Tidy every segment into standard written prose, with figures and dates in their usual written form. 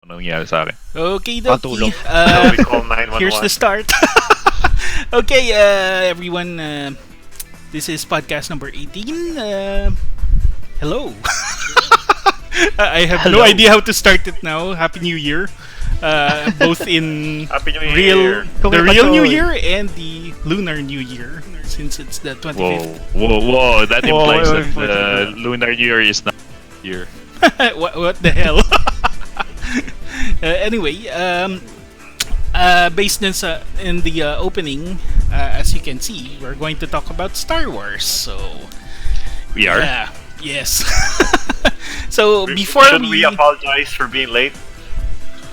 nangyari sa akin. Okay, Patulog. dokie. So we call 911. Here's the start. Okay, everyone. This is podcast number 18. Hello. I have no idea how to start it now. Happy New Year. Both in Happy New real, Year. the real New Year and the lunar New Year, since it's the 25th. Whoa! That implies Whoa, that the Lunar New Year is not here. what the hell? Anyway, based in the opening, as you can see, we're going to talk about Star Wars. So We are. yeah, yes. So before Should we apologize for being late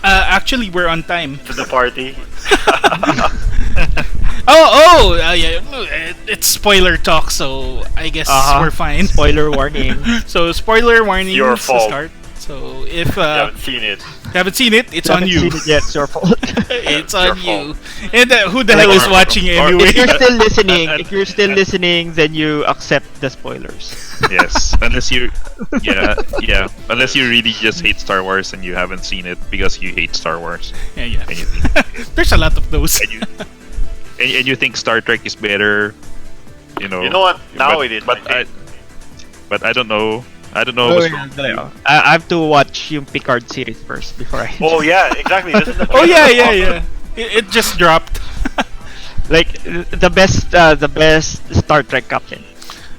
actually, we're on time. to the party? Yeah, it's spoiler talk, so I guess we're fine. Spoiler warning. So spoiler warning Your to fault. start. So if You haven't seen it. haven't seen it, it's on you. Yeah, it's your fault. It's Your on you. And who the hell is Or- watching or- anyway? If you're still listening, then you accept the spoilers. Yes, unless you, unless you really just hate Star Wars and you haven't seen it because you hate Star Wars, Yeah. and you think, There's a lot of those. and you think Star Trek is better, You know what? Now it is. But I don't know. I don't know Oh, what's yeah, wrong. I have to watch yung Picard series first before I. Oh yeah, exactly. This is the Oh yeah. It just dropped. Like the best Star Trek captain.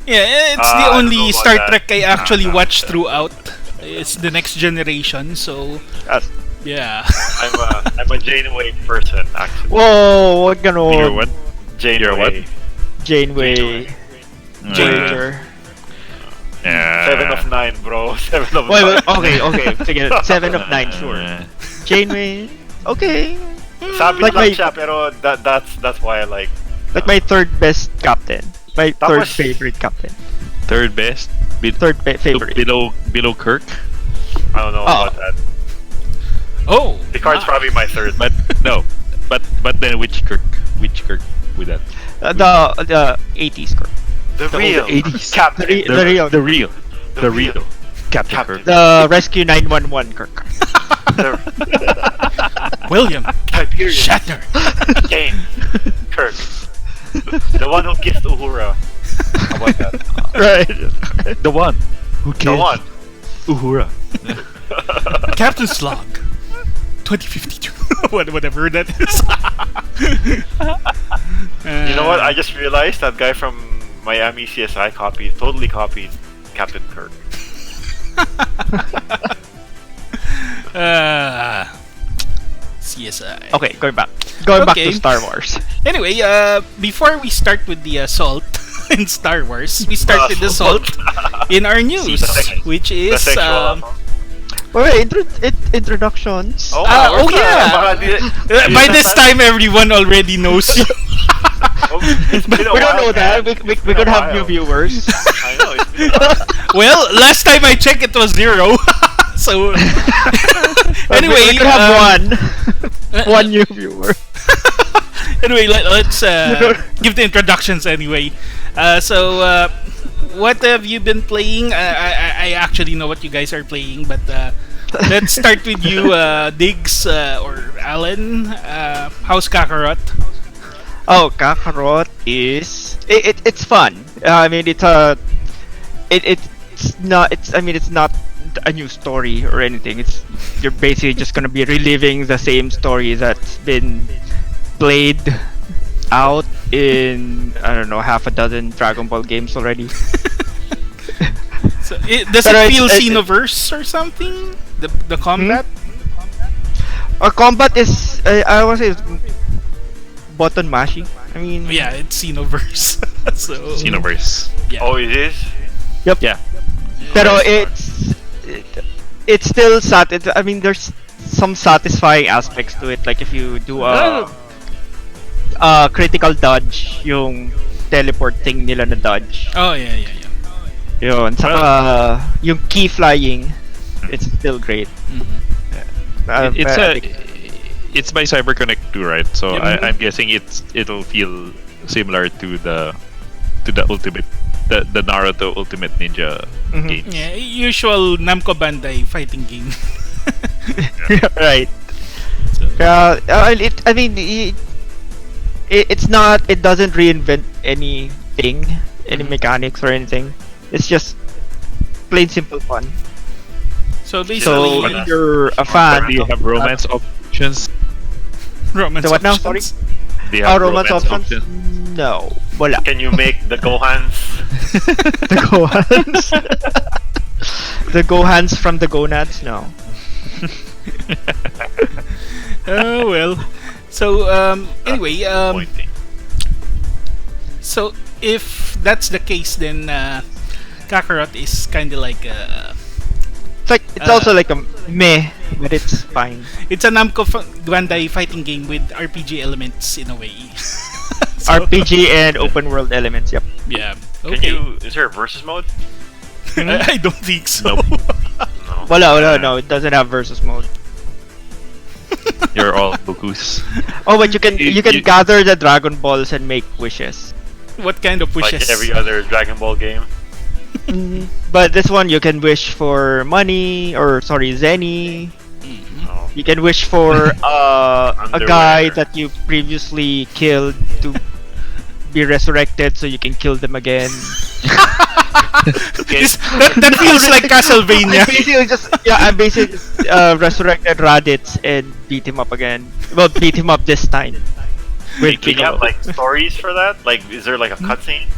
Yeah, it's I the don't only know about Star that. Trek I actually watched throughout. It's the next generation, so Yes. yeah. I'm a Janeway person actually. Whoa, what You're ganon? what? Janeway. Janeway. Voyager. Yeah. 7 of 9, bro. 7 of 9. Wait, okay. Sige, 7 of 9, sure. Janeway. Okay. Sabi Like lang my- siya, pero that's why I like. Like my third best captain. My third was- favorite captain. Third best. Favorite. Below Kirk. I don't know Oh. about that. Oh, Picard's probably my third. But no. But then which Kirk? Which Kirk with that? The 80s Kirk. The The real 80s. Captain. The real. The real Captain Captain. Kirk. The Rescue 911 Kirk. The William Tiberius. Shatner. Kane. Kirk. The one who kissed Uhura. How about that? Right. The one who The one. Uhura. Captain's Log 2052. Whatever that is. You know what? I just realized that guy from Miami CSI totally copied Captain Kirk. CSI. Okay, going back. Going back Okay. to Star Wars. Anyway, before we start with the assault in Star Wars, we start with the assault in our news, which The is sexual assault. Wait, introductions. Oh, oh, we're yeah. baka by this time everyone already knows. it's been a We don't while, know that. man. We It's could been a have new while. viewers. I know. It's been a while. Well, last time I checked, it was 0. So anyway, we could have one new viewer. Anyway, let's give the introductions anyway. What have you been playing? I actually know what you guys are playing, but let's start with you, Diggs or Alan. How's Kakarot? Oh, Kakarot is it's fun. I mean, it's not a new story or anything. You're basically just gonna be reliving the same story that's been played out in, I don't know, half a dozen Dragon Ball games already. So, does Pero it feel it's- Xenoverse or something? The combat? Combat is I would say it's button mashing. I mean, Yeah, it's Xenoverse. So Xenoverse. yeah. Oh, it is? Yep. Yeah. Pero it's still I mean, there's some satisfying aspects to it. Like if you do a critical dodge, yung teleport thing nila na dodge. Oh yeah. Yun. Saka yung key flying, it's still great. It's by CyberConnect too, right? So Yeah. I'm guessing it'll feel similar to the ultimate the Naruto Ultimate Ninja Mhm. games. Yeah, usual Namco Bandai fighting game. Right. So, I mean, it's not. It doesn't reinvent anything, any mechanics or anything. It's just plain simple fun. so So basically, if you're a fan, Do you have romance options? romance So what now? Sorry? options. Do you Oh, have romance options? options? No, wala. Can you make the Gohans? The Gohans. The Gohans from the gonads? No. Oh well. So anyway, Disappointing. so if that's the case, then Kakarot is kind of like It's also like a meh, but it's fine. it's a Bandai fighting game with RPG elements in a way. So, RPG and open world elements. Yep. yeah. Can Okay. you? Is there a versus mode? I don't think so. Nope. No. Wala, no, it doesn't have versus mode. You're all bukus. Oh, but you can You- you can you- gather the Dragon Balls and make wishes. What kind of Like wishes? every other Dragon Ball game. But this one you can wish for money or sorry, Zenny. Mhm. Oh. You can wish for a guy Underwear. that you previously killed to be resurrected so you can kill them again. That feels like Castlevania. I basically just resurrected Raditz and beat him up again. Well, beat him up this time. With Can you have Piccolo. like stories for that? Like, is there like a cutscene?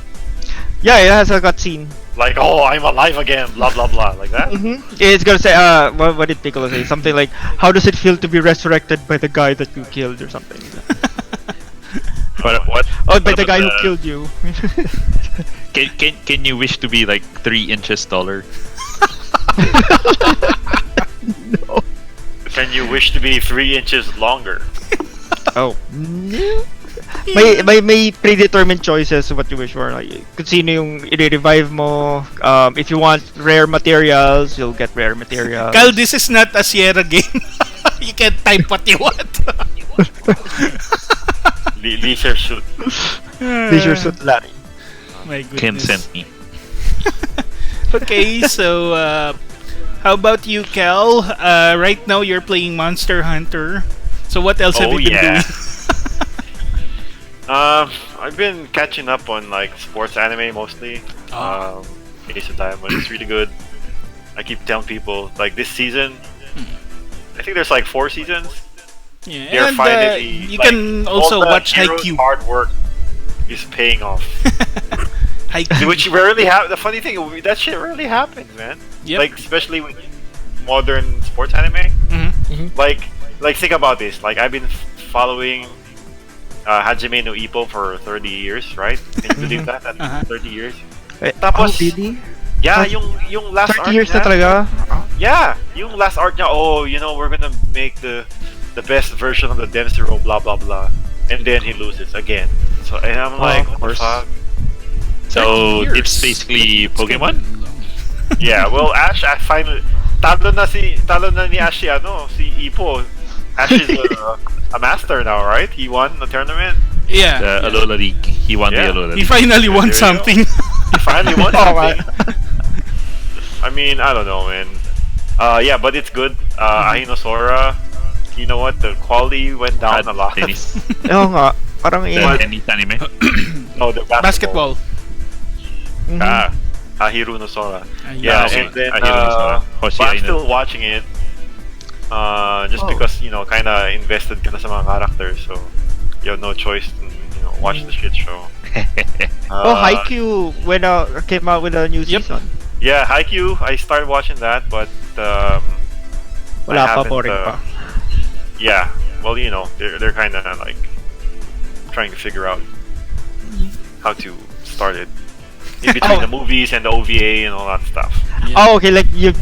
Yeah, it has a cutscene. Like, oh, I'm alive again, blah blah blah, like that. It's gonna say, what did Piccolo say? Something like, how does it feel to be resurrected by the guy that you killed or something? What? Oh, by what the guy who about killed you. Can you wish to be like 3 inches taller? No. Can you wish to be 3 inches longer? Oh. May predetermined choices what you wish for. Like, kung sino yung i-revive mo. If you want rare materials, you'll get rare materials. Kyle, this is not a Sierra game. You can type what you want. Leisure suit. Leisure Suit Larry. My goodness. Consent me. Okay, so how about you, Cal? Right now you're playing Monster Hunter. So what else have Oh, you been yeah. doing? I've been catching up on like sports anime mostly. Oh. Ace of Diamond is really good. I keep telling people like this season. I think there's like 4 seasons. Yeah, They're and finally. you like, can all also the watch heroes' Haikyuu. hard work is paying off. Haikyuu. Which rarely happens. The funny thing, that shit rarely happens, man. Yep. Like especially with modern sports anime. Mhm. Like think about this. Like I've been following Hajime no Ippo for 30 years, right? Can you believe that? That's Uh-huh. 30 years. Oh, Tapos, really? yeah, Thirty- yung last 30 arc years na niya- talaga? Yeah, yung last arc niya, oh, you know, we're gonna make the best version of the Densero, blah blah blah. And then he loses again. So and I'm like, of what the course. fuck? So 30 it's years. basically Pokemon. Yeah, well Ash, I finally talo na ni Ash si Ippo. Ash is a master now, right? He won the tournament. Yeah. The Alola League. He won Yeah. the Alola He League. finally won There you go. something. He finally won Oh, something. I mean, I don't know, man. Yeah, but it's good. Ahinosora, you know what? The quality went down a lot. Tennis. Oo nga. Parang The yun. tennis anime. No, the Basketball. Mhm. Ahiru no Sora. Ayun. Yeah, Hoshi- and then Ahiru no Sora. Hoshi but I'm Aino. still watching it. Just Oh. because kind of invested ka na sa mga characters, so you have no choice to watch the shit show. Oh, Haikyuu when came out with a new Yep. season. Yeah, Haikyuu. I started watching that, but Wala I pa, haven't, boring pa. Yeah, well, they're kind of like trying to figure out how to start it in between Oh. the movies and the OVA and all that stuff. Oh, okay, like you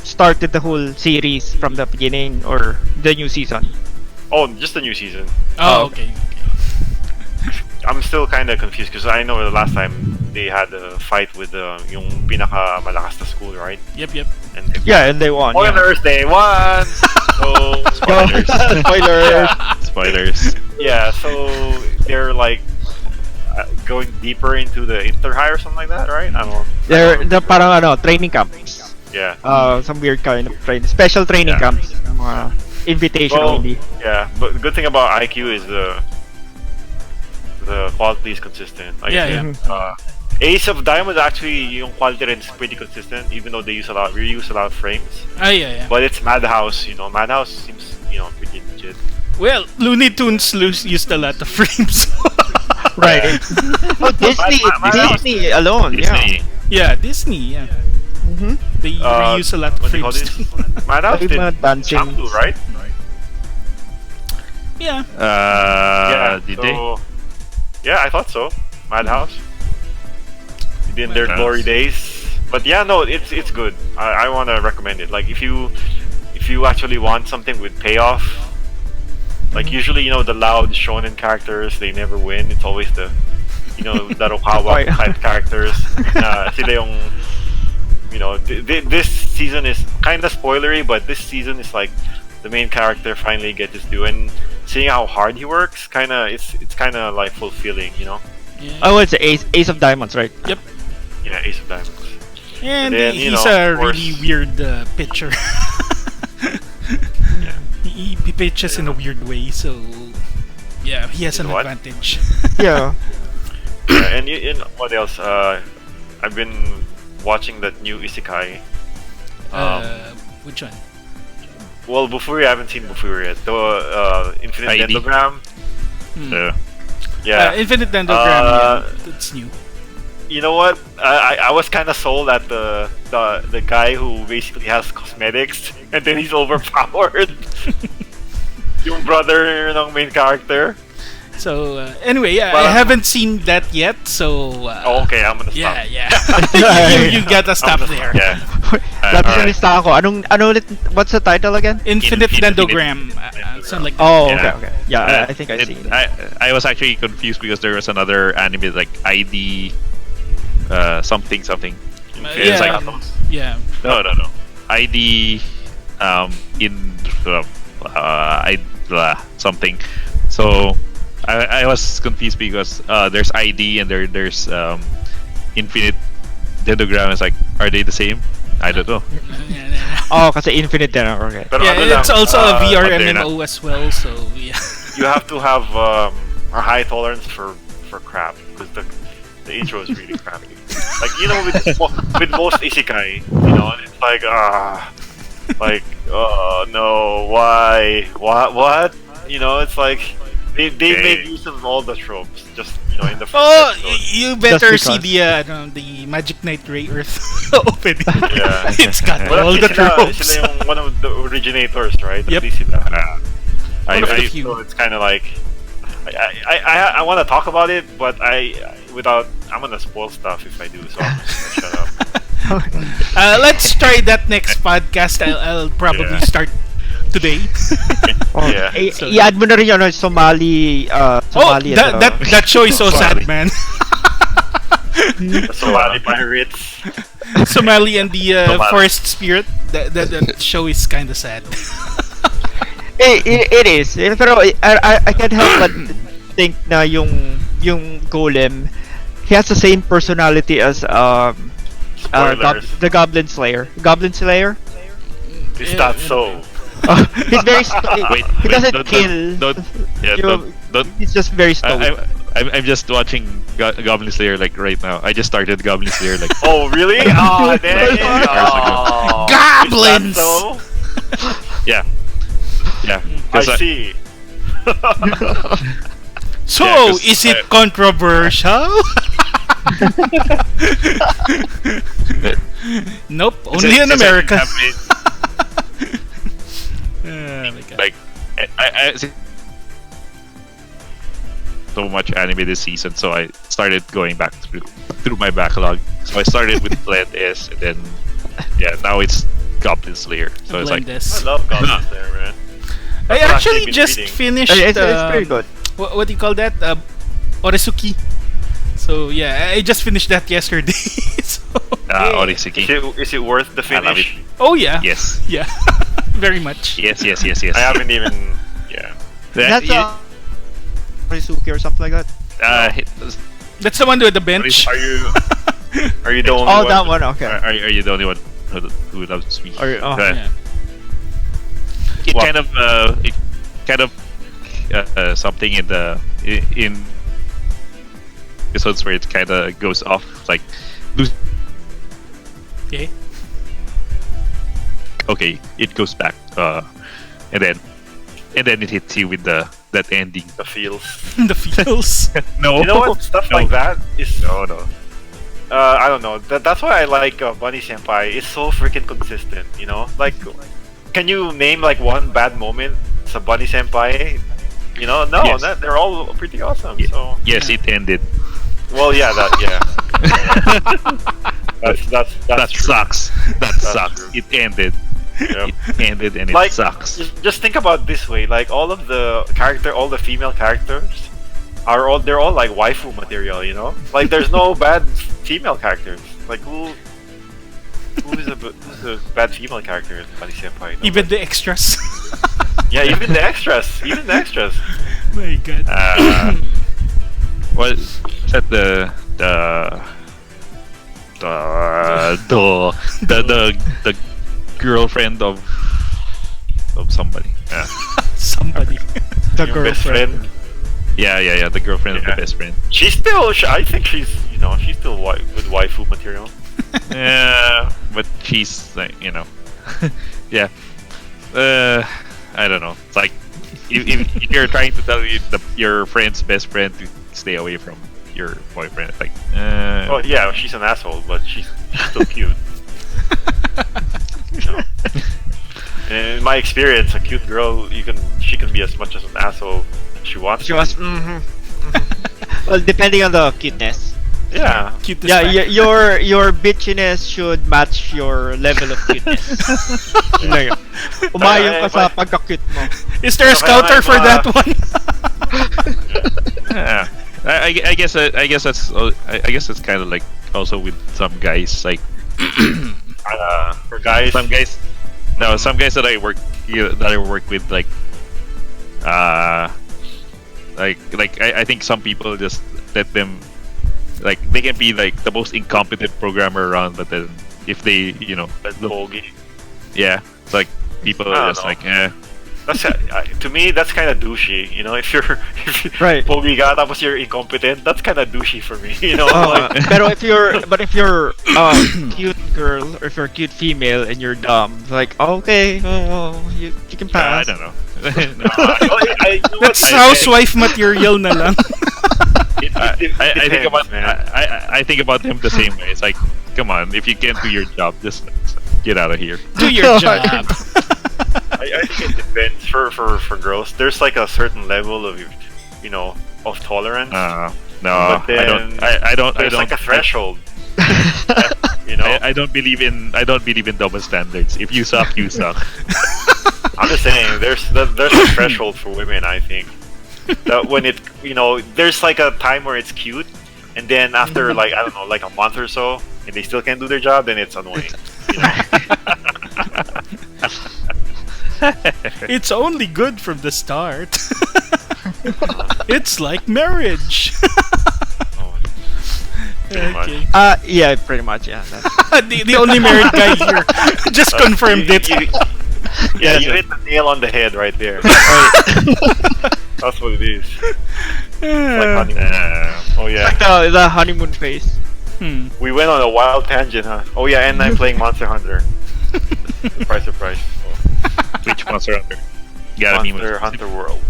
started the whole series from the beginning or the new season. Oh, just the new season. Oh, okay. I'm still kind of confused because I know the last time they had a fight with yung pinaka malakas na school, right? Yep. And Yeah, and they won. Yeah. spoilers, they won. So Spoilers. Spoilers. Spoilers. yeah, so they're like going deeper into the inter high or something like that, right? I don't know. They're parang training camps. Yeah. Some weird kind of special training Yeah. camps. Invitation Well, only. yeah, but the good thing about IQ is the quality is consistent. Like Yeah, I yeah. said, Ace of Diamonds actually yung quality rin is pretty consistent, even though they reuse a lot of frames. Yeah. But it's Madhouse, Madhouse seems pretty legit. Well, Looney Tunes used a lot of frames. Right. Oh, Disney alone. Disney. Yeah, Disney. Yeah, Yeah. they reuse a lot of What do you call frames. this? Madhouse Yung did mga dancing. Shampoo, right? Yeah. Did they? Yeah, I thought so. Madhouse. In their Madhouse. glory days. But yeah, no, it's good. I want to recommend it. Like if you actually want something with payoff, like usually the loud shonen characters, they never win. It's always the Darukawa type characters. Sila yung this season is kind of spoilery, but this season is like the main character finally gets his due, and seeing how hard he works, it's kind of like fulfilling, Yeah. Oh, it's Ace of Diamonds, right? Yep. Yeah, Ace of Diamonds. And then, he's of a course- really weird pitcher. Yeah. He pitches in a weird way, so yeah, he has In an what? advantage. Yeah. Yeah, and what else? I've been watching that new isekai. Which one? Well, Bufuri I haven't seen Bufuri yet. The Infinite ID. Dendrogram. So, Yeah. Infinite Dendrogram. Yeah, that's new. You know what? I was kind of sold at the guy who basically has cosmetics and then he's overpowered. Yung brother ng main character. So anyway, yeah, I Parang- haven't seen that yet. So Oh, okay, I'm gonna stop. yeah. you gotta stop I'm gonna there. yeah. Sabi sa alright. lista ako. Ano ulit? What's the title again? Infinite Infinite Dendrogram. Something like that. Oh, Yeah. okay. Yeah, I think I've seen it. I was actually confused because there was another anime like ID something. It's yeah, like yeah. no. ID in something. So I was confused because there's ID and there's Infinite Dendrogram. It's like, are they the same? I don't know. Oh, kasi Infinite din ako. Okay. Pero ano Yeah, it's lang, also a VR but they're MMO as well. So yeah. you have to have a high tolerance for crap because the intro is really crappy. Like with most isekai, it's like no, why, what? It's like they Okay. made use of all the tropes just in the first Oh, episode. you better Just see because. the Magic Knight Ray Earth opening. Yeah. It's got Well, all at the least sila tropes. yung one of the originators, right? At Yep. least sila. I, One of the I, few. So it's kind of like I want to talk about it, but I'm gonna spoil stuff if I do. So I'm just gonna shut up. Let's try that next podcast. I'll probably Yeah. start today. Oh, Yeah. So- i-add mo na rin yun, Somali. Oh, Somali. that show is so sad, man. The Somali pirates. Somali and the Somali. forest spirit. That show is kind of sad. It is. Pero I can't help but think na yung golem, he has the same personality as Spoilers. the Goblin Slayer. Goblin Slayer? Is Yeah, that so? He's very wait, he doesn't don't- kill. Don't, yeah, You- don't. He's just very stoic. I'm just watching Goblin Slayer like right now. I just started Goblin Slayer like Oh really? Oh, dang. Oh. Goblins! Is that so? yeah. I 'Cause see. So, Yeah, 'cause is it controversial? Nope, only in America. Oh my God. Like I see so much anime this season, so I started going back through my backlog. So I started with Blend S, and then now it's Goblin Slayer. So it's like I Blend love Goblins there, man. I That's what I've actually been just reading. finished. It's very good. What do you call that? Oresuki. So yeah, I just finished that yesterday. So, Orisiki. Is it worth the I love it. finish? oh yeah, Yes, yeah, very much. yes. I haven't even. Yeah. That's Rizuki or something like that. That's the one with the bench. Are you the only Oh, one? that one. Okay. Are you the only one? who loves me. Or, Yeah. It Well- kind of something in episodes where it kind of goes off like lose. Okay. Okay, it goes back, and then it hits you with that ending. The feels. The feels. No, You know what? Stuff No. like that is. No, no. I don't know. That's why I like Bunny Senpai. It's so freaking consistent. You know, like, can you name like one bad moment? It's a Bunny Senpai. You know, no, Yes. they're all pretty awesome. Ye- So, Yes, it ended. well, yeah, that's That true. sucks. That sucks. true. It ended. Yeah. It ended and it Like, sucks. just think about it this way: like all of the all the female characters they're all like waifu material. You know, like there's no bad female characters. Like who's a bad female character in Bunny Senpai? No, Even the extras. yeah, even the extras. My God. What is that the girlfriend of somebody? Yeah, Somebody. the Your best friend. yeah. The girlfriend of the Yeah. best friend. She's still. I think she's. You know, she's still with waifu material. Yeah, but she's like, yeah. I don't know. It's like if you're trying to tell your friend's best friend to stay away from your boyfriend, it's like, Oh yeah, she's an asshole, but she's still cute. You know? And in my experience, a cute girl, she can be as much as an asshole as she wants. She to was. be. Well, depending on the cuteness. Yeah. Cutest Yeah, factor. your bitchiness should match your level of cuteness. Yun lang yun. Umayong ka sa pagka-cute mo. Is there a So, kaya scouter I'm, for that one? yeah. I guess I guess it's kind of like also with some guys like For guys, some guys. No, some guys that I work with like I think some people just let them, like, they can be like the most incompetent programmer around, but then if they that's look, bogey. yeah, it's like people I are don't just know. like, eh. That's to me, that's kind of douchey. You know, if you're Right. pogi ka tapos you're incompetent, that's kind of douchey for me. You know, like, Pero if you're cute girl or if you're a cute female and you're dumb, it's like okay, you can I pass. don't know. No, I know what That's I housewife material na lang. I think about man. I think about him the same way. It's like, come on, if you can't do your job, just get out of here. Do your job. I think it depends for girls. There's like a certain level of of tolerance. No, But then I don't. There's like a threshold. I don't believe in double standards. If you suck, you suck. I'm just saying there's a threshold for women. I think that when there's like a time where it's cute, and then after like I don't know, like a month or so, and they still can't do their job, then it's annoying. You know? It's only good from the start. It's like marriage. Oh, pretty much. Okay. Yeah, pretty much. Yeah. That's, The only married guy here just confirmed it. Yeah, you hit the nail on the head right there. That's what it is. Like honeymoon. Oh yeah. like the honeymoon phase. We went on a wild tangent, huh? Oh yeah, and I'm playing Monster Hunter. Surprise. Which Monster Hunter? Gotta be Monster Hunter World.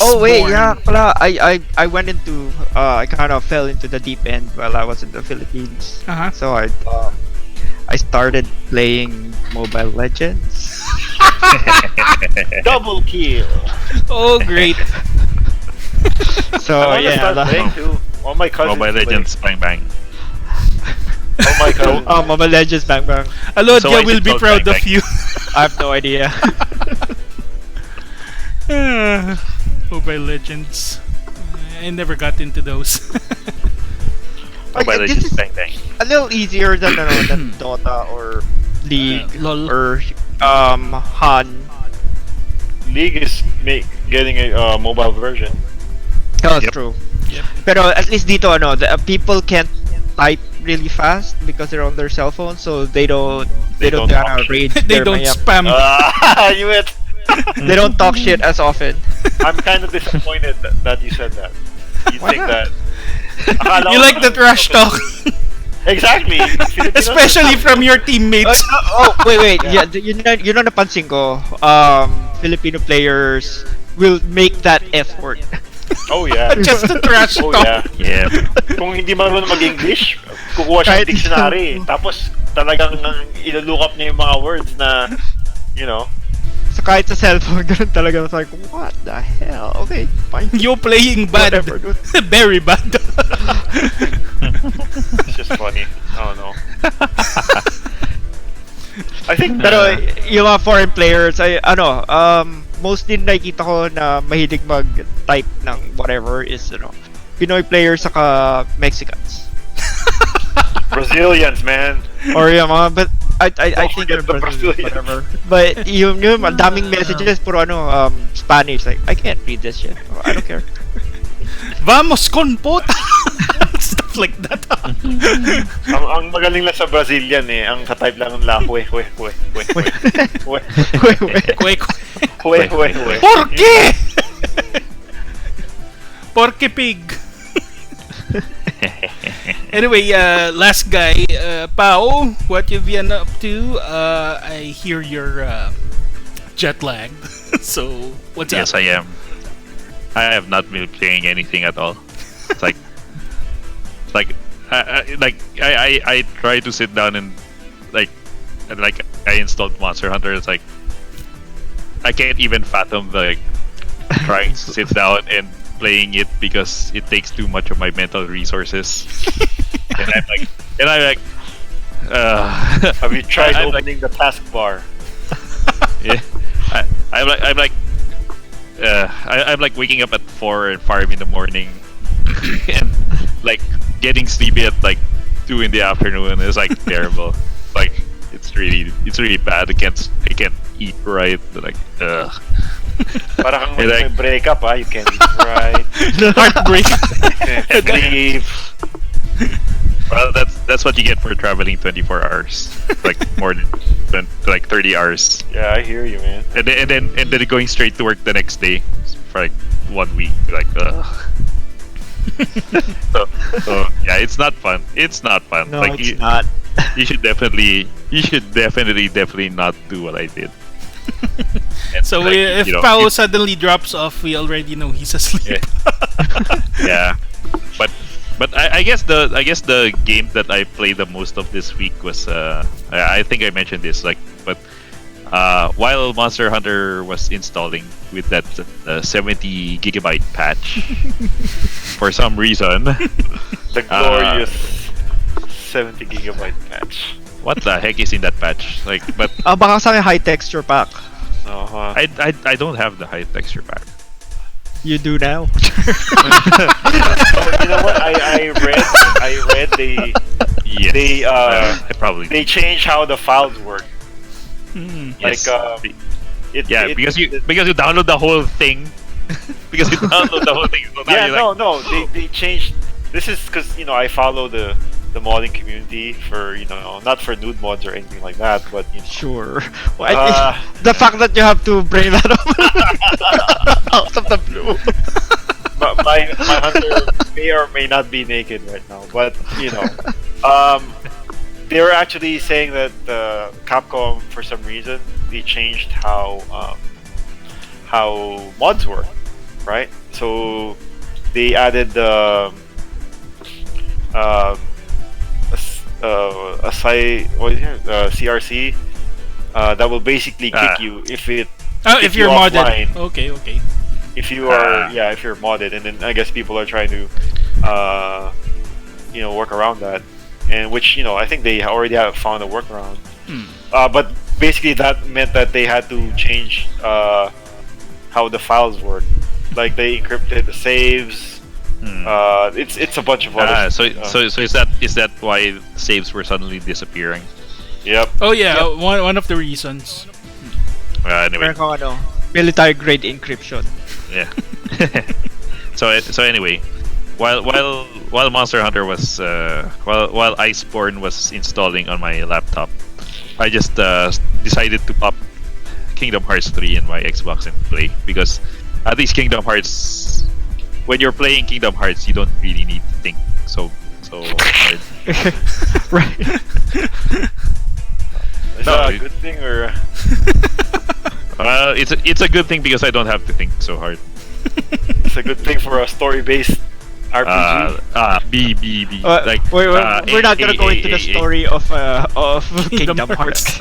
Oh wait, Iceborne. yeah, pala, I went into I kind of fell into the deep end while I was in the Philippines. Uh-huh. So I started playing Mobile Legends. Double kill. Oh, great. So I wanna yeah, start playing too. All my cousins. Mobile play. Legends, bang bang. All my cousins. Mobile Legends bang bang. Alodia So why is will it be called proud Bang of Bang? you. I have no idea. Mobile Legends. I never got into those. Mobile This Legends, is bang bang. a little easier than than Dota or League LOL. or Han. League is getting a mobile version. That's Yep. true. Yep. Pero at least dito the people can't type really fast because they're on their cell phone, so they don't don't talk raid. They their don't mayap. spam. You it. They don't talk shit as often. I'm kind of disappointed that you said that. You Why think not? that? Akala You ko like na- that trash talk, Exactly. Filipinos- especially from your teammates. Wait. Yeah. You know napansin ko, Filipino players will make that effort. Oh yeah. Just the trash Oh talk. yeah. Yeah. Kung hindi marunong mag-English, kukuha siya ng Kahit- dictionary. Tapos talagang ilo-look up niya yung mga words na, you know. So kahit sa cellphone, ganun talaga. It's like, what the hell? Okay, fine. You're playing bad. Whatever, dude. Very bad. It's just funny. I don't know. I think Pero yung mga foreign players, mostly nakikita ko na mahilig mag-type ng whatever is, Pinoy players saka Mexicans. Brazilians, man. Or yung mga, but I think forget they're the Brazilians, Brazilians. whatever. But yung ang daming messages, puro Spanish, like, I can't read this shit. Oh, I don't care. Vamos con puta. Stuff like that. Ang magaling lang sa Brazilian ang ka-type lang ng hue. Quick. Hue. ¿Por qué? Porque pig. Anyway, last guy, Pao, what you've been up to? I hear you're jet lagged. So, what's Yes, up? I am. I have not been playing anything at all. It's like I try to sit down and I installed Monster Hunter. It's like I can't even fathom trying to sit down and playing it because it takes too much of my mental resources. and I'm like, Have you tried I'm like- opening the taskbar? yeah, I'm like waking up at 4 and 5 in the morning and like getting sleepy at like 2 in the afternoon. It's like terrible. Like it's really bad. I can't eat right. Like Parang Hey, like- may breakup you can't eat right. Heartbreak. You can't sleep. well, that's what you get for traveling 24 hours. Like more than like 30 hours. Yeah, I hear you, man. And then going straight to work the next day for like 1 week. Like so yeah, it's not fun. It's not fun. No, like it's not. you should definitely not do what I did. And, So like, if you know, Pao suddenly drops off, we already know he's asleep. yeah, but I guess the game that I played the most of this week was I think I mentioned this but while Monster Hunter was installing with that 70 gigabyte patch for some reason, The glorious 70 gigabyte patch. what the heck is in that patch? Like, but Baka sa akin high texture pack. Uh-huh. I don't have the high texture pack. You do now. You know what? I read Yes, They, I probably they changed how the files work. yes. Because you download the whole thing. Because you download the whole thing. So now Yeah, you're like, they changed. This is because I follow the modding community for not for nude mods or anything like that, but Sure. The Uh, fact that you have to bring that up out of the blue. my hunter may or may not be naked right now, but they were actually saying that Capcom, for some reason, they changed how mods work, right? So they added CRC that will basically kick you if If If you're you modded. offline. Okay. if you are if you're modded, and then I guess people are trying to work around that, and which I think they already have found a workaround. But basically that meant that they had to change how the files work, like they encrypted the saves. It's a bunch of other. so is that why saves were suddenly disappearing? Yep. Oh yeah, one of the reasons. Anyway, Meron kang military grade encryption. yeah. So anyway, while Monster Hunter was while Iceborne was installing on my laptop, I just decided to pop Kingdom Hearts 3 in my Xbox and play because at least Kingdom Hearts, when you're playing Kingdom Hearts, you don't really need to think so hard. Right. Is No, that a it- good thing or? It's a good thing because I don't have to think so hard. It's a good thing for a story-based RPG. B like we're not gonna go into the story of Kingdom Kingdom Hearts.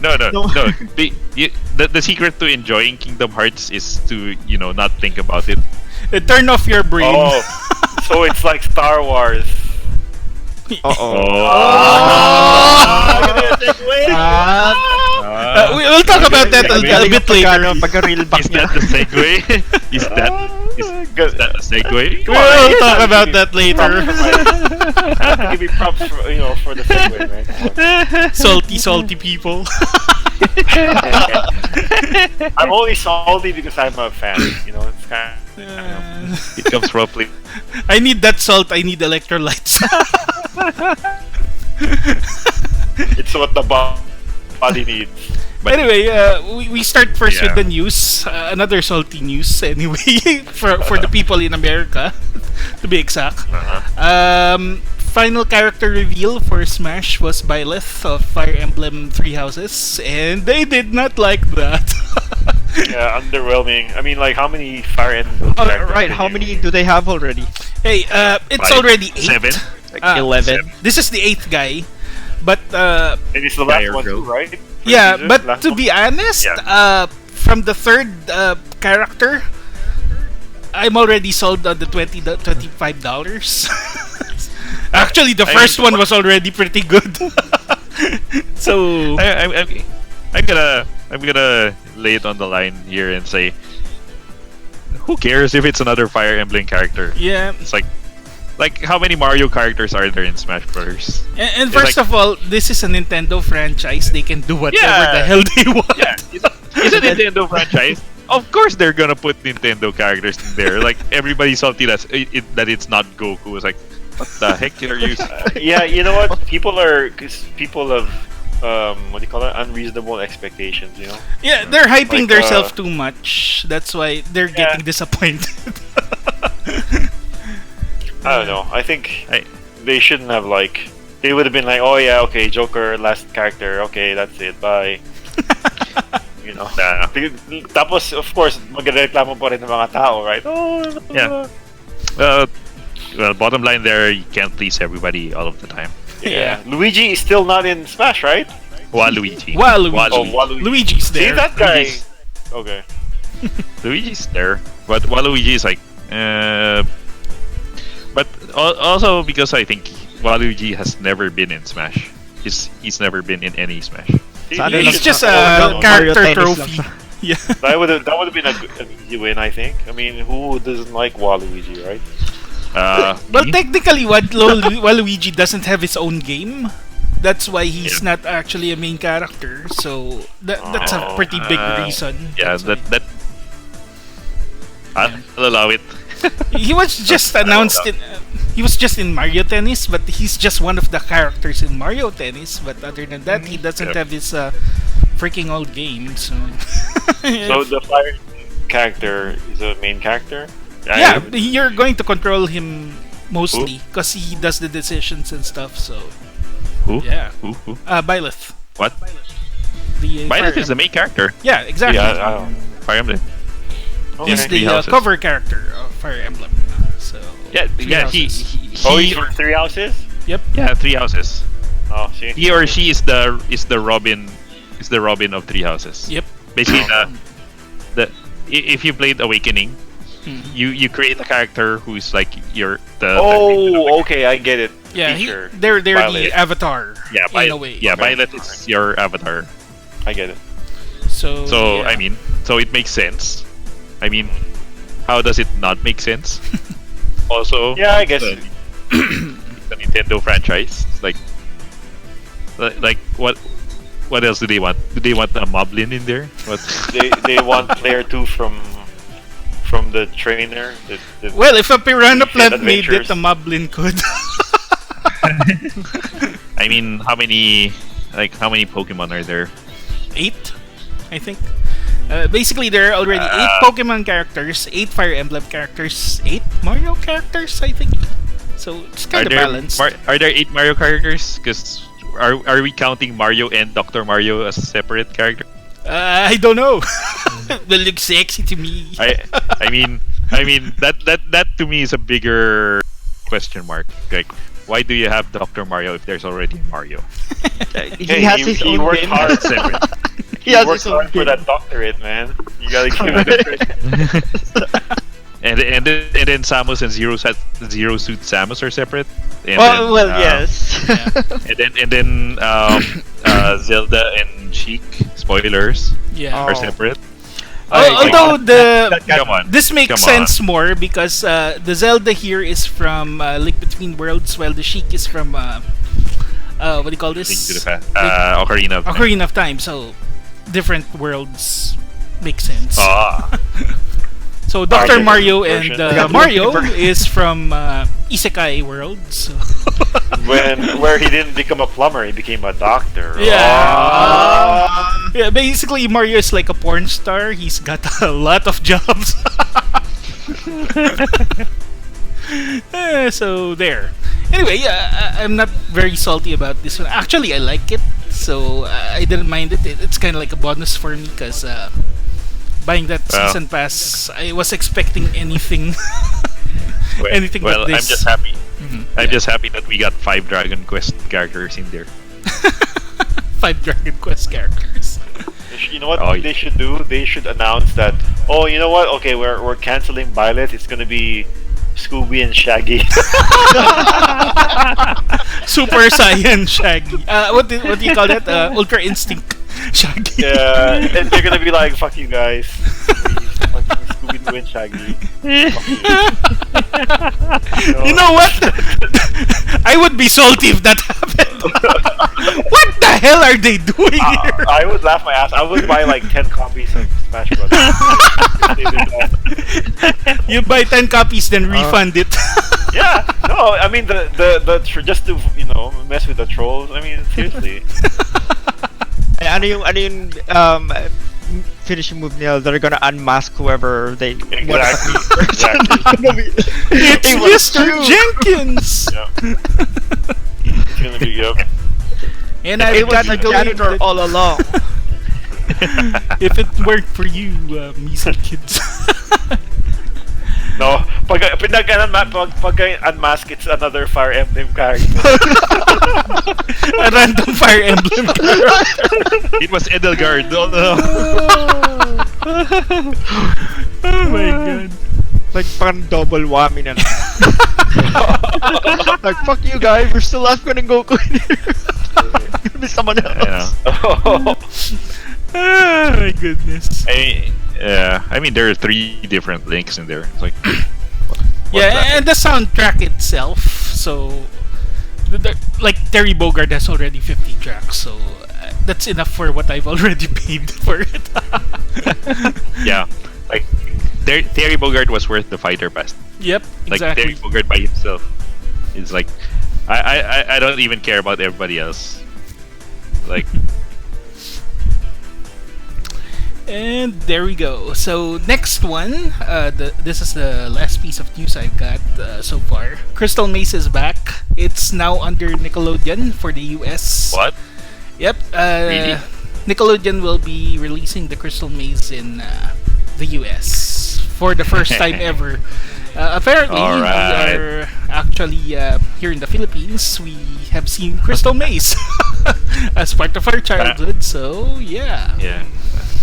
no. No. The secret to enjoying Kingdom Hearts is to not think about it. Turn off your brain. Oh, so it's like Star Wars. Uh-oh. We'll talk about that a bit later. Pag-real back Is niya. that the segue? is that a segue? We'll talk about that later. I have to give you props for the segue, man. Come on. Salty people. I'm only salty because I'm a fan. It's kind of. It comes roughly. I need that salt. I need electrolytes. It's what the body needs. But Anyway, we start first Yeah. with the news. Another salty news, anyway, for the people in America, to be exact. Final character reveal for Smash was Byleth of Fire Emblem Three Houses, and they did not like that. Yeah, underwhelming. I mean, like, how many Fire Emblem Oh, characters right, did how you- many do they have already? Hey, it's Five, already 8. 7. Like Ah, 11. This is the 8th guy, but And it's the last Fire one too, Girl. right? yeah, Season? but Last to one? be honest, Yeah. from the third character, I'm already sold on the $25. Actually, the I first mean, one was already pretty good. So I'm gonna lay it on the line here and say, who cares if it's another Fire Emblem character? yeah, It's like how many Mario characters are there in Smash Brothers? and It's first like- of all, this is a Nintendo franchise. They can do whatever Yeah. the hell they want. Yeah, it's a Nintendo franchise. Of course, they're gonna put Nintendo characters in there. Like everybody's salty that it's not Goku. It's like, what the heck are you? Yeah, you know what? People have what do you call it? Unreasonable expectations. Yeah, they're hyping Like, themselves too much. That's why they're Yeah. getting disappointed. I don't know. I think I- they shouldn't have They would have been like, oh yeah, okay, Joker, last character, okay, that's it, bye. Nah. Tapos, of course, magreklamo pa rin ng mga tao, right? Oh, Yeah. Well, bottom line there, you can't please everybody all of the time. yeah. Luigi is still not in Smash, right? Waluigi. Waluigi. Oh, Waluigi. Luigi's See there. that guy? Luigi's- Okay. Luigi's there, but Waluigi is like, but also because I think Waluigi has never been in Smash. He's never been in any Smash. Sana It's lang- just Oh, a no, character Mario Tennis lang trophy. siya. Yeah. That would have been an easy win, I think. I mean, who doesn't like Waluigi, right? Well, Me? technically, Waluigi doesn't have his own game. That's why he's not actually a main character. So that's a pretty big reason. Yeah, That's why. that I'll allow it. He was just announced in. He was just in Mario Tennis, but he's just one of the characters in Mario Tennis. But other than that, he doesn't Yep. have his freaking old game. So. So the fire character is a main character? yeah, you're going to control him mostly because he does the decisions and stuff. So Who? yeah, Who? Byleth. What? The Byleth Fire is the main character. Yeah, exactly. Yeah, I don't Fire Emblem. He's Okay. the Three houses. cover character of Fire Emblem. So Yeah, Three yeah. He, houses. he, Oh, he he's from Three Houses? Yep. yeah, 3 houses. Oh, see? He or she is the Robin of 3 houses. Yep. Basically, if you played Awakening, Mhm. you create a character who's like Oh, okay, I get it. Yeah, Feature. they're the Violet. avatar. yeah, in a way. yeah, Okay. Violet is your avatar. I get it. So So yeah. I mean, so it makes sense. I mean, how does it not make sense? Also, Yeah, I guess. the Nintendo franchise, like what else do they want? Do they want a Moblin in there? What? They want player 2 from the trainer. Well, if a piranha Shit plant made it, adventures. a moblin could. I mean, how many Pokemon are there? 8, I think. Basically, there are already 8 Pokemon characters, 8 Fire Emblem characters, 8 Mario characters, I think. So it's kind of balanced. Are there 8 Mario characters? Because are we counting Mario and Dr. Mario as separate characters? I don't know. They look sexy to me. I mean that to me is a bigger question mark. Like, why do you have Dr. Mario if there's already a Mario? He has his own worked game. hard. That's separate. He has worked his own hard for game. that doctorate, man. You gotta give him the credit. and then Samus and Zero Suit Samus are separate. And Well, then, yes. And then Zelda and Sheik, spoilers, Yeah. are separate. Although Come on. this makes Come sense more because the Zelda here is from Link Between Worlds, while the Sheik is from what do you call this? Link to the Past. Ocarina of Time. Ocarina of Time. So different worlds make sense. Ah. So Dr. different Mario and version. Mario is from Isekai worlds. So Where he didn't become a plumber, he became a doctor. Yeah. Oh. yeah, basically Mario is like a porn star. He's got a lot of jobs. So there. Anyway, yeah, I'm not very salty about this one. Actually, I like it, so I didn't mind it. It's kind of like a bonus for me because buying that Well. season pass, I was expecting anything. Anything well, but this. I'm just happy. Mhm. I'm just happy that we got 5 Dragon Quest characters in there. 5 Dragon Quest characters. You know what Oh, they should do? They should announce that. Oh, you know what? Okay, we're canceling Violet. It's gonna be Scooby and Shaggy. Super Saiyan Shaggy. What do you call that? Ultra Instinct Shaggy. Yeah, and they're gonna be like, "Fuck you guys, fucking Scooby-Doo and Shaggy." You know what? I would be salty if that happened. What the hell are they doing here? I would laugh my ass. I would buy like 10 copies of Smash Brothers. They did that. You buy 10 copies, then refund it. Yeah, no, I mean just to mess with the trolls. I mean, seriously. Ano yung finishing move nila? They're gonna unmask whoever they Exactly. Exactly. It's It was Mr. true. Jenkins! Yeah. It's gonna be yep. And I It was got the to go janitor all along. if it weren't for you, measly kids. No, pag unmask, it's another Fire Emblem character. A random Fire Emblem character. It was Edelgard. Oh no. Oh my god. Like parang double whammy na lang. Like, fuck you guys, we're still left and Goku in here. Gonna be someone else. Oh my goodness. I mean, there are 3 different links in there. It's like, Yeah, and the soundtrack itself. So, like Terry Bogard has already 50 tracks, so that's enough for what I've already paid for it. yeah, like Terry Bogard was worth the fighter pass. Yep, Like exactly. Terry Bogard by himself. It's like, I don't even care about everybody else. Like, And there we go. So next one, this is the last piece of news I've got so far. Crystal Maze is back. It's now under Nickelodeon for the US. what? Yep. Really? Nickelodeon will be releasing the Crystal Maze in the US for the first time ever. Apparently, we Alright. are actually here in the Philippines. We have seen Crystal Maze as part of our childhood. So yeah. Yeah,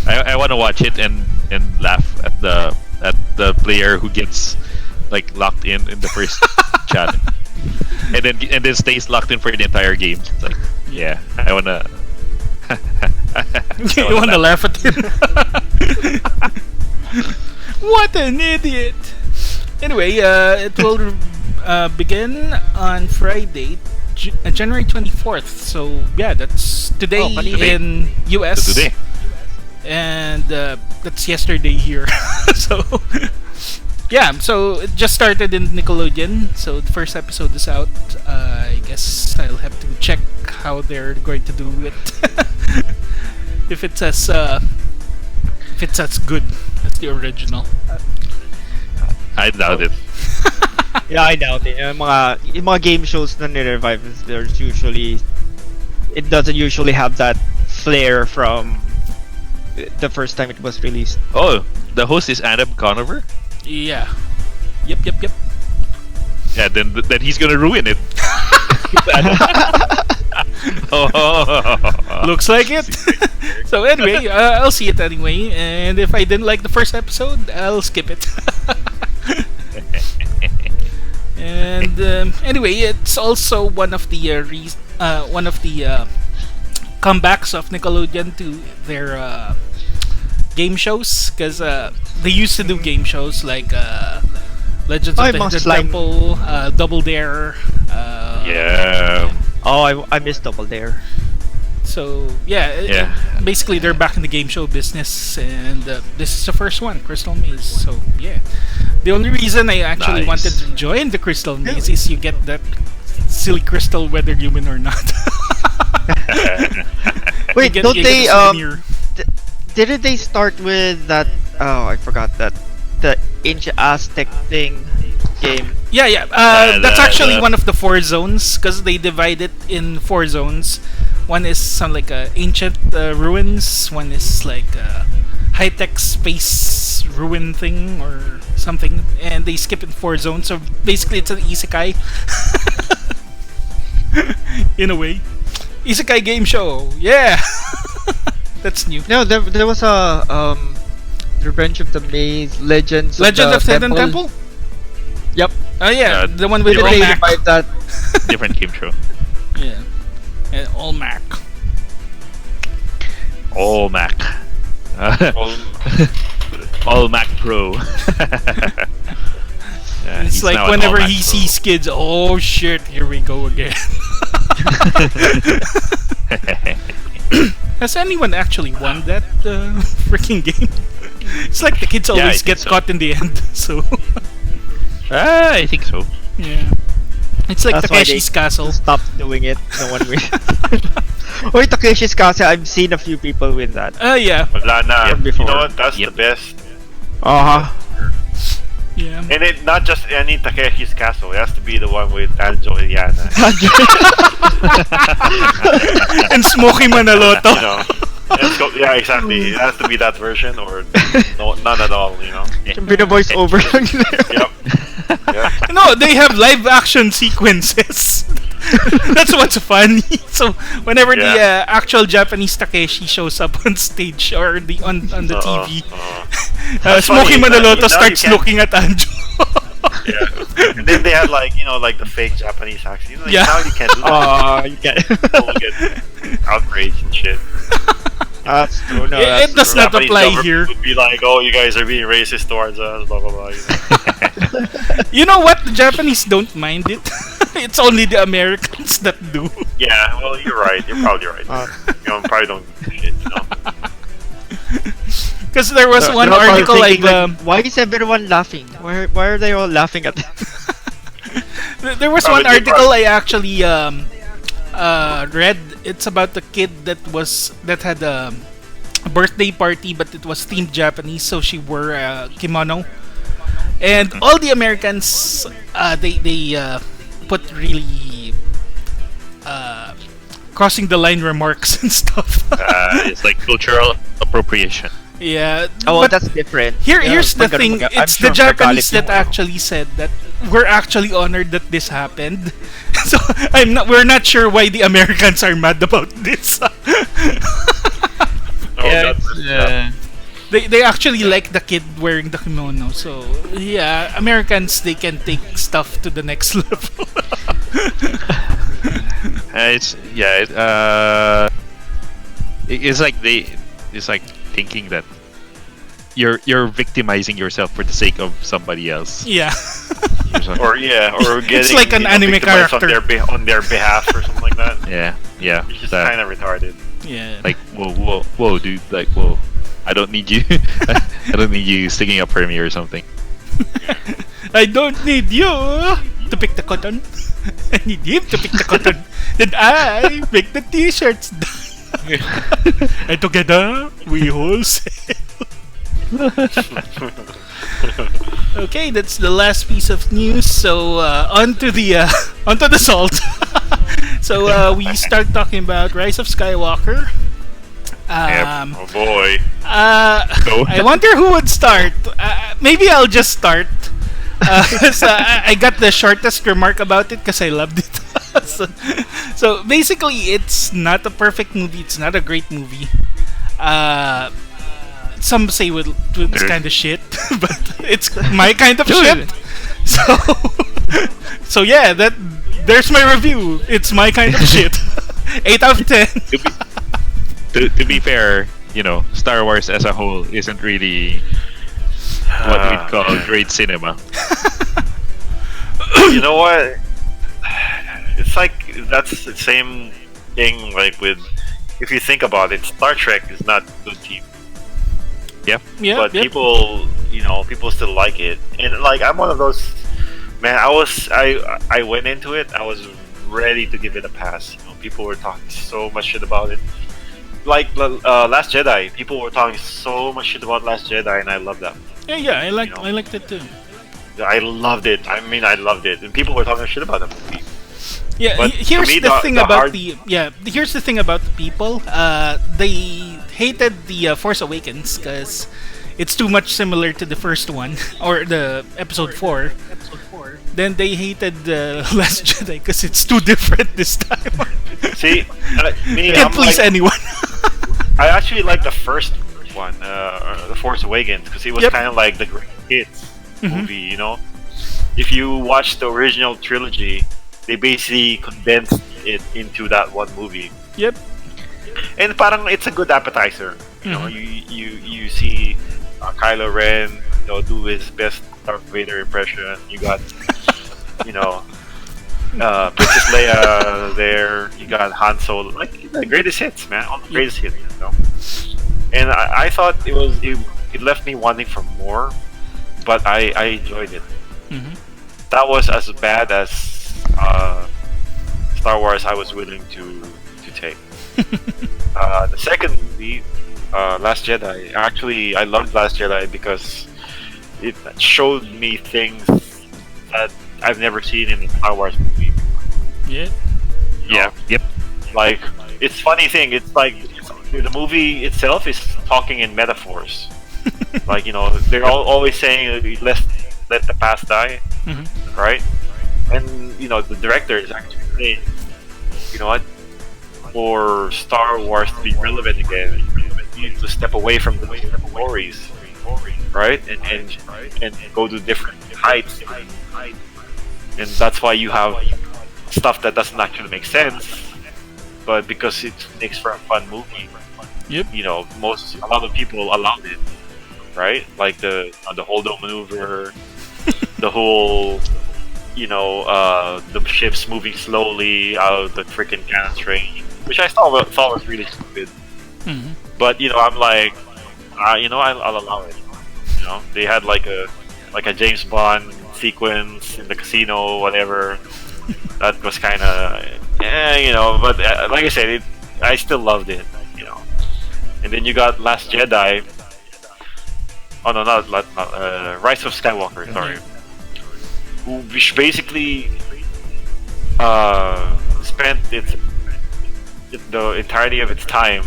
I want to watch it and laugh at the player who gets like locked in the first challenge, and then stays locked in for the entire game. It's like, yeah, I wanna. You want to laugh at him? What an idiot! Anyway, it will begin on Friday, January 24th. So yeah, that's today, Oh, today. in US. So today. And that's yesterday here. So yeah, so it just started in Nickelodeon. So the first episode is out. I guess I'll have to check how they're going to do it. if it's as good as the original. I doubt it. Yeah, I doubt it. Yung mga game shows na ni-revive, there's usually... It doesn't usually have that flair from the first time it was released. Oh, the host is Adam Conover? Yeah. Yep. Yeah, then he's gonna ruin it. Oh. Looks like it. So anyway, I'll see it anyway, and if I didn't like the first episode, I'll skip it. And anyway, it's also one of the comebacks of Nickelodeon to their game shows, because they used to do game shows like Legends of the Hidden Temple, Double Dare. Yeah. Oh, I missed Double Dare. So yeah, basically they're back in the game show business, and this is the first one, Crystal Maze. So yeah, the only reason I actually wanted to join the Crystal Maze is you get that silly crystal whether you win or not. Wait, you don't they souvenir. didn't they start with that? Oh, I forgot that the ancient Aztec thing game. Yeah. That's actually one of the 4 zones, because they divide it in 4 zones. One is some like ancient ruins. One is like high-tech space ruin thing or something, and they skip in 4 zones. So basically, it's an isekai. In a way, isekai game show. Yeah, that's new. No, there was a Revenge of the Maze, Legend of the Hidden Temple. Yep. Oh yeah, the one with They All Mac. revive that. Different game show. Yeah, and All Mac. All Mac. Well, All Mac Pro. Yeah, It's he's like now an whenever All Mac he Pro. sees kids, oh shit, here we go again. Has anyone actually won that freaking game? It's like the kids Yeah, I always think get so. caught in the end. So I think so. yeah, it's like That's why Takeshi's they Castle. stopped doing it. No one wins. Wait, Takeshi's Castle. I've seen a few people win that. Yeah, wala na. Yep. You Before. know what? That's Yep. the best. yeah. And it not just any Takeshi's Castle. It has to be the one with Anjo Iliana. And Smokey Manaloto. You know. Let's go. Yeah, exactly. It has to be that version or no, none at all. You know. Bina-voice over lang nila. Yep. Yep. No, they have live action sequences. That's what's funny. So whenever the Yeah. actual Japanese Takeshi shows up on stage or on the TV, That's Smokey funny. Manaloto Now you starts can't- looking at Anjo. Yeah. And then they had like like the fake Japanese accent. You know, Yeah. Now you can't do that. Oh, you get People get outraged and shit. That's true. No, It that's does true. not Japanese apply government here. would be like, oh, you guys are being racist towards us, blah blah blah. You know? You know what? The Japanese don't mind it. It's only the Americans that do. Yeah, well, you're right. You're probably right. Probably don't give a shit. You know? Because there was one They're all article thinking, like why is everyone laughing? Why are they all laughing at that? there was Probably one did article right. I actually read. It's about the kid that had a birthday party, but it was themed Japanese, so she wore a kimono, and all the Americans they put really crossing the line remarks and stuff. It's like cultural appropriation. Yeah, Oh, but that's different. here's the Maga- thing. maga- I'm It's sure the Japanese magalit that yung ano. actually said that we're actually honored that this happened. So we're not sure why the Americans are mad about this. Oh, Yeah, that's- They actually like the kid wearing the kimono. So yeah, Americans, they can take stuff to the next level. It's like thinking that you're victimizing yourself for the sake of somebody else. Yeah. or getting like an anime victimized character. on their behalf or something like that. Yeah. Which is that- kind of retarded. Yeah. Like whoa, dude. Like whoa, I don't need you. I don't need you sticking up for me or something. I don't need you to pick the cotton. I need him to pick the cotton. Then I make the t-shirts. And together we wholesale. Okay, that's the last piece of news. So onto the salt. So we start talking about Rise of Skywalker. Oh boy. I wonder who would start. Maybe I'll just start. I got the shortest remark about it because I loved it. So basically, it's not a perfect movie. It's not a great movie. Some say it's kind of shit, but it's my kind of shit. So yeah, there's my review. It's my kind of shit. 8 out of 10. To be fair, Star Wars as a whole isn't really what we'd call great cinema. You know what? It's like that's the same thing. Like with, if you think about it, Star Trek is not good TV. But people, people still like it, and like I'm one of those. Man, I went into it. I was ready to give it a pass. People were talking so much shit about it. Like Last Jedi, people were talking so much shit about Last Jedi, and I love that. Yeah, I liked it too. I loved it. I mean, I loved it, and people were talking shit about that movie. Yeah, But here's to me, the thing the about hard- here's the thing about the people. They hated the Force Awakens because it's too much similar to the first one or the Episode 4. Then they hated the Last Jedi because it's too different this time. See, me, Can't I'm please like, anyone. I actually like the first one, The Force Awakens, because it was Yep. kind of like the great hits Mhm. movie. If you watch the original trilogy, they basically condensed it into that one movie, Yep. and parang it's a good appetizer. Mhm. You see Kylo Ren, do his best Darth Vader impression. You got, Princess Leia there. You got Han Solo, like the greatest hits, man, all the greatest hits. And I thought it left me wanting for more, but I enjoyed it. Mhm. That was as bad as Star Wars I was willing to take. The second movie, Last Jedi. Actually, I loved Last Jedi because it showed me things that I've never seen in a Star Wars movie. Yeah. Yeah. Yep. Like, it's funny thing. It's like the movie itself is talking in metaphors. Like, they're always saying let the past die, Mhm. right? And the director is actually saying, you know what? For Star Wars to be relevant again, you need to step away from the glories, right? And go to different heights. And that's why you have stuff that doesn't actually make sense, but because it makes for a fun movie, Yep. a lot of people allowed it, right? Like the holdo maneuver, the whole, the ships moving slowly out of the freaking cannon, which I thought was really stupid. Mhm. But I'm like, I'll allow it. They had like a James Bond sequence in the casino, whatever. That was kind of, But like I said, I still loved it. And then you got Last Jedi. Oh no, not Rise of Skywalker. Sorry, which basically spent the entirety of its time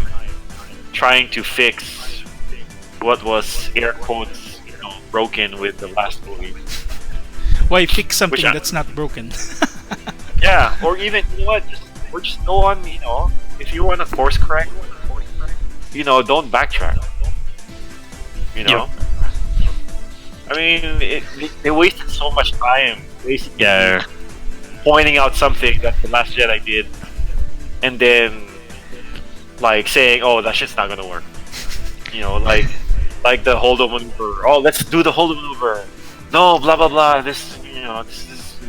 trying to fix what was air quotes broken with the last movie. Why fix something Which I- that's not broken? Yeah, or even just go on. If you want to course correct, don't backtrack. Yep. I mean, they wasted so much time basically Yeah. pointing out something that the Last Jedi did, and then like saying, "Oh, that shit's not gonna work." Like the holdo maneuver. Oh, let's do the holdo maneuver. No, blah blah blah. This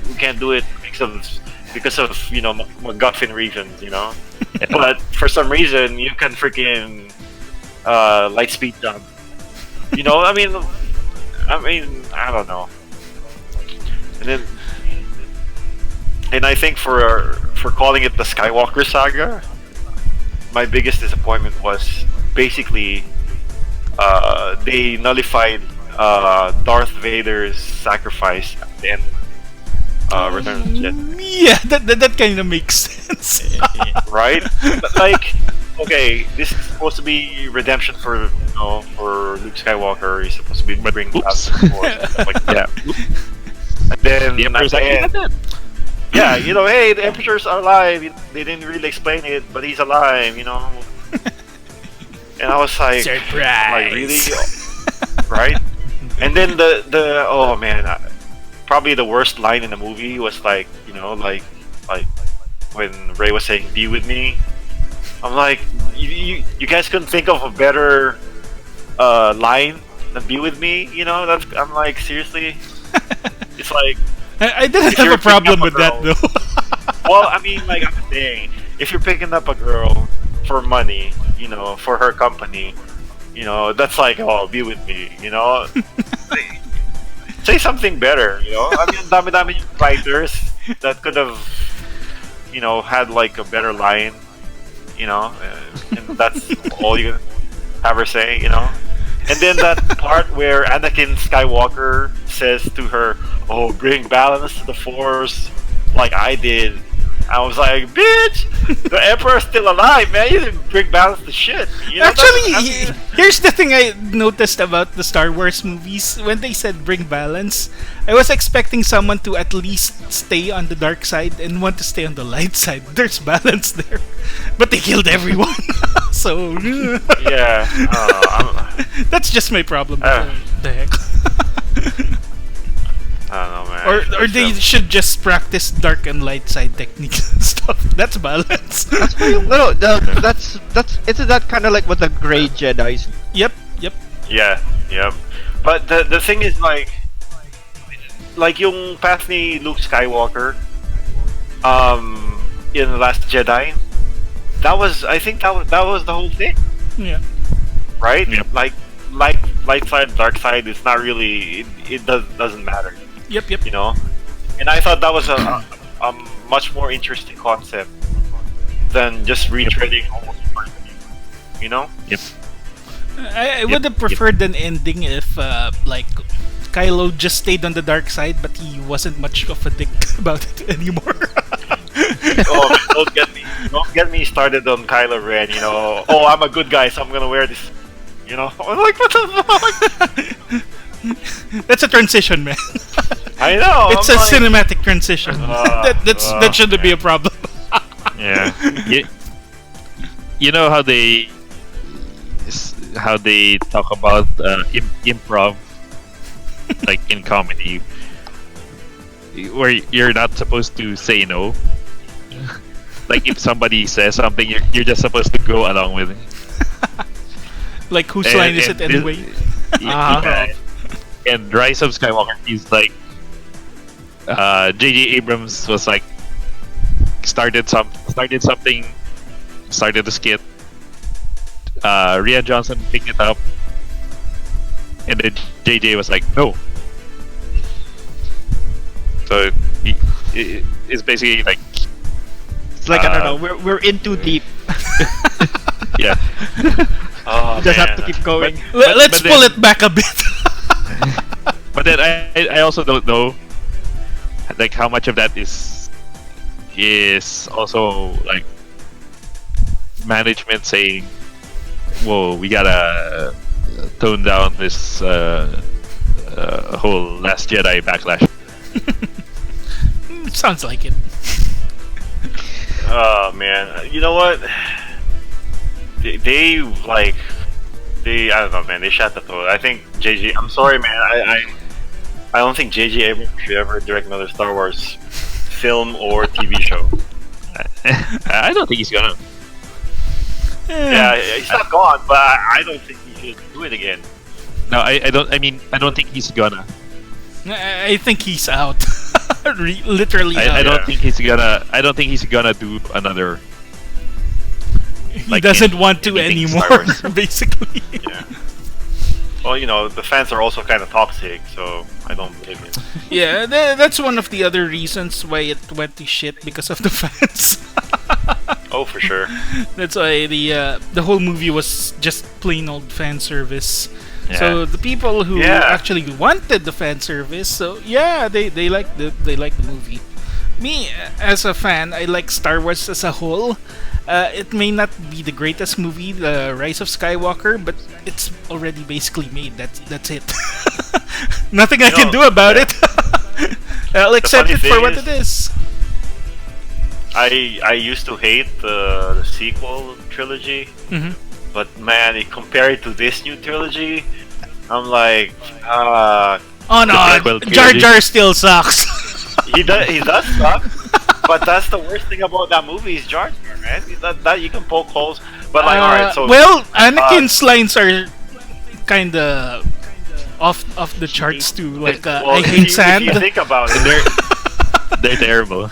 we can't do it because of MacGuffin reasons. But for some reason, you can freaking light speed jump. I mean, I mean, I don't know. And then, and I think for calling it the Skywalker saga, my biggest disappointment was basically they nullified Darth Vader's sacrifice at the end. Return of the Jedi. Yeah, that kind of makes sense. Right? Like, okay, this is supposed to be redemption for for Luke Skywalker. He's supposed to be But bring back oops. the Force, like Yeah. and then The Emperor's at the like, end, "Yeah, yeah, hey, the Emperor's alive. They didn't really explain it, but he's alive. And I was like, Surprise! really, right? And then the oh man, probably the worst line in the movie was like like when Ray was saying "be with me." I'm like, you guys couldn't think of a better line than "be with me." I'm like, seriously. It's like, I didn't if have you're a problem picking up with that girl- though. well, I mean, like I'm saying, if you're picking up a girl for money, for her company, that's like, oh, be with me, Say something better, I mean, dami-dami yung writers that could have, had like a better line, and that's all you have her say, And then that part where Anakin Skywalker says to her, "Oh, bring balance to the Force, like I did." I was like, "Bitch, the Emperor's still alive, man. You didn't bring balance to shit." Actually, here's the thing I noticed about the Star Wars movies. When they said bring balance, I was expecting someone to at least stay on the dark side and want to stay on the light side. There's balance there. But they killed everyone. So, yeah, that's just my problem. Uh. The heck? I don't know, man. Or they should just practice dark and light side techniques and stuff. That's balance. No, isn't that kind of like what the Grey Jedi's? Yep. Yeah, yep. But the thing is, like yung path ni Luke Skywalker, in The Last Jedi, I think that was the whole thing, Yeah. right? Yep. Like light side, dark side. It's not really. It doesn't matter, Yep. And I thought that was a much more interesting concept than just retreading almost perfectly, Yep. I would have preferred an ending if, like, Kylo just stayed on the dark side, but he wasn't much of a dick about it anymore. Oh, don't get me started on Kylo Ren. Oh, I'm a good guy, so I'm gonna wear this. I'm like, what the fuck? That's a transition, man. I know. It's I'm a like, cinematic transition. That shouldn't be a problem. Yeah. You know how they talk about improv, like in comedy, where you're not supposed to say no. Like if somebody says something, you're just supposed to go along with it. Like, whose line is it anyway? Yeah. And Rise of Skywalker is like J.J. Abrams was like started the skit. Rian Johnson picked it up, and then J.J. was like, no. So it's basically like It's like, I don't know, we're in too deep. yeah. Oh, Just man. have to keep going. Let's but pull then- it back a bit. But then I also don't know like how much of that is also like management saying, whoa, we gotta tone down this whole Last Jedi backlash. Sounds like it. Oh man, you know what? They I don't know, man. They shot the throat. I think JJ. I'm sorry, man. I don't think JJ Abrams should ever direct another Star Wars film or TV show. I don't think he's gonna. Yeah, he's not gone, but I don't think he should do it again. No, I don't. I mean, I don't think he's gonna. I think he's out. Literally out. I don't Yeah. think he's gonna. I don't think he's gonna do another. He like doesn't in- want to anything anymore, Star Wars. basically. Yeah. Well, well, the fans are also kind of toxic, so I don't blame him. Yeah, that's one of the other reasons why it went to shit because of the fans. Oh, for sure. That's why the whole movie was just plain old fan service. Yeah. So the people who Yeah. actually wanted the fan service, so yeah, they like the movie. Me as a fan, I like Star Wars as a whole. It may not be the greatest movie, The Rise of Skywalker, but it's already basically made. That's it. Nothing I can do about it. I'll accept funny it for thing what is- it is. I used to hate the sequel trilogy, Mhm. but man, compared to this new trilogy, I'm like, Oh no, prequel Jar trilogy. Jar still sucks. he does suck. But that's the worst thing about that movie is Jar Jar, man. That you can poke holes, but like, alright, so well, Anakin's lines are kind of off the charts too. Like well, I hate sand. If you think about it, They're terrible.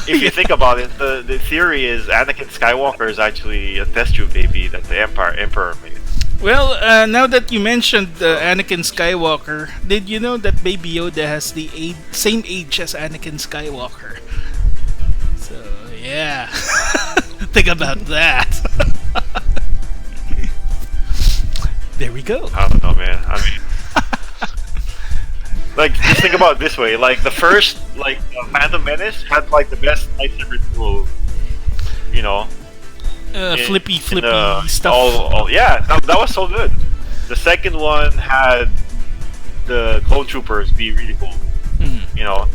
if you think about it, the theory is Anakin Skywalker is actually a test tube baby that the Emperor made. Well, now that you mentioned Anakin Skywalker, did you know that Baby Yoda has the same age as Anakin Skywalker? So yeah, think about that. There we go. I don't know, man. I mean, like, just think about it this way: like the first, like Phantom Menace had like the best lightsaber duel, you know. in- Flippy in the- stuff. Yeah, that was so good. The second one had the clone troopers be really cool, Mhm. you know.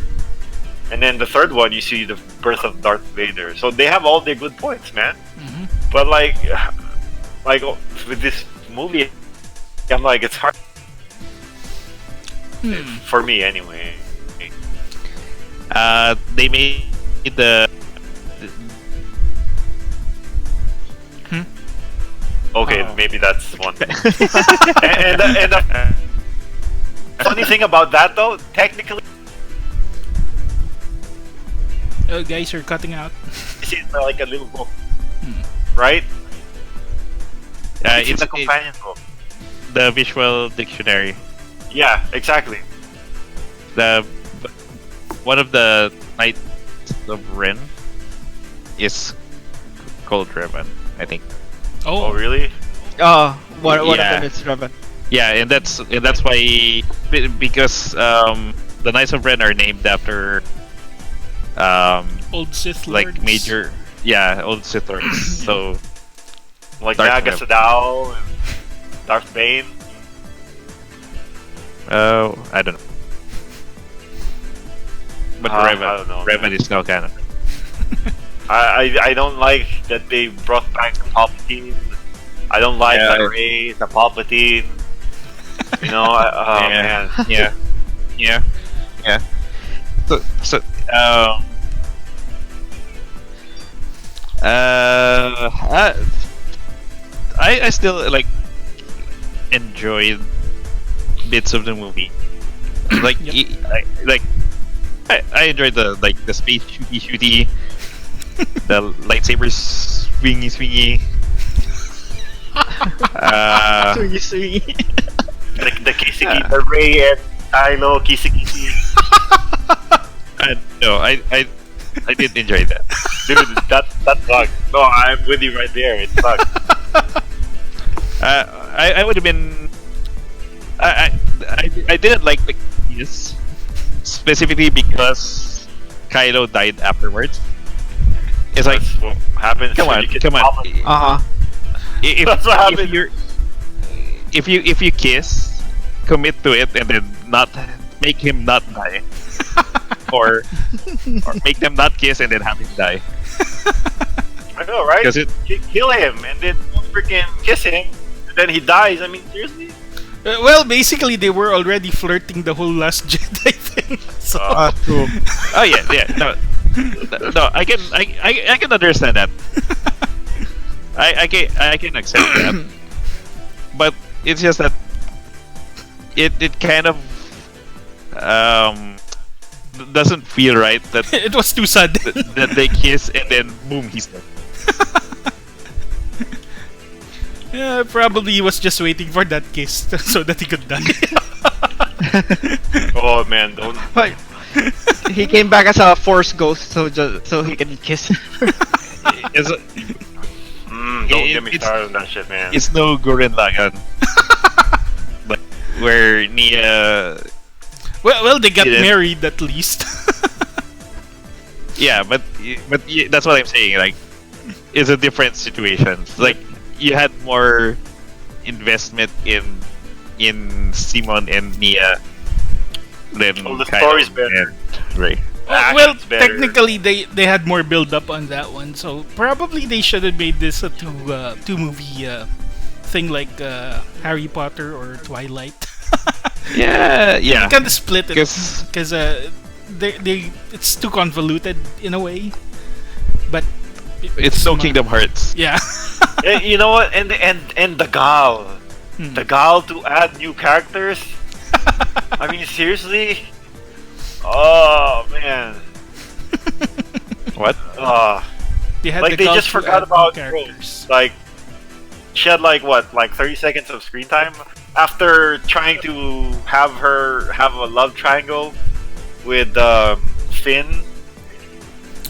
And then the third one, you see the birth of Darth Vader. So they have all their good points, man. Mhm. But like with this movie, I'm like, it's hard for me anyway. They made the Okay, Oh. maybe that's one thing. and the funny thing about that though, technically, Guys, you're cutting out. it's like a little book, right? It's in it's the companion book. the visual dictionary. Yeah, exactly. The one of the Knights of Ren is called Revan, I think. Oh, really? Oh, one of Yeah. them is Revan. Yeah, and that's why because the Knights of Ren are named after Old Sith like Lords. major old Sith Lords. So Like Darth Naga Revan. Sadao and Darth Bane. I don't know. But I don't know, Revan man. is now canon. I don't like that they brought back the Palpatine. I don't like Yeah. that Rey, the Palpatine. You know, man. yeah, yeah. So I still like enjoyed bits of the movie. Like I enjoyed the space shooty, the lightsabers swingy. Swingy, swingy. The kissy, the Rey and Kylo kissy. No, I did enjoy that. Dude, that sucked. No, I'm with you right there. It sucked. I would have been. I didn't like the kiss specifically because Kylo died afterwards. It's like, That's what happens. come when on, you kiss come on. Palpatine. If, That's what happened. if you kiss, commit to it, and then not make him not die, or make them not kiss and then have him die. I know, right? 'Cause it- Kill him and then freaking kiss him, and then he dies. I mean, seriously? Well, basically, they were already flirting the whole Last Jedi thing. So True. Oh yeah, no, I can understand that. I can accept that, but it's just that it kind of doesn't feel right that it was too sudden. that they kiss and then boom, he's dead. Yeah, probably he was just waiting for that kiss so that he could die. Oh man, don't. But he came back as a force ghost, so he can kiss. It's, Don't get me it's- started on that shit, man. it's no Gurren Lagann. But where Nia. well, they got Yeah. married at least. Yeah, but that's what I'm saying. Like, it's a different situation. Like, you had more investment in Simon and Nia than Well, the Kyle story's better. and Ray. Well, Action's better. technically they had more build up on that one, so probably they should have made this a two movie thing like Harry Potter or Twilight. Yeah. Kind of split it Because because they it's too convoluted in a way, but it's no Kingdom Hearts. yeah. You know what? And the gal, Hmm. the gal to add new characters. I mean, seriously. Oh man. What? They had Like the they just cult to forgot add new about characters. Rose. Like she had like what, like 30 seconds of screen time after trying to have her have a love triangle with Finn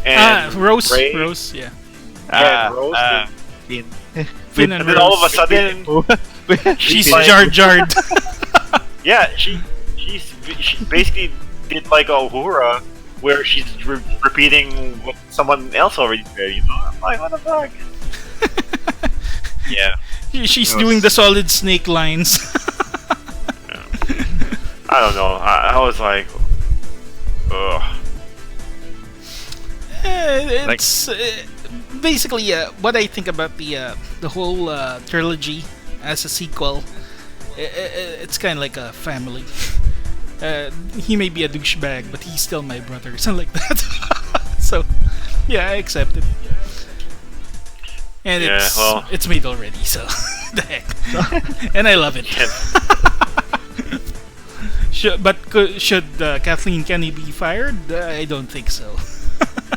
and Rose, Ray. Rose, yeah. Yeah, Rose. Finn. Finn and And then all of a Rose. sudden, She's like- Jar Jarred. yeah, she basically did like a Uhura where she's repeating what someone else already said. You know, I'm like, what the fuck? Yeah. She's doing the solid snake lines. I don't know. I was like, ugh. It's basically what I think about the whole trilogy as a sequel. It's kind of like a family. He may be a douchebag, but he's still my brother, something like that. So, yeah, I accept it. And Yeah, well- it's made already, so the heck. And I love it. Should Kathleen Kenny be fired? I don't think so.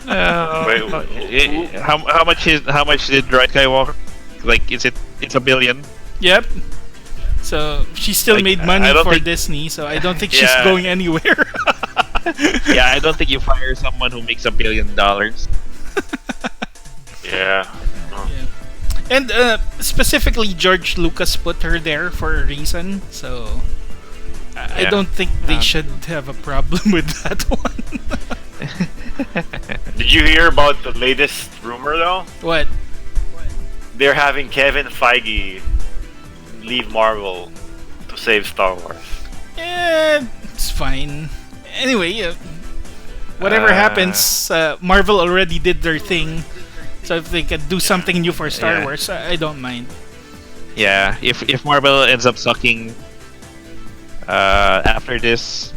Wait, How much did Rise Skywalker? Like, it's $1 billion. Yep. So she still Like, made money I don't for think- Disney, so I don't think she's Yeah. going anywhere. Yeah, I don't think you fire someone who makes $1 billion. yeah. And specifically, George Lucas put her there for a reason, so I Yeah. don't think they should have a problem with that one. Did you hear about the latest rumor though? What? They're having Kevin Feige leave Marvel to save Star Wars. It's fine. Anyway, whatever happens, Marvel already did their thing. So if they can do something new for Star Yeah. Wars, I don't mind. Yeah, if Marvel ends up sucking after this,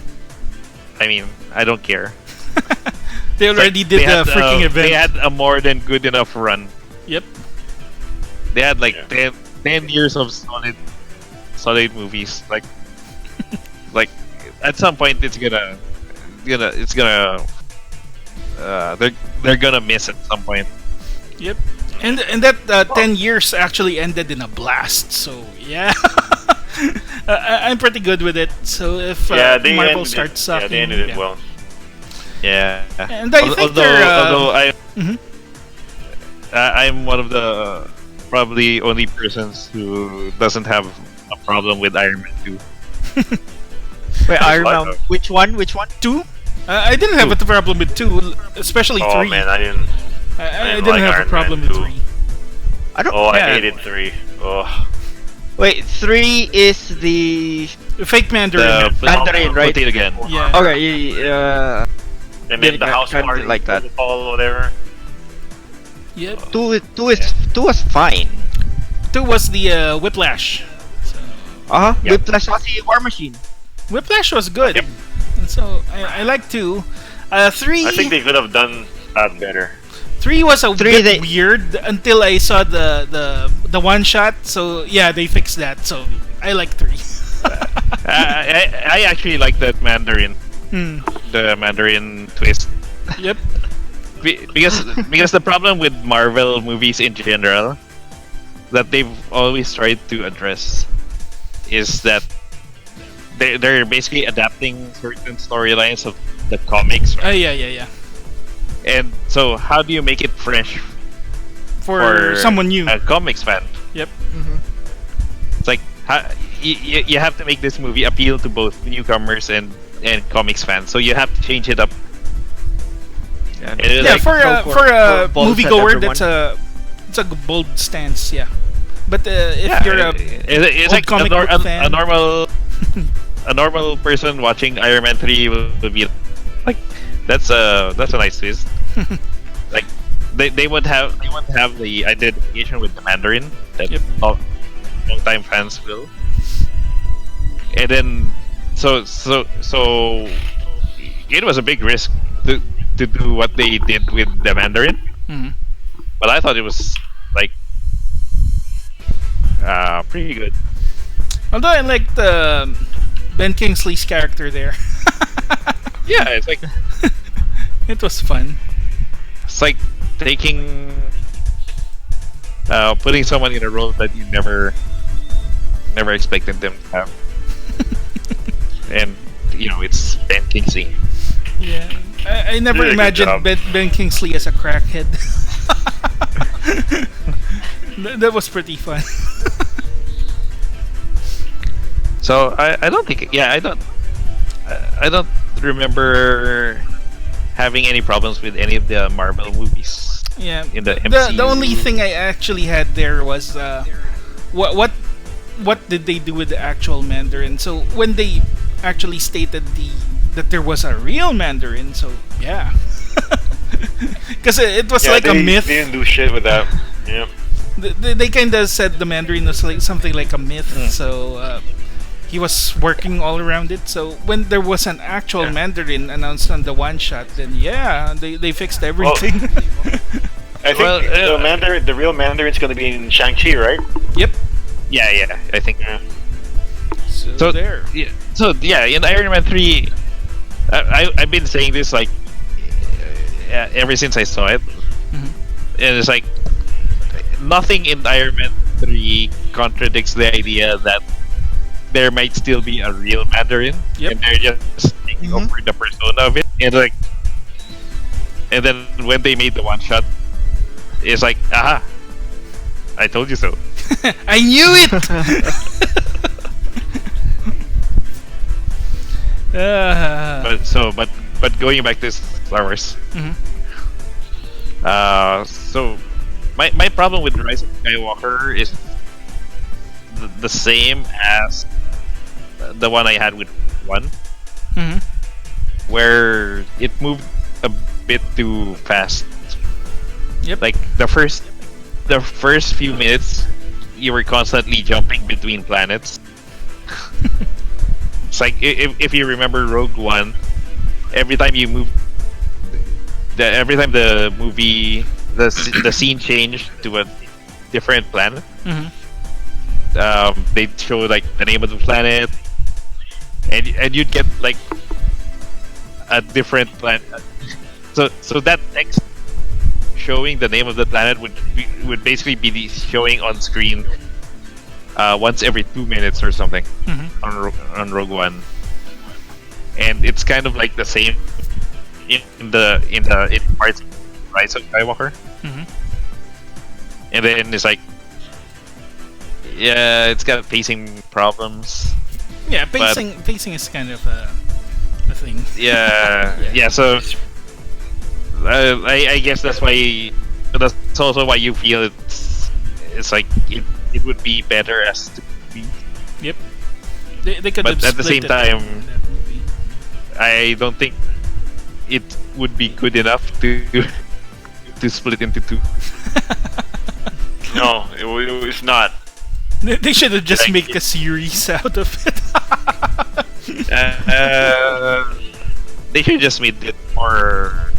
I mean, I don't care. They already did the freaking event. They had a more than good enough run. Yep. They had like Yeah. 10 years of solid movies. Like at some point it's gonna they're gonna miss at some point. Yep. And that 10 years actually ended in a blast. So yeah, I'm pretty good with it. So if They Marvel ended starts it, sucking, they ended it well. Yeah. And I think although they're Mhm. I'm one of the probably only persons who doesn't have a problem with Iron Man 2. Wait, Iron What? Man. Which one? Which one? 2. I didn't have a problem with 2, especially Oh 3. man, I didn't. I didn't didn't like have Iron a problem Man with 2. 3. I don't. Oh, I Yeah. hated 3. Oh. Wait, 3 is the. Fake Mandarin. Mandarin, right? Put it again. Yeah. Okay, yeah. And then Yeah, the house kinda party like that. protocol or whatever. Yep. Two was fine. 2 was the Whiplash. So, Yep. Whiplash was the War Machine. Whiplash was good. Yep. And so I like 2. 3. I think they could have done that better. 3 was a 3 bit weird until I saw the one shot. So yeah, they fixed that. So I like 3. I actually like that Mandarin, Hmm. the Mandarin twist. Yep. Because the problem with Marvel movies in general that they've always tried to address is that they're basically adapting certain storylines of the comics, right? Yeah. And so how do you make it fresh For someone new. a comics fan? Yep. It's like you have to make this movie appeal to both newcomers and comics fans, so you have to change it up. Yeah, And it's Yeah, like, for a balls at moviegoer, everyone. it's a bold stance. Yeah, but if yeah, you're a it's old like comic book fan. a normal person watching Iron Man 3 would be like, that's a nice twist. Like they won't have the identification with the Mandarin that Yep. long time fans will. And then so it was a big risk to do what they did with the Mandarin, Mhm. but I thought it was like pretty good. Although I liked Ben Kingsley's character there. Yeah, it's like It was fun. taking putting someone in a role that you never expected them to have. And it's Ben Kingsley. Yeah, I never Did a good imagined job. Ben Kingsley as a crackhead. That was pretty fun. So I don't think I don't remember having any problems with any of the Marvel movies Yeah, in the the MCU. only thing I actually had there was what did they do with the actual Mandarin? So when they actually stated that there was a real Mandarin, so yeah, because it was like a myth. They didn't do shit with that. Yeah. They kind of said the Mandarin was like something like a myth, so he was working all around it. So when there was an actual Mandarin announced on the one shot, then yeah, they fixed everything. I think Well, the real Mandarin's gonna be in Shang-Chi, right? Yep. Yeah, I think. Yeah. So there. Yeah, in Iron Man 3, I've been saying this like ever since I saw it, Mhm. and it's like nothing in Iron Man 3 contradicts the idea that there might still be a real Mandarin, Yep. and they're just taking over the persona of it. And then when they made the one shot, it's like, aha, I told you so. I knew it. But going back to Star Wars, Mhm. so my problem with Rise of Skywalker is the same as the one I had with one, Mhm. where it moved a bit too fast. Yep. Like the first few minutes, you were constantly jumping between planets. It's like if you remember Rogue One, every time you move, every time the movie the scene changed to a different planet, Mhm. they'd show like the name of the planet, and you'd get like a different planet. So that text showing the name of the planet would basically be showing on screen once every 2 minutes or something Mhm. on Rogue One, and it's kind of like the same in parts of Rise of Skywalker, Mhm. and then it's like, yeah, it's got pacing problems. Yeah, pacing is kind of a thing. Yeah, Yeah. yeah. So I guess that's also why you feel it's like it would be better as to be. Yep. They could But have at the split same it time, in that movie. I don't think it would be good enough to split into two. No, it was not. They should have just Like make it- a series out of it. They should just made it more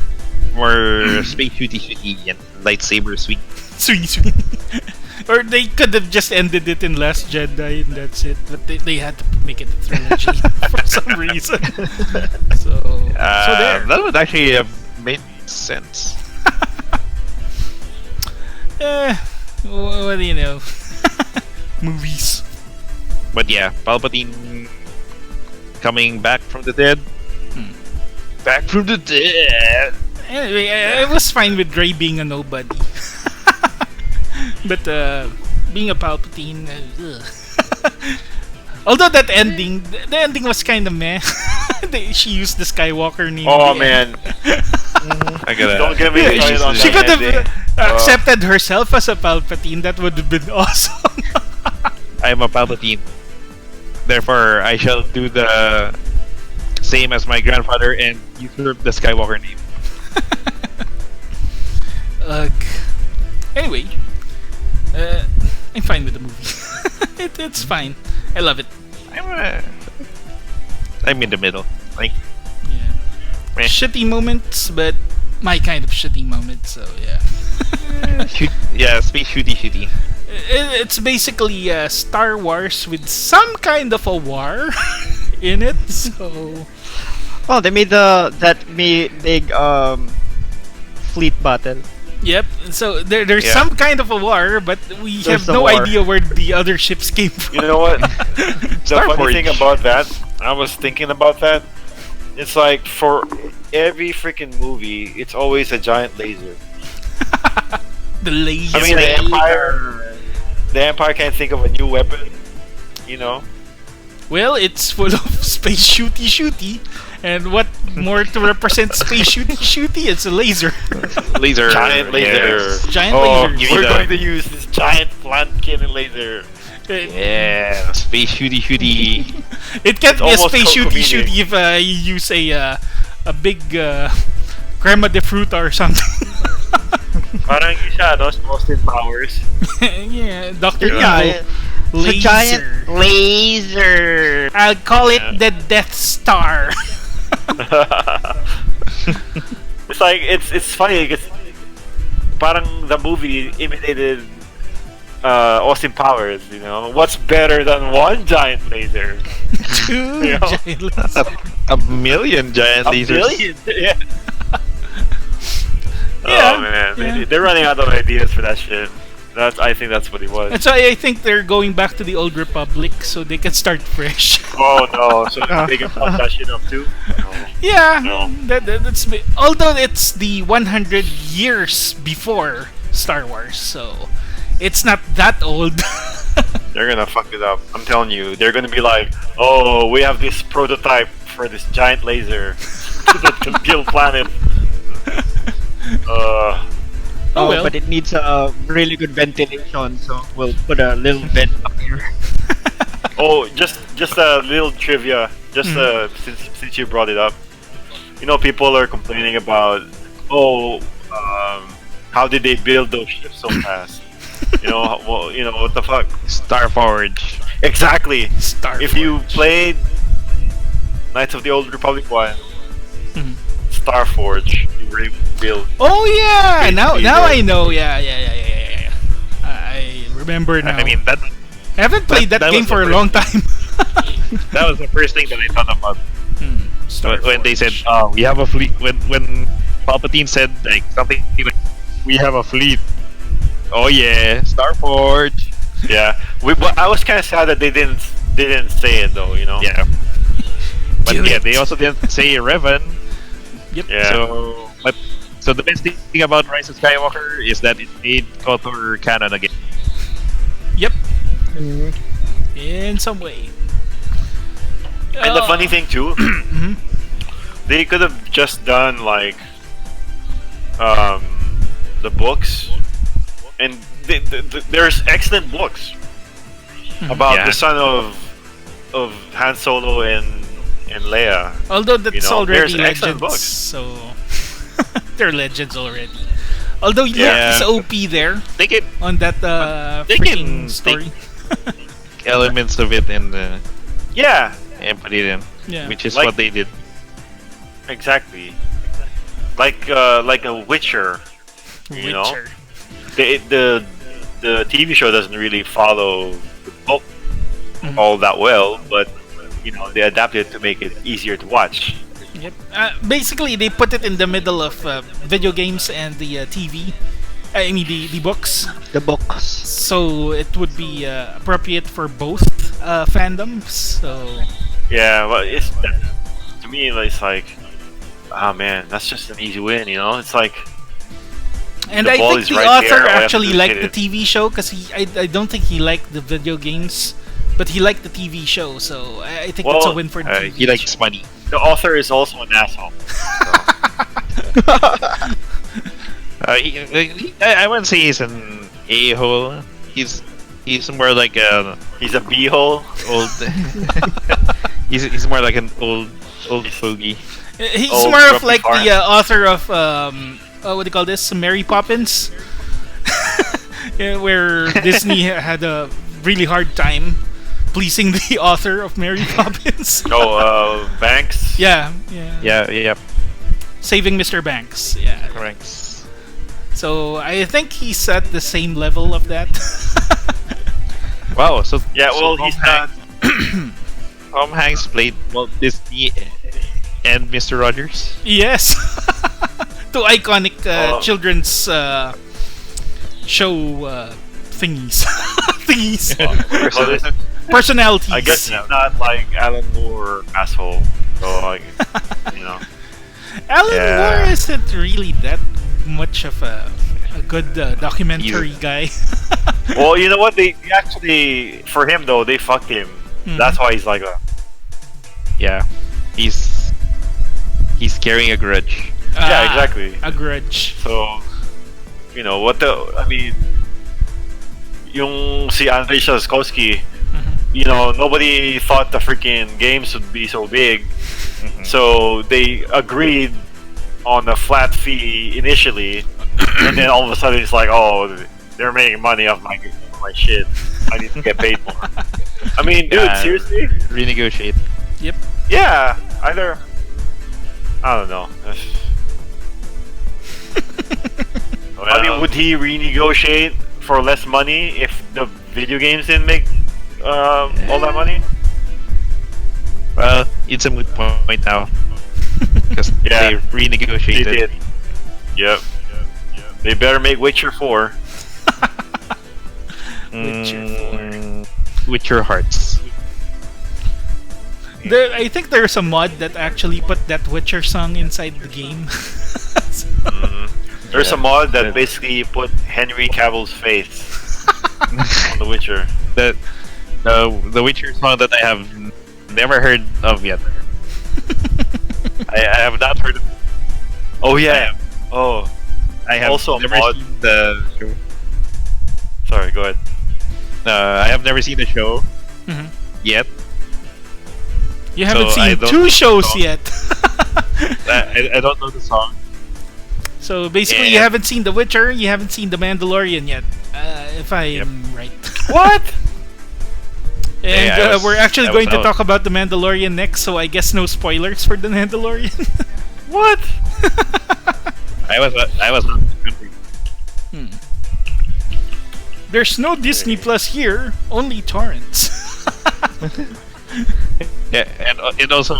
space shooty and lightsaber sweet. Sweet. Or they could have just ended it in Last Jedi and that's it. But they had to make it a trilogy for some reason. So there. That would actually have made sense. What do you know? movies. But yeah, Palpatine coming back from the dead. Hmm. Back from the dead. Anyway, I was fine with Rey being a nobody. But being a Palpatine, although that ending, the ending was kind of meh. She used the Skywalker name. Oh at the end. man, I gotta. don't get me Yeah, started on she that could have ending. accepted herself as a Palpatine. That would have been awesome. I am a Palpatine. Therefore, I shall do the same as my grandfather and usurp the Skywalker name. Ugh. Anyway, I'm fine with the movie. It's fine. I love it. I'm in the middle. Like, Yeah. meh. Shitty moments, but my kind of shitty moments. So yeah. Yeah, space shooty. It's basically Star Wars with some kind of a war in it. So Oh, they made that big fleet battle. yep. So there's Yeah. some kind of a war, but we There's have a no war. idea where the other ships came from. You know what? The Star funny Forge. thing about that, I was thinking about that. It's like for every freaking movie, it's always a giant laser. The laser. I mean, the Empire can't think of a new weapon. You know, Well, it's full of space shooty, and what more to represent space shooty? It's a laser. Laser. giant laser. Yes. Giant Oh, lasers. we're need going a- to use this giant plant cannon laser. Yeah, space shooty. It can't It's be a almost space so shooty if you use a big crema de fruta or something. Parang siya, no? Austin Powers. Yeah, Doctor Yeah, Evil. it's a giant Laser. laser. I'll call it Yeah. the Death Star. It's like it's funny because parang the movie imitated Austin Powers. You know, what's better than one giant laser? Two Yeah. giant lasers. A million giant A lasers. billion? Yeah. Yeah, Oh man, yeah. they're running out of ideas for that shit. I think that's what it was. That's why I think they're going back to the old Republic so they can start fresh. Oh no, so they can fuck that shit up too. No. Yeah, No. although it's the 100 years before Star Wars, so it's not that old. They're gonna fuck it up. I'm telling you, they're gonna be like, oh, we have this prototype for this giant laser that can kill planets. Oh, well. But it needs a really good ventilation, so we'll put a little vent up here. Oh, just a little trivia. Just since you brought it up, you know, people are complaining about, how did they build those ships so fast? Well, what the fuck? Star Forge. Exactly. Star If you Forge. played Knights of the Old Republic 1, Mhm. Star Forge, you were able to build. Oh yeah, Space now Speeder. I know. Yeah. I remember now. I mean, that I haven't played that that game was for a the long time. that was the first thing that I thought about Star when they said, Forge. "Oh, we have a fleet." When Palpatine said like something like, "We have a fleet." Oh yeah, Star Forge. Yeah, but I was kind of sad that they didn't say it though. Yeah. But Do yeah, it. they also didn't say Revan. Yep. Yeah. So the best thing about Rise of Skywalker is that it made KOTOR canon again. Yep. In some way. And the funny thing too, Mhm. they could have just done like the books, and there's excellent books about Yeah. the son of Han Solo and Leia. Although that's You know, already there's excellent legends, books. so they're legends already. Although Luke Yeah. is OP there They get on that They freaking can story. elements of it and Yeah, put it in, Yeah. which is Like- what they did. exactly. Like a Witcher. You know? Witcher. The TV show doesn't really follow the book Mhm. all that well, but they adapted it to make it easier to watch. Yep. Basically, they put it in the middle of video games and the TV, I mean the books. The books. So it would be appropriate for both fandoms. So Yeah, well, to me, it's like, ah man, that's just an easy win. You know, it's like, and the I ball think is the right author there, all I have to actually do is liked hit the it. TV show because I don't think he liked the video games, but he liked the TV show. So I think it's a Well, win for the TV he likes show. money. the author is also an asshole. I wouldn't say he's an a-hole. He's more like a He's a beehole. old. he's more like an old fogey. He's Oh, more of Grumpy like Farm. the author of what do you call this? Mary Poppins, yeah, where Disney had a really hard time pleasing the author of Mary Poppins. Banks. Yeah. Yeah, Saving Mr. Banks. Yeah. correct. So I think he's at the same level of that. Wow, so Yeah, well, so he's Tom not. Hanks- Tom Hanks played Walt Disney and Mr. Rogers. Yes. Two iconic Oh. children's show thingies. Thingies. So this, Personalities. I guess he's not like Alan Moore asshole. So like, you know. Alan Yeah. Moore isn't really that much of a good documentary guy. Well, you know what? They actually, for him though, they fucked him. Mhm. That's why he's like that. Yeah, he's carrying a grudge. Yeah, exactly. A grudge. So, you know what I mean, yung si Andrei Shaskovsky, Mhm. you know, nobody thought the freaking games would be so big. Mhm. So they agreed on a flat fee initially, and then all of a sudden it's like, oh, they're making money off my shit. I need to get paid more. I mean, dude, Yeah. seriously? Renegotiate. Yep. Yeah, either. I don't know. I mean, would he renegotiate for less money if the video games didn't make all that money? Well, it's a moot point now because Yeah. they renegotiated. They did. Yep. They better make Witcher 4. With your hearts. I think there's a mod that actually put that Witcher song inside the game. There's Yeah. a mod that Yeah. basically put Henry Cavill's face on The Witcher. The Witcher song that I have never heard of yet. I have not heard of. Oh yeah. Oh, I have Also a never mod. seen the show. sorry. Go ahead. I have never seen the show Mhm. yet. You haven't So I seen don't two shows know. yet. I don't know the song. So basically, you Yeah. haven't seen The Witcher, you haven't seen The Mandalorian yet, if I'm right. What? And Yeah, we're actually I was going to out. talk about The Mandalorian next, so I guess no spoilers for The Mandalorian. What? I was out of the country. There's no Disney Plus here, only torrents. Yeah, and also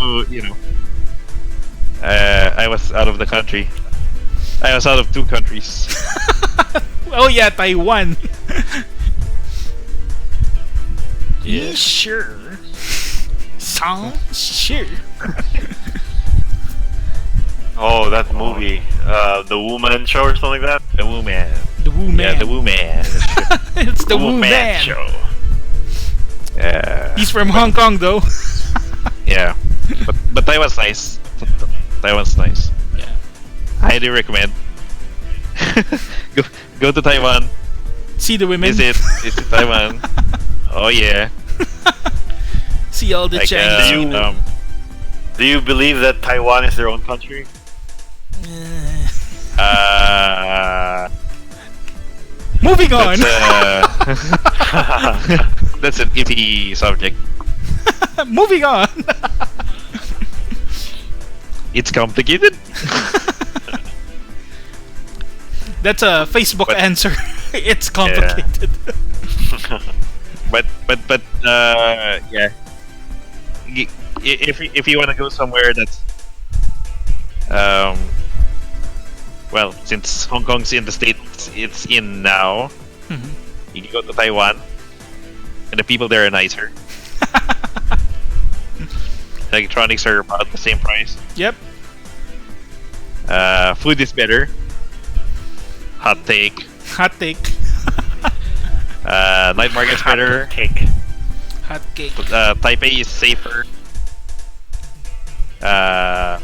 I was out of the country. I was out of two countries. Oh yeah, Taiwan. Yeah. Sure. Sounds sure. Oh, that movie, The Woman Show or something like that. The Woman. The Woo Man. Yeah, the Woman. It's the Woo Man. Show. Yeah. He's from Hong Kong though. Yeah. But Taiwan's nice. Taiwan's nice. Yeah. Highly recommend. go to Taiwan. See the women. Visit Taiwan. Oh yeah. See all the Like, Chinese. Do you believe that Taiwan is their own country? Moving on. That's an iffy subject. Moving on. It's complicated. That's a Facebook But- answer. It's complicated. But yeah. If you want to go somewhere that's well, since Hong Kong's in the states, it's in now. Mhm. You can go to Taiwan, and the people there are nicer. Electronics are about the same price. Yep. Food is better. Hot take. Hot take. Night market's better. Cake. Hot cake. Taipei is safer. The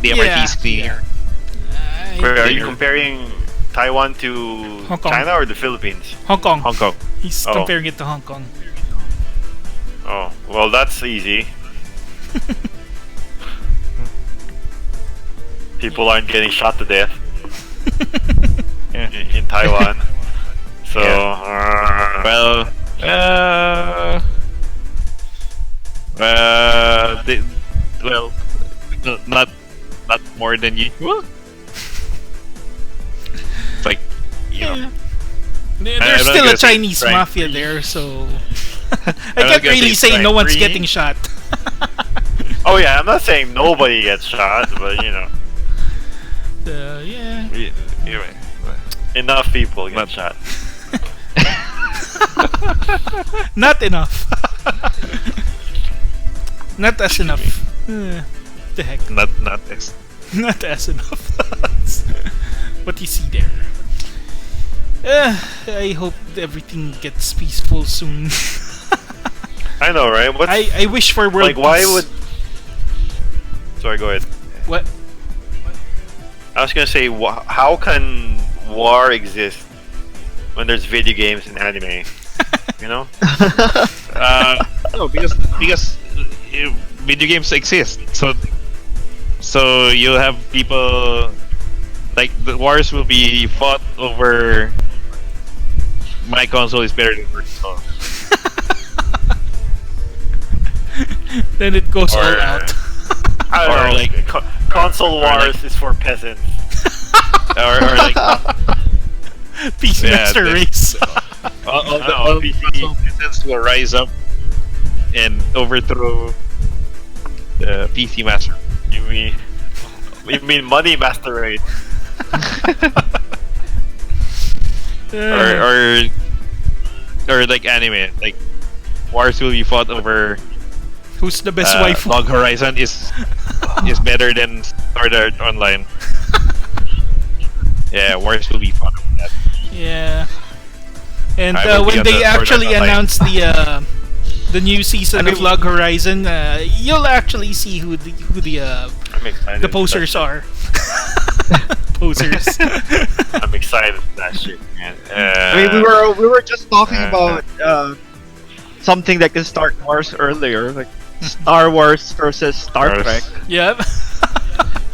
MRT is cleaner. Wait, are you Cleaner. comparing Taiwan to Hong Kong. China or the Philippines? Hong Kong. Hong Kong. He's Oh. comparing it to Hong Kong. Oh, well, that's easy. People aren't getting shot to death in Taiwan. So, Well, well, not more than usual. It's like, you know, Yeah. I'm There's not still a gonna say Chinese crime mafia free. there, so I not can't gonna really say say no crime one's free. getting shot. oh yeah, I'm not saying nobody gets shot, but you know, Yeah. anyway, enough people get Not- shot. Not enough. Not as enough. The heck. not this. Not as enough. What you see there. I hope everything gets peaceful soon. I know, right? What's I wish for world like? Why peace. would? Sorry, go ahead. What? I was gonna say, how can war exist when there's video games and anime? You know? No, because video games exist, so you'll have people like the wars will be fought over. My console is better than your console. Then it goes all Or- out. I don't Or know. like- Console or wars like- is for peasants. or like Peace Master the- Race. all the console peasants will rise up and overthrow the PC master. You mean money master race? Or like anime, like wars will be fought over Who's the best wife? Log Horizon is better than Sword Art Online. Yeah, wars will be fought over that. Yeah. And I will be when on they the Sword Art actually Online. announce the new season of Log Horizon, you'll actually see who the I'm excited. the posers are. Posers. I'm excited for that shit, man. I mean, we were just talking about something that can start wars earlier, like Star Wars versus Star Wars. Trek. Yep.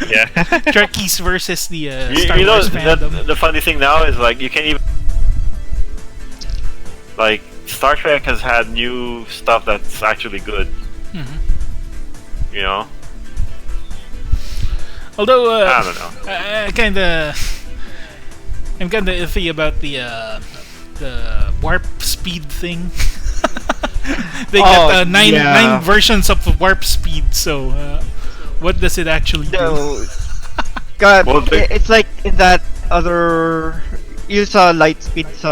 Yeah. Trekkies versus the You, Star you know, Wars fandom. the funny thing now is like you can't even like Star Trek has had new stuff that's actually good. Mhm. You know, Although I don't know. I'm kinda iffy about the warp speed thing. They got nine versions of warp speed, so what does it actually do? No, God, Well, they- it's like in that other. You saw Lightspeed's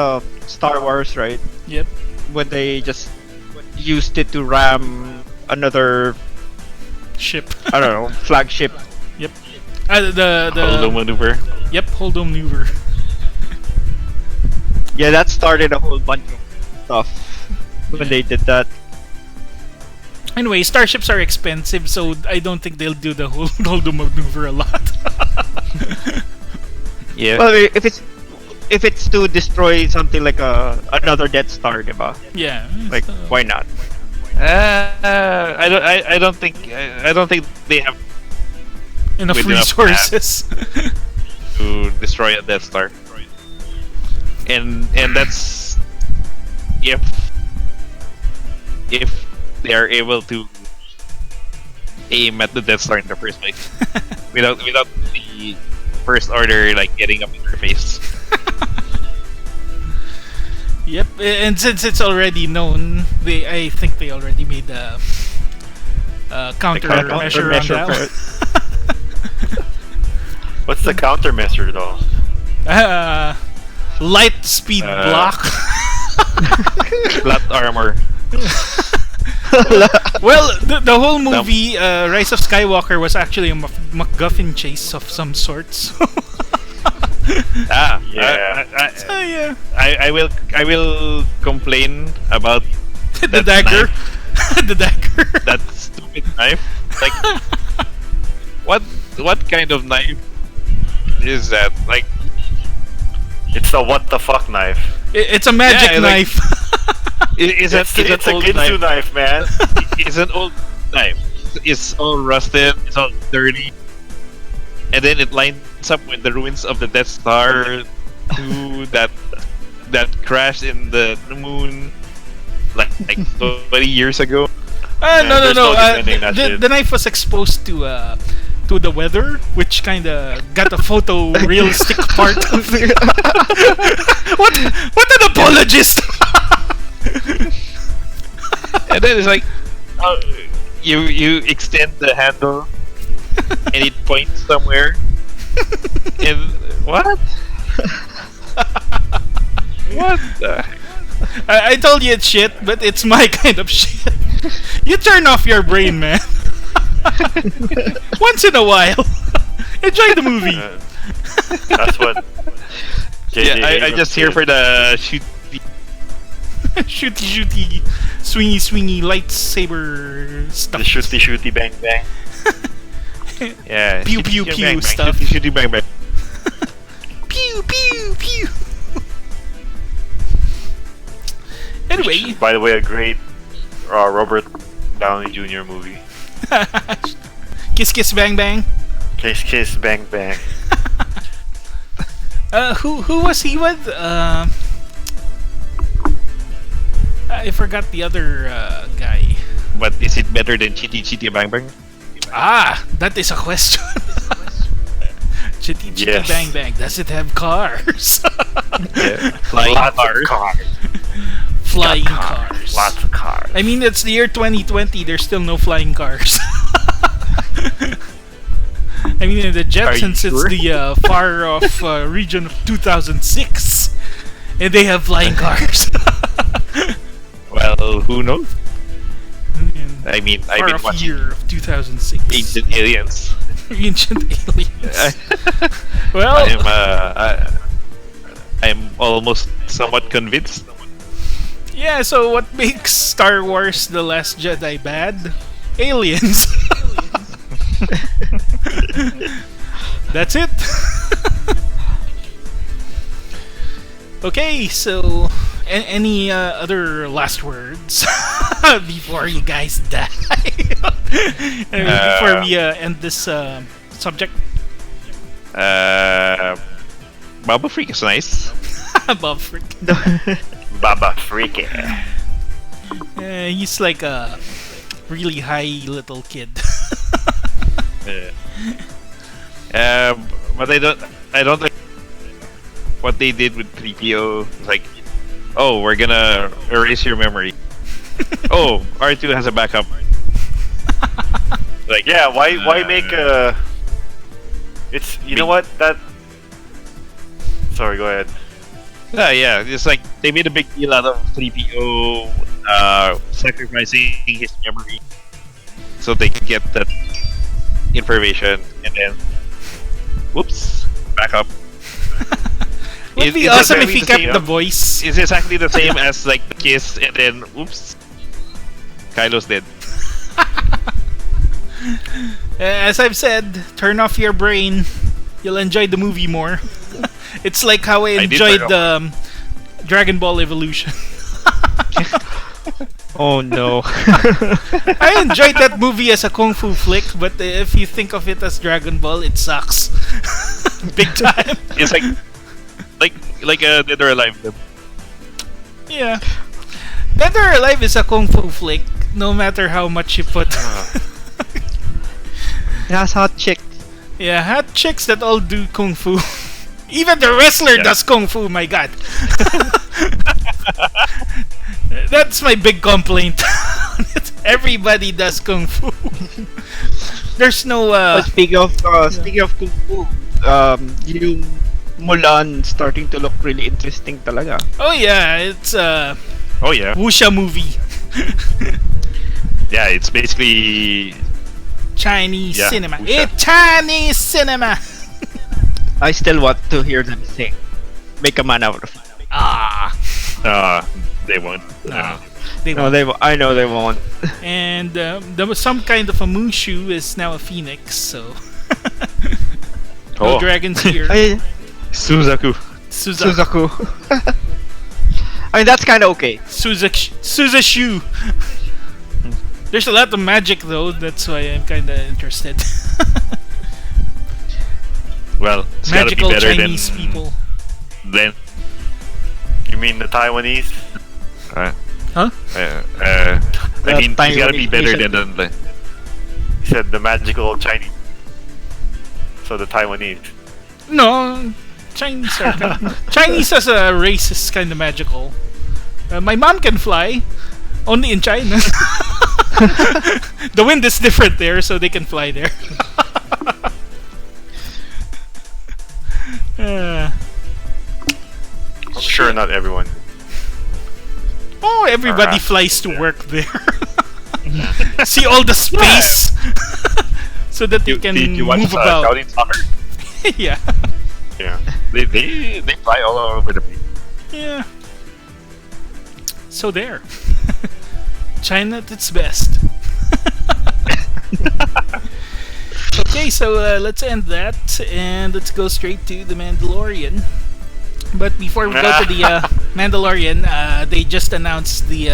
Star Wars, right? Yep. When they just used it to ram another, Ship. I don't know, flagship. Yep. The Hollow maneuver. Yep, hold on maneuver. Yeah, that started a whole bunch of stuff when they did that. Anyway, starships are expensive, so I don't think they'll do the whole hold on maneuver a lot. Yeah. Well, if it's to destroy something like another Death Star, diba? Yeah. Like, so- why not? I don't think they have enough with enough resources. to destroy a Death Star. And that's if they are able to aim at the Death Star in the first place without the First Order like getting up in their face. Yep, and since it's already known, I think they already made a countermeasure on countermeasure that for one. What's the countermeasure though? Light speed block. Flat armor. Well, the whole movie, Rise of Skywalker, was actually a MacGuffin chase of some sorts. Yeah. Yeah. I will complain about The that dagger. knife, The dagger. that stupid knife. Like, what kind of knife is that? Like, It's the what the fuck knife. It's a magic Yeah, like- knife. it's It's a old Ginsu knife. knife, man. It's an old knife. It's all rusted. It's all dirty. And then it lines up with the ruins of the Death Star 2 that crashed in the moon like 20 years ago. No. there's no defending that shit. The knife was exposed to the weather, which kind of got a photo-realistic part of it. What an apologist! And then it's like, you extend the handle and it points somewhere. And what? What? I told you it's shit, but it's my kind of shit. You turn off your brain, man. Once in a while. Enjoy the movie. That's what. JJ I Abrams just here did. for the shoot. Shooty, swingy, lightsaber stuff. The shooty bang bang. Yeah. Pew, shooty, pew, bang, pew bang, stuff. Shooty, bang, bang. Pew, pew, pew. Anyway, By the way, a great Robert Downey Jr. movie. kiss, kiss, bang, bang. Kiss kiss bang bang. Who was he with? I forgot the other guy. But is it better than Chitty Chitty Bang Bang? That is a question. Chitty Chitty Yes. Bang Bang. Does it have cars? Yeah. Flying Lots cars. of cars. Flying Got cars. Lots of cars. I mean, it's the year 2020. There's still no flying cars. I mean, in the Jetsons, Are you it's the far off region of 2006, and they have flying cars. Well, who knows? And I mean, I've far been off watching year of 2006. Ancient Aliens. Ancient aliens. Well, I'm almost somewhat convinced. yeah, so what makes Star Wars The Last Jedi bad? Aliens. That's it. Okay, so any other last words before you guys die? Before we end this subject? Baba Freak is nice. Bob Frick. Baba Freaky. He's like a really high little kid. But I don't like what they did with 3PO. It's like, oh, we're gonna erase your memory. Oh, R2 has a backup. Like, Yeah, why make a? It's you know what that. Sorry, go ahead. yeah, it's like they made a big deal out of 3PO sacrificing his memory so they can get that information, and then, whoops, backup. Would be It's awesome if exactly he the kept same. the voice. It's exactly the same as like the kiss, and then, oops, Kylo's dead. As I've said, turn off your brain. You'll enjoy the movie more. It's like how I did enjoyed turn Dragon Ball Evolution. Oh no. I enjoyed that movie as a kung fu flick, but if you think of it as Dragon Ball, it sucks. Big time. It's like a Dead or Alive. Yeah. Dead or Alive is a kung fu flick, no matter how much you put. It has hot chick. Yeah, hot chicks that all do kung fu. Even the wrestler Yeah. does kung fu, my god. That's my big complaint. Everybody does kung fu. There's no But speaking of kung fu, yung Mulan starting to look really interesting talaga. Oh yeah, it's a Oh yeah, wuxia movie. yeah. It's basically Chinese Yeah, cinema. wuxia. It's Chinese cinema. I still want to hear them sing. Make a man out of it. they won't. No, they No, won't. I know they won't. And there was some kind of a Mushu is now a phoenix, so no Oh, dragons here. Ay, Suzaku. Suzaku. Suzaku. I mean, that's kind of okay. Suzashu. There's a lot of magic though, that's why I'm kind of interested. Well, it's gotta be Magical better Chinese than people. than. You mean the Taiwanese? Uh, Huh? I mean, it's gotta be Taiwanese better nation. than the. You said the magical Chinese. So the Taiwanese. No, Chinese are Chinese as a race is kind of magical. My mom can fly, only in China. The wind is different there, so they can fly there. Uh, I'm sure not everyone. everybody Perhaps, flies to yeah. work there. See all the space, so that you can Did you watch move about. Shaolin Soccer? Yeah, Yeah. They fly all over the place. yeah. So there, China at its best. Okay, so let's end that and let's go straight to the Mandalorian. But before we go to the Mandalorian, they just announced the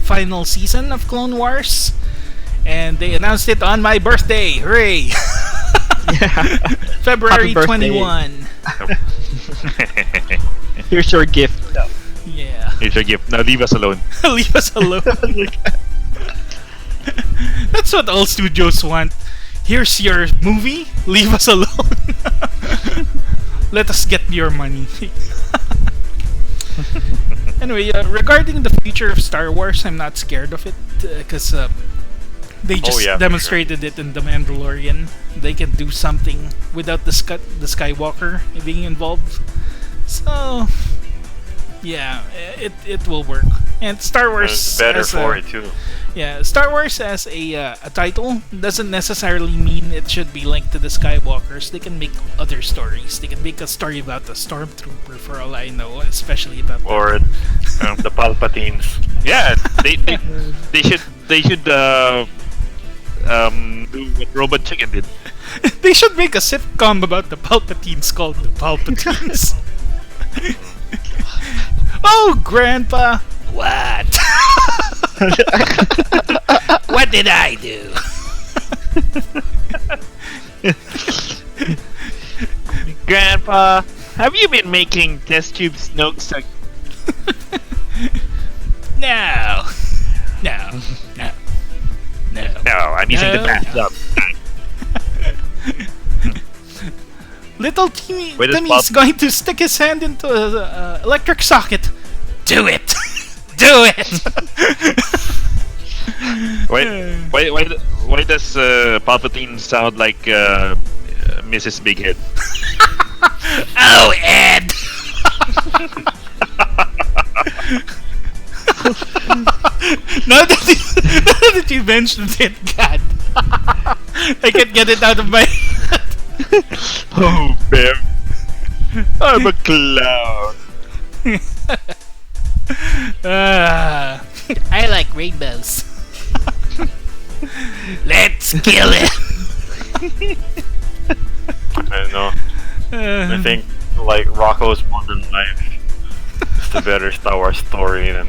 final season of Clone Wars, and they announced it on my birthday. Hooray! February Happy birthday. 21. Here's your gift. Yeah. Here's your gift. Now leave us alone. Leave us alone. That's what all studios want. Here's your movie. Leave us alone. Let us get your money. Anyway, regarding the future of Star Wars, I'm not scared of it because they just yeah, for demonstrated it in The Mandalorian. They can do something without the Skywalker being involved. So, yeah, it will work. And Star Wars It's better as for a, it too. Yeah, Star Wars as a title doesn't necessarily mean it should be linked to the Skywalkers. They can make other stories. They can make a story about the Stormtrooper, for all I know, especially about Or the Palpatines. Yeah, they should do what Robot Chicken did. They should make a sitcom about the Palpatines called the Palpatines. Oh, Grandpa! What? What did I do? Grandpa, have you been making test tube Snokes? No. No. No. No. No, I'm using the No. bathtub. Little Timmy, Wait, is Timmy's Bob- going to stick his hand into an electric socket. Do it! Do it! Why does Palpatine sound like Mrs. Big Head? Oh, Ed! now that you mentioned it, God, I can't get it out of my head. Oh, Bev. I'm a clown. I like rainbows. Let's kill it. I don't know. I think like Rocco's Modern Life is the better Star Wars story than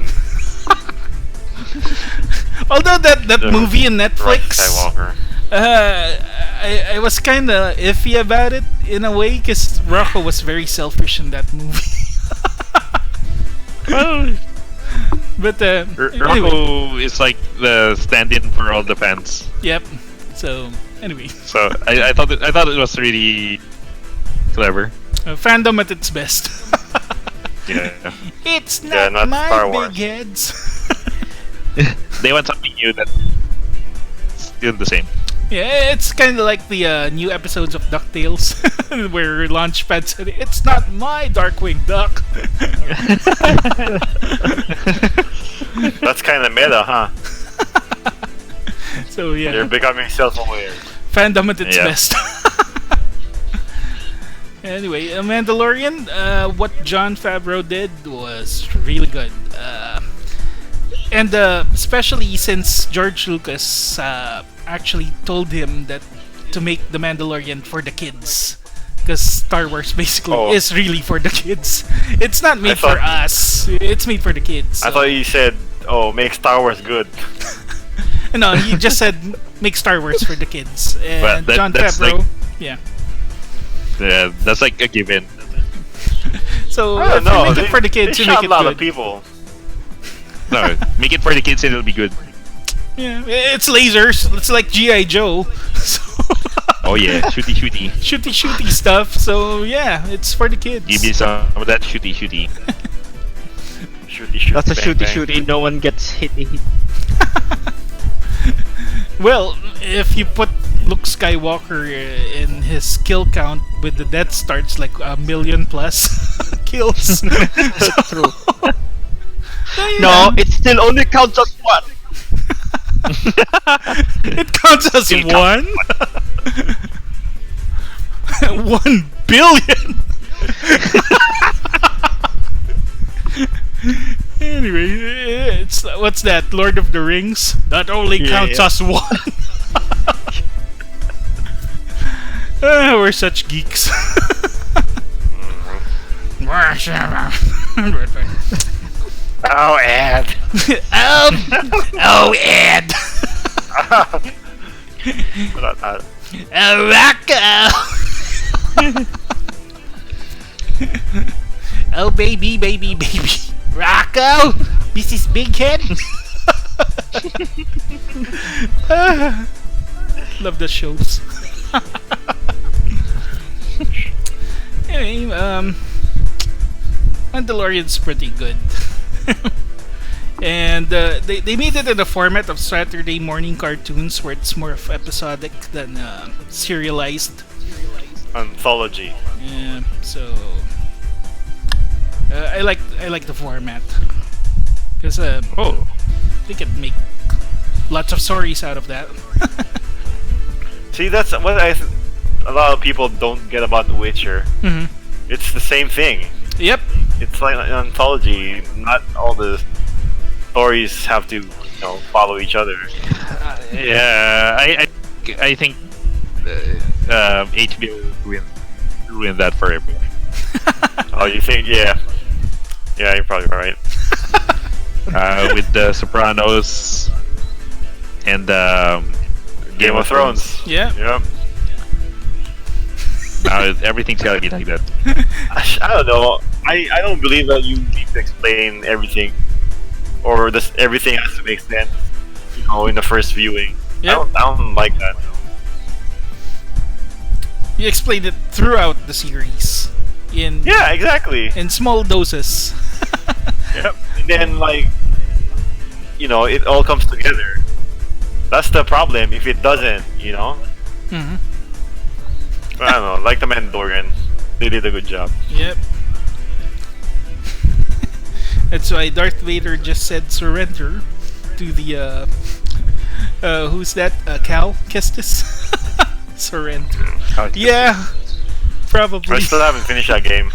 Although that the movie in Rise of Netflix, Skywalker. I was kind of iffy about it in a way because Rocco was very selfish in that movie. Well, But anyway, Rocco is like the stand-in for all the fans. yep. So anyway, So I thought it was really clever. fandom at its best. Yeah. It's not, Yeah, not my Star big Wars. heads. They want something new that's still the same. Yeah, it's kind of like the new episodes of DuckTales, where Launchpad said, "It's not my Darkwing Duck." That's kind of meta, huh? So yeah, They're becoming self-aware. fandom at its Yeah. best. Anyway, Mandalorian, what Jon Favreau did was really good. And especially since George Lucas actually told him that to make the Mandalorian for the kids, because Star Wars basically Oh. is really for the kids. It's not made for thought- us. It's made for the kids. I so- thought you said, "Oh, make Star Wars good." No, he just said make Star Wars for the kids. Well, And that- Jon that's Favreau, like- yeah. Yeah, that's like a given. So I if don't know. you make it for the kids, they you make shot it a lot of good. people. No, make it for the kids and it'll be good. Yeah, it's lasers. It's like GI Joe. So Oh yeah, shooty shooty. shooty stuff. So yeah, it's for the kids. Give me some of that shooty shooty. Shooty, That's a bang, shooty bang. shooty. No one gets hit. Well, if you put Luke Skywalker in his skill count with the Death Star, it's like 1,000,000 plus kills. That's true. Yeah, No, it still only counts as one. it counts as Still one. 1,000,000,000. Anyway, it's what's that? Lord of the Rings. That only Yeah, counts yeah. as one. We're such geeks. Oh, Ed. Oh, Ed. Rocco. Oh, baby, baby, baby. Rocco, this is Big Head. Love the shows. Anyway, Mandalorian's pretty good. And they made it in the format of Saturday morning cartoons, where it's more of episodic than serialized. Anthology. Yeah, so I like the format because Oh, they could make lots of stories out of that. See, that's what a lot of people don't get about The Witcher. Mhm. It's the same thing. Yep. It's like an anthology. Not all the stories have to, follow each other. yeah. I think HBO ruined that for everyone. Oh, you think? Yeah. Yeah, you're probably right. With the Sopranos and Game of Thrones. Yeah. Yep. Now everything's gotta be like that. I don't know. I don't believe that you need to explain everything, or this everything has to make sense. In the first viewing. Yep. I don't like that. You explained it throughout the series in Yeah, exactly. in small doses. Yep. And then it all comes together. That's the problem. If it doesn't, Mhm. I don't know. Like the Mandalorian, they did a good job. Yep. That's why Darth Vader just said surrender to the who's that? Cal Kestis? Surrender. Yeah, probably. I still haven't finished that game.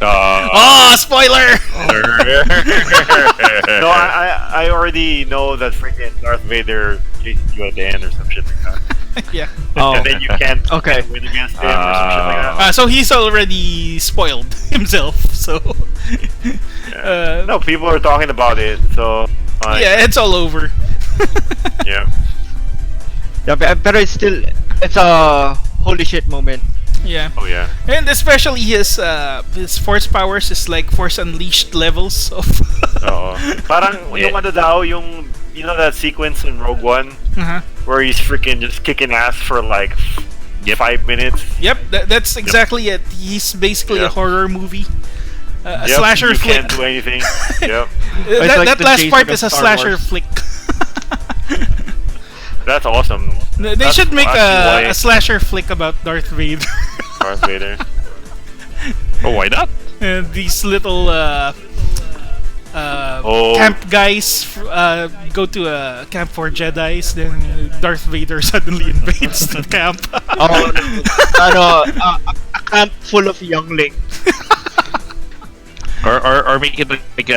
Oh, spoiler! No, I already know that freaking Darth Vader chases you at the end or some shit like that. Yeah. Oh, And then you can't Okay. win against him or some shit like that. So he's already spoiled himself. So Yeah. No, people are talking about it, so yeah, it's all over. yeah. yeah, but it's a holy shit moment. Yeah. Oh yeah. And especially his force powers is like Force Unleashed levels of. Oo. Parang Yeah. yung that sequence in Rogue One Uh-huh. where he's freaking just kicking ass for like 5 minutes. Yep, that's exactly it. He's basically a Yep. horror movie, a Yep, slasher you flick. can't do anything. Yep. It's like That the last Jason part of is a Star slasher Wars. flick. That's awesome. They That's should make actually why- a slasher flick about Darth Vader. Darth Vader. Oh, why not? These little Oh. camp guys go to a camp for Jedi's, then Darth Vader suddenly invades the camp. Oh, a camp full of youngling. Or make it like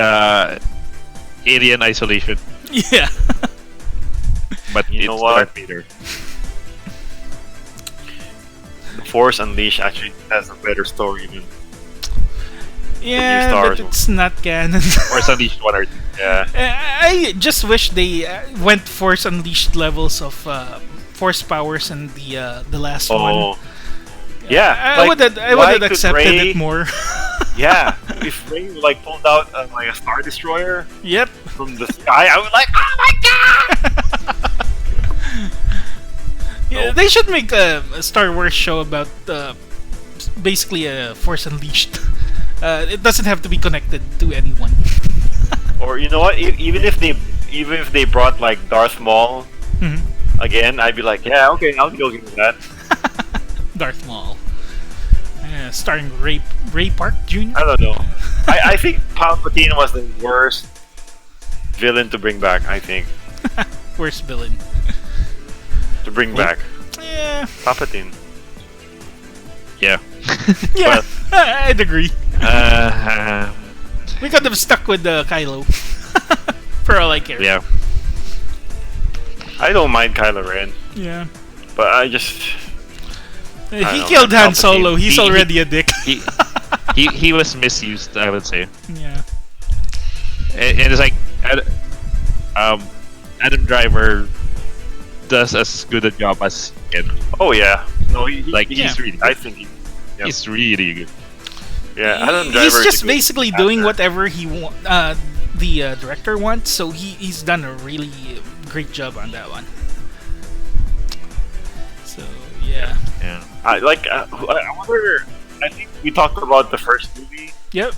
alien isolation, Yeah. but You it's know what? Darth Vader. Force Unleashed actually has a better story than Yeah, Star but Wars. it's not canon. Force Unleashed 1 or 2. yeah. I just wish they went Force Unleashed levels of Force powers in the last one. Oh. Yeah. I would have why could accepted Rey- it more. Yeah. If Rey like pulled out like a Star Destroyer Yep. from the sky, I would like, oh my god! Yeah, they should make a Star Wars show about basically Force Unleashed. It doesn't have to be connected to anyone. Or you know what? Even if they brought like Darth Maul Mhm. again, I'd be like, yeah, okay, I'll be okay with that. Darth Maul. Starring Ray Park Jr. I don't know. I think Palpatine was the worst villain to bring back. I think Worst villain. to bring back Yeah. Palpatine. Yeah. Yeah. I'd agree. Uh, We could have stuck with Kylo. For all I care. yeah. I don't mind Kylo Ren, Yeah. but I just He know, killed Han Palpatine. Solo. He's He- already a dick. He was misused, I would say. Yeah. And it's like Adam Driver does as good a job as he can. oh yeah, no, Like he's he's really I good. think Yep. He's really good. yeah. Adam Driver He's is just a good basically doing actor. whatever the director wants. So he's done a really great job on that one. So yeah. Yeah. I wonder. I think we talked about the first movie Yep.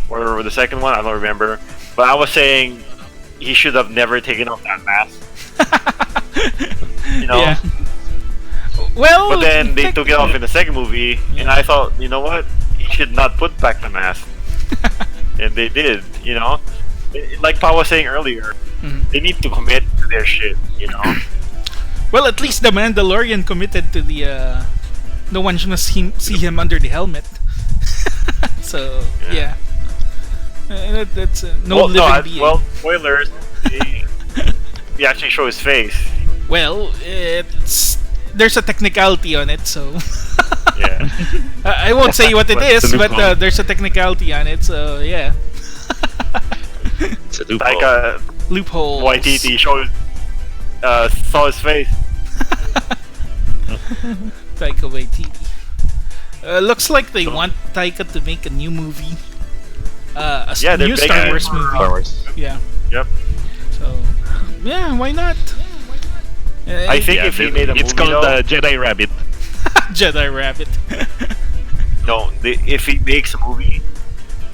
or the second one. I don't remember, but I was saying he should have never taken off that mask. You know. Yeah. Well, But then they took it off in the second movie, and I thought, you know what? He should not put back the mask. And they did, you know? Like Pa was saying earlier, Mhm. they need to commit to their shit, you know? Well, at least the Mandalorian committed to the. No one's gonna see him under the helmet. So yeah. That's no living being. well, spoilers. He actually show his face. Well, there's a technicality on it, so Yeah. I won't say what it But is, it's a but loophole. there's a technicality on it, so yeah. It's a loophole. Like Loopholes. YTT showed, saw his face. Taika Waititi. Looks like they want Taika to make a new movie. Yeah, they're new big Star at it. Wars movie. Star Wars. Yeah. Yep. So yeah, why not? I think Yeah, if he made a it's movie, called though, Jedi Rabbit. Jedi Rabbit. no, if he makes a movie,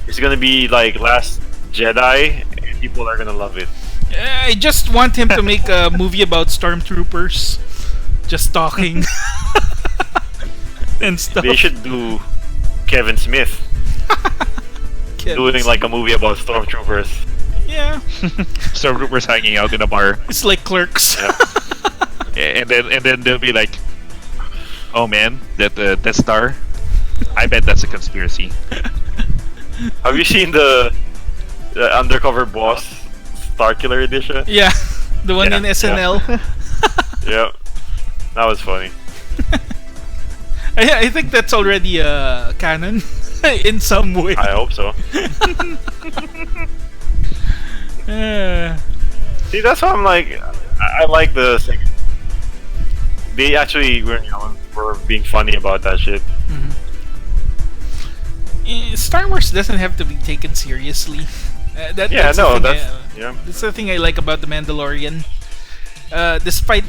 it's gonna be like Last Jedi, and people are gonna love it. I just want him to make a movie about stormtroopers just talking and stuff. They should do Kevin Smith doing like a movie about stormtroopers. yeah, Stormtroopers hanging out in a bar, it's like Clerks. Yeah. and then they'll be like, "Oh man, that Death Star. I bet that's a conspiracy." Have you seen the Undercover Boss Starkiller edition? Yeah, the one Yeah, in SNL. Yep, that was funny. I think that's already canon in some way. I hope so. See, that's why I'm like, I like the second. They actually were being funny about that shit. Star Wars doesn't have to be taken seriously. Yeah, that's no, the thing that's yeah. that's the thing I like about the Mandalorian. Despite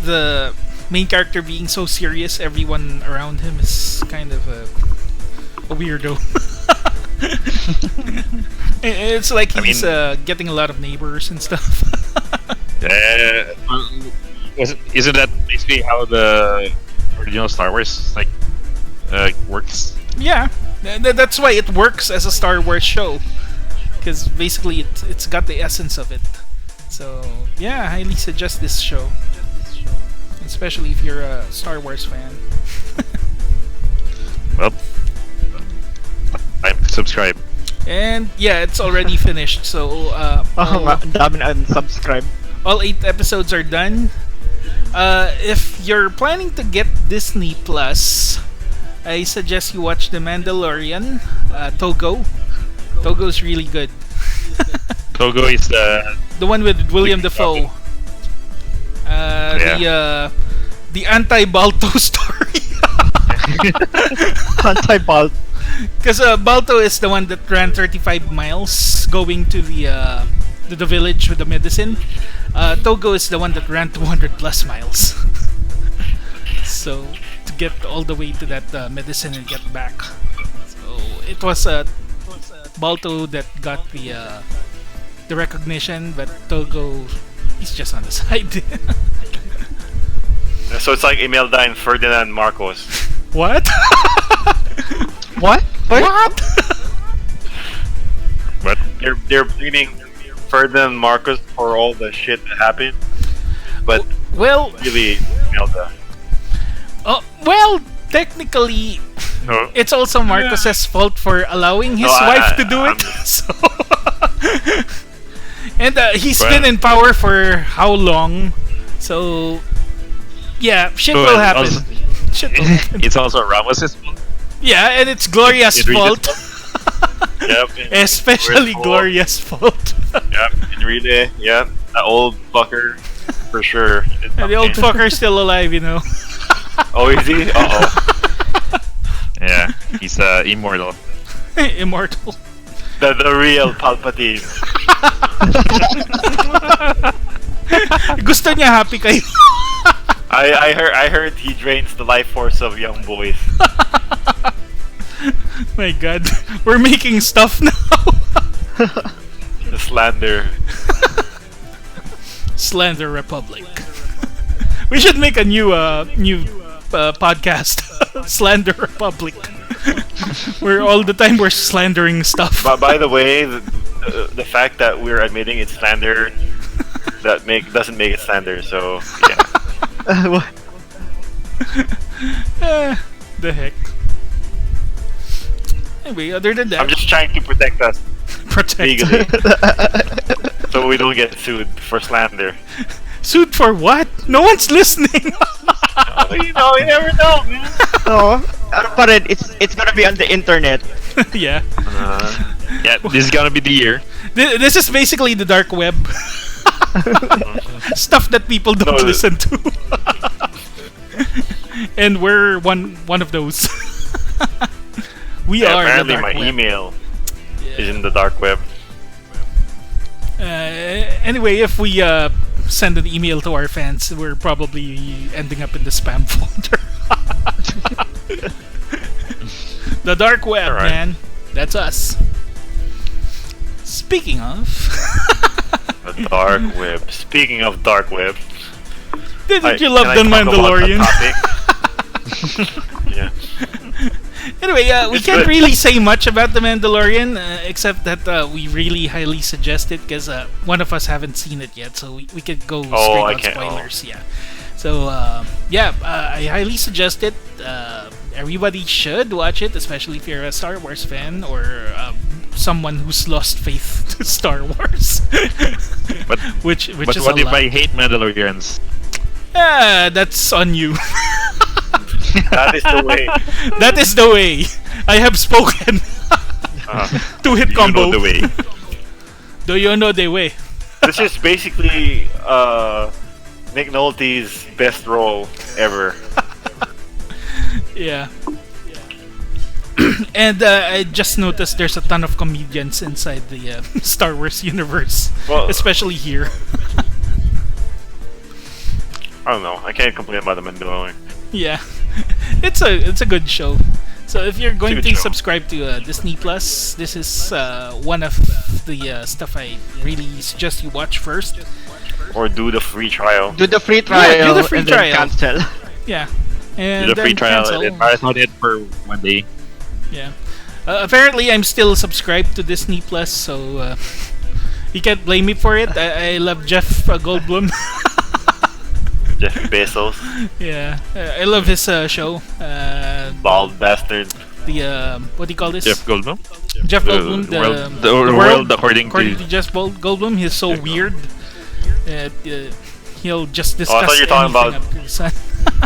the main character being so serious, everyone around him is kind of a weirdo. It's like he's getting a lot of neighbors and stuff. Isn't that basically how the original Star Wars works? Yeah, that's why it works as a Star Wars show, because basically it's got the essence of it. So yeah, I highly suggest this show, especially if you're a Star Wars fan. Well, I'm subscribed. And yeah, it's already finished. So Oh, ang dami na unsubscribe. all 8 episodes are done. If you're planning to get Disney Plus, I suggest you watch The Mandalorian. Togo. Togo's really good. Togo is The one with William Dafoe. The anti-Balto story. Anti-balt. Because Balto is the one that ran 35 miles going to the village with the medicine. Togo is the one that ran 200 plus miles. So to get all the way to that medicine and get back. So it was Balto that got the recognition, but Togo he's just on the side. So it's like Imelda and Ferdinand Marcos. What? What? What? what? They're blaming Ferdinand Marcos for all the shit that happened, but Well, really Imelda. well, technically, No. it's also Marcos's fault for allowing his No, wife to do I'm it. just- So, and he's Well- been in power for how long? So, yeah, shit Well, will happen. also- Shit will happen. It's also Ramos's fault. Yeah, and it's Gloria's It really fault. Yep. Especially Gloria's Gloria's fault. fault. Yep. And really, yeah, that old fucker, for sure. And the old fucker's still alive, you know. Oh, is he? Uh-oh. Yeah, he's immortal. Immortal. The real Palpatine. Gusto niya happy kayo. I heard he drains the life force of young boys. My god, we're making stuff now. The slander. Slander Republic. We should make a new podcast, Slander Republic, where all the time we're slandering stuff. But by the way, the fact that we're admitting it's slander doesn't make it slander. So yeah. What? The heck. Anyway, other than that, I'm just trying to protect us protect. legally, so we don't get sued for slander. Sued for what? No one's listening. Oh, you never know, man. No. Ano pa rin, it's gonna be on the internet. Yeah. Yeah, this is gonna be the year. This is basically the dark web. Stuff that people don't No, listen to. And we're one of those. We Yeah, are apparently the dark my web. email is in the dark web. Anyway, if we send an email to our fans, we're probably ending up in the spam folder. The dark web, Alright. man. That's us. Speaking of, The dark web. Speaking of dark web, didn't you love The can I talk about the Mandalorian? topic? Yeah. Anyway, we It's can't good. really say much about The Mandalorian, except that we really highly suggest it because one of us haven't seen it yet, so we could go straight I on can't- spoilers. Yeah. So I highly suggest it. Everybody should watch it, especially if you're a Star Wars fan or someone who's lost faith to Star Wars. But which but is what a if lot. I hate Mandalorians? That's on you. That is the way. That is the way. I have spoken. Two-hit You combo. know the way. Do you know the way? This is basically Nick Nolte's best role ever. Yeah. And I just noticed there's a ton of comedians inside the Star Wars universe, Well- especially here. I don't know. I can't complain about the Mandalorian. Yeah, it's a good show. So if you're going good to show. subscribe to Disney Plus, this is one of the stuff I really suggest you watch first. or do the free trial. Do the free trial. Yeah, do the free and trial. Then cancel. Yeah. And Do the free then trial cancel. and then marathon it for 1 day. Yeah. Apparently, I'm still subscribed to Disney Plus, so you can't blame me for it. I love Jeff Goldblum. Jeff Bezos, Yeah, I love his show. bald bastard. The what do you call this? Jeff Goldblum. Jeff Goldblum. The world according according to to Jeff Goldblum, he's so weird. He'll just Oh, I discuss thought you were talking anything about- under the sun.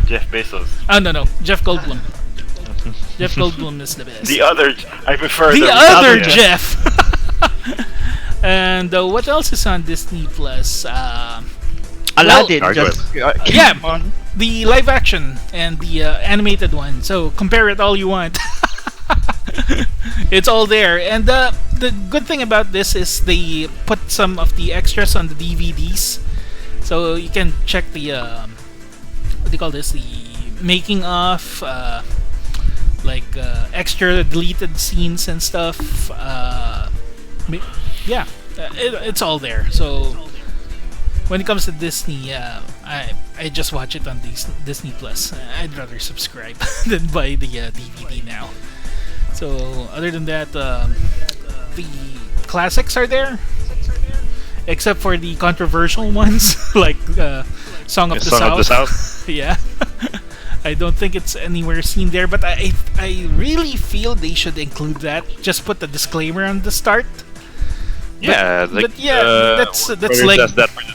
Jeff Bezos. Oh no, Jeff Goldblum. Jeff Goldblum is the best. The other, I prefer The other Jeff. Jeff. And what else is on Disney Plus? Aladdin Well- just Yeah. came on. The live action and the animated one. So compare it all you want. It's all there. And the good thing about this is they put some of the extras on the DVDs. So you can check the what do you call this? The making of extra deleted scenes and stuff. Yeah, it's all there. So when it comes to Disney, I just watch it on Disney Plus. I'd rather subscribe than buy the DVD now. So other than that, the classics are there, except for the controversial ones like Song of the Song South. of the South. Yeah. I don't think it's anywhere seen there, but I really feel they should include that. Just put the disclaimer on the start. Yeah, but yeah, that's where like does that for the-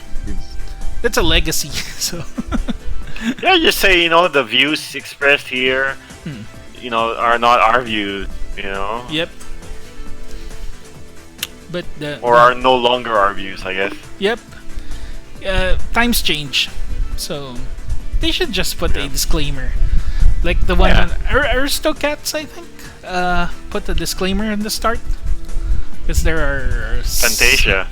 that's a legacy. So Yeah, just say, the views expressed here, are not our views, yep. But or are no longer our views, I guess. yep. Times change, so they should just put a disclaimer, like the one Yeah. on Aristocats. I think put the disclaimer in the start because there are Fantasia.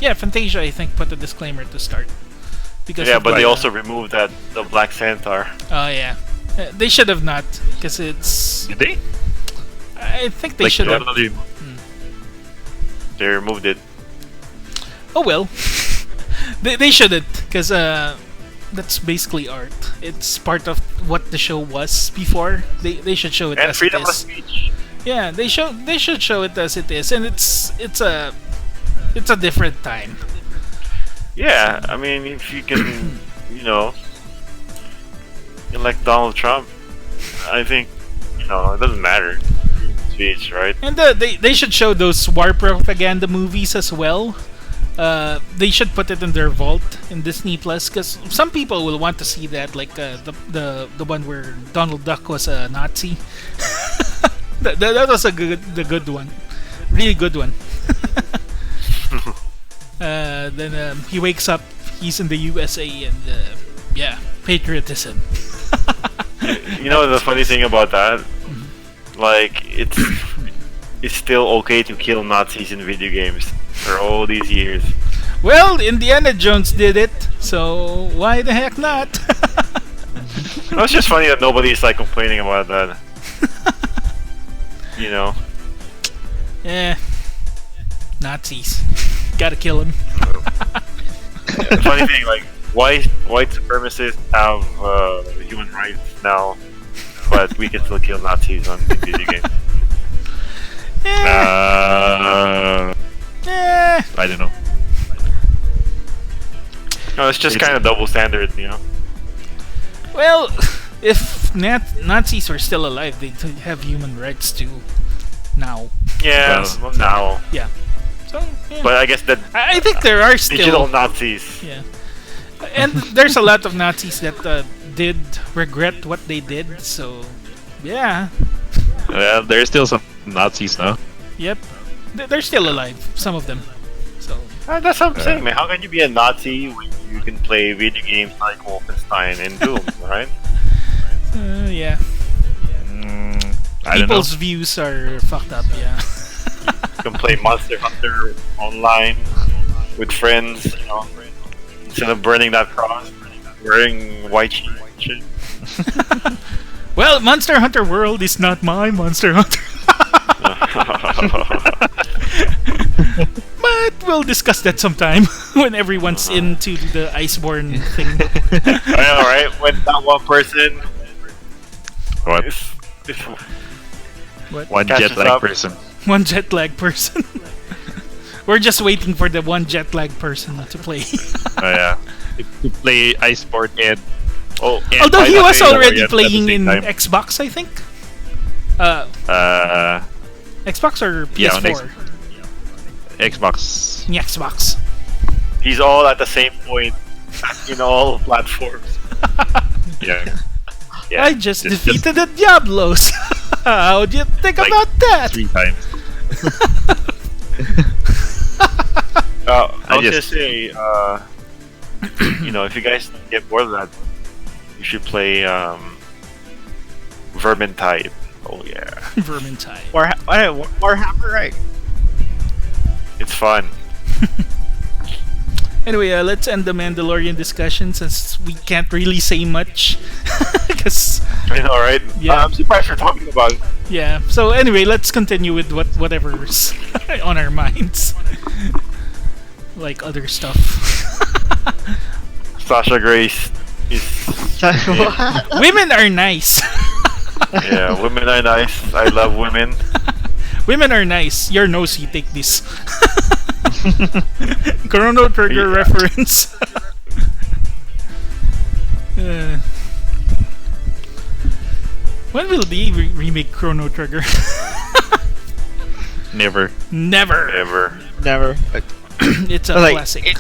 Yeah, Fantasia. I think put the disclaimer at the start because Yeah, of but they the- also removed the Black Centaur. Oh yeah, they should have not because it's. Did they? I think they Like, should have. totally- They removed it. Oh well, they shouldn't because that's basically art. It's part of what the show was before. They should show it And as freedom it of is. speech. Yeah, they should show it as it is, and it's a different time. Yeah, I mean, if you can, elect Donald Trump, I think, it doesn't matter. Freedom of speech, right? And they should show those war propaganda movies as well. They should put it in their vault in Disney Plus because some people will want to see that, like the one where Donald Duck was a Nazi. that was the good one, really good one. Then he wakes up, he's in the USA, and yeah, patriotism. The funny thing about that, like, it's still okay to kill Nazis in video games for all these years. Well, Indiana Jones did it, so why the heck not? It's just funny that nobody's like complaining about that. Eh, Nazis, gotta kill him. The funny thing, like, white supremacists have human rights now, but we can still kill Nazis in video games. I don't know. No, it's just kind of double standard, Well, if Nazis were still alive, they'd have human rights too. Now, Yeah, Well, now. yeah. So, yeah. But I guess that I think there are still digital Nazis. Yeah, and there's a lot of Nazis that did regret what they did. So, yeah, Well, there's still some Nazis now. yep, they're still alive. Some of them. So, That's what I'm saying, man. How can you be a Nazi when you can play video games like Wolfenstein and Doom, right? yeah, I don't know. people's views are fucked up. Yeah. You can play Monster Hunter online with friends, instead of burning that cross, wearing white shit. Well, Monster Hunter World is not my Monster Hunter. But we'll discuss that sometime when everyone's into the Iceborne thing. I know, right? When that one person What? is One Catches jet lag up. person. One jet lag person. We're just waiting for the one jet lag person to play. Oh yeah. To play Iceborne and Although he was Final already Fantasy at the playing same in time. Xbox, I think. Xbox or PS4? Yeah, on Xbox. Yeah, Xbox. he's all at the same point in all platforms. Yeah. Yeah. I just defeated the Diablos. How do you think Like, about that? 3 times. I was just- gonna say, if you guys get bored of that, you should play Vermintide. Oh yeah, Vermintide. Warhammer, right? it's fun. Anyway, let's end the Mandalorian discussion since we can't really say much. Because I know, right? Yeah. I'm surprised we're talking about it. yeah. So anyway, let's continue with whatever's on our minds, like other stuff. Sasha Grace is Women are nice. yeah. Women are nice. I love women. Women are nice. You're nosy. Take this. Chrono Trigger Yeah. reference. Uh, when will they remake Chrono Trigger? Never. Never. Ever. Never. It's a Like, classic.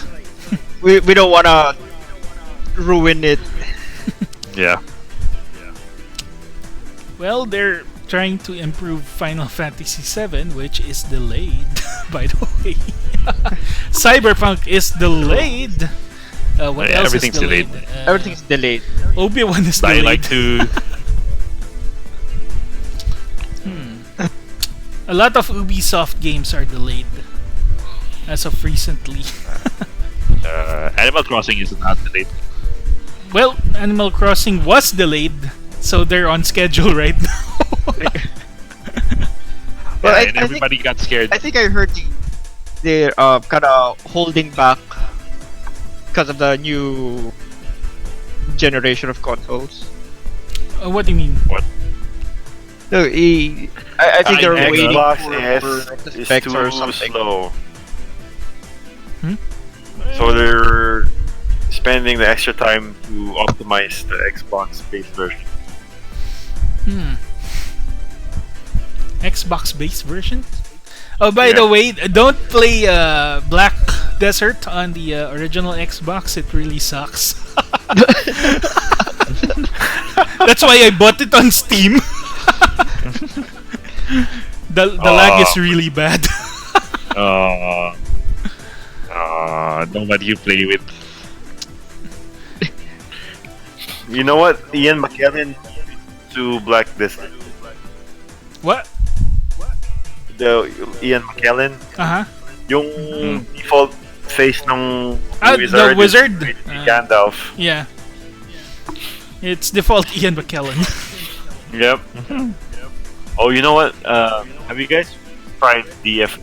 We don't wanna ruin it. Yeah. Well, they're trying to improve Final Fantasy VII, which is delayed, by the way. Cyberpunk is delayed. What Yeah, else everything's is delayed? delayed. Everything's delayed. Obi-Wan is I delayed. like to. A lot of Ubisoft games are delayed as of recently. Animal Crossing is not delayed. Well, Animal Crossing was delayed, so they're on schedule right now. Well, And everybody got scared. I think I heard they're kind of holding back because of the new generation of consoles. What do you mean? No, I think they're waiting Xbox for the is specs too or something. slow. Hmm? So they're spending the extra time to optimize the Xbox-based version. Xbox-based version? Oh, by the way, don't play Black Desert on the original Xbox. It really sucks. That's why I bought it on Steam. The lag is really bad. Nobody you play with. You know what? Ian McKellen to Black Desert. What? The Ian McKellen, Uh-huh. yung default face ng Ah, the wizard? is Gandalf. Yeah. It's default Ian McKellen. Yep. Oh, you know what? Have you guys tried DF?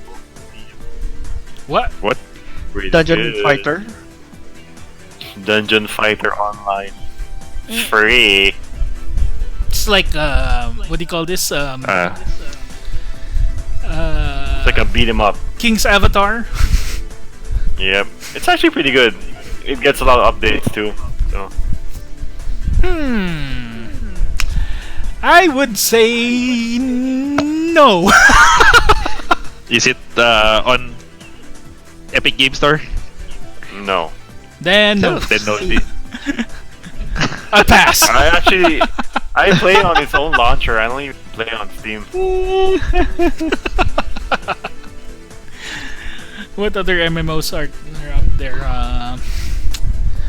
What? Really Dungeon good. Fighter. Dungeon Fighter Online. It's free. It's like, what do you call this? It's like a beat 'em up. King's Avatar. Yep. It's actually pretty good. It gets a lot of updates too. So I would say no. Is it on Epic Game Store? no. Then no. Then no. I pass. I play on its own launcher. I don't even play on Steam. What other MMOs are up there?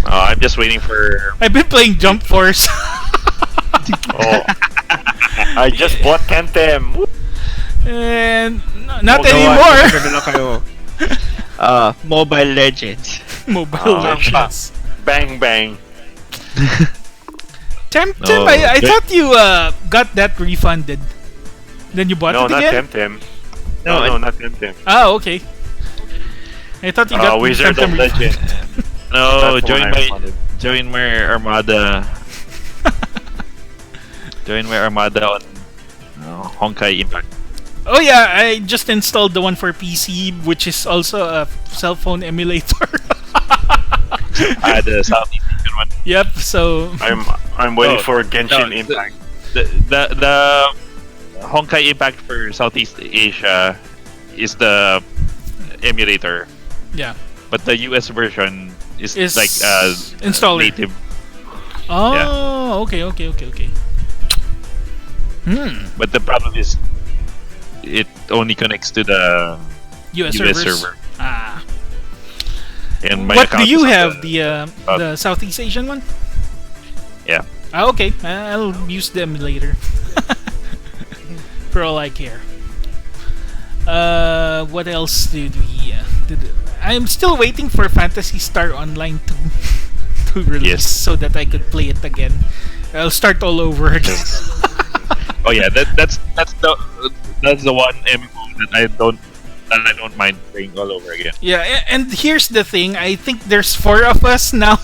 I'm just waiting for. I've been playing Jump Force. Oh. I just bought Temtem. Woo. And not Oh, no, anymore. ano na kayo? Mobile Legends. Mobile Oh, Legends. Bang bang. Temtem, No, I but- thought you got that refunded. Then you bought No, it not again? Temtem. No, No, not Temtem. Ah, okay. I thought you got Wizard Phantom of Refund. Legend. No, That's the one I wanted. join my armada. Join my armada on Honkai Impact. Oh yeah, I just installed the one for PC, which is also a cell phone emulator. The Southeast Asian one. Yep. So I'm waiting No, for Genshin no, Impact. The Honkai Impact for Southeast Asia is the emulator, yeah. but the US version is Is like installer. native. Oh, okay. But the problem is it only connects to the US US servers. server. Ah. And my What do account you is on have? the- The Southeast Asian one? Yeah. Ah, okay. I'll use the emulator. For all I care. What else did we? I'm still waiting for Phantasy Star Online 2 to release Yes. so that I could play it again. I'll start all over again. Oh yeah, that's the one MMO that I don't mind playing all over again. Yeah, and here's the thing. I think there's 4 of us now,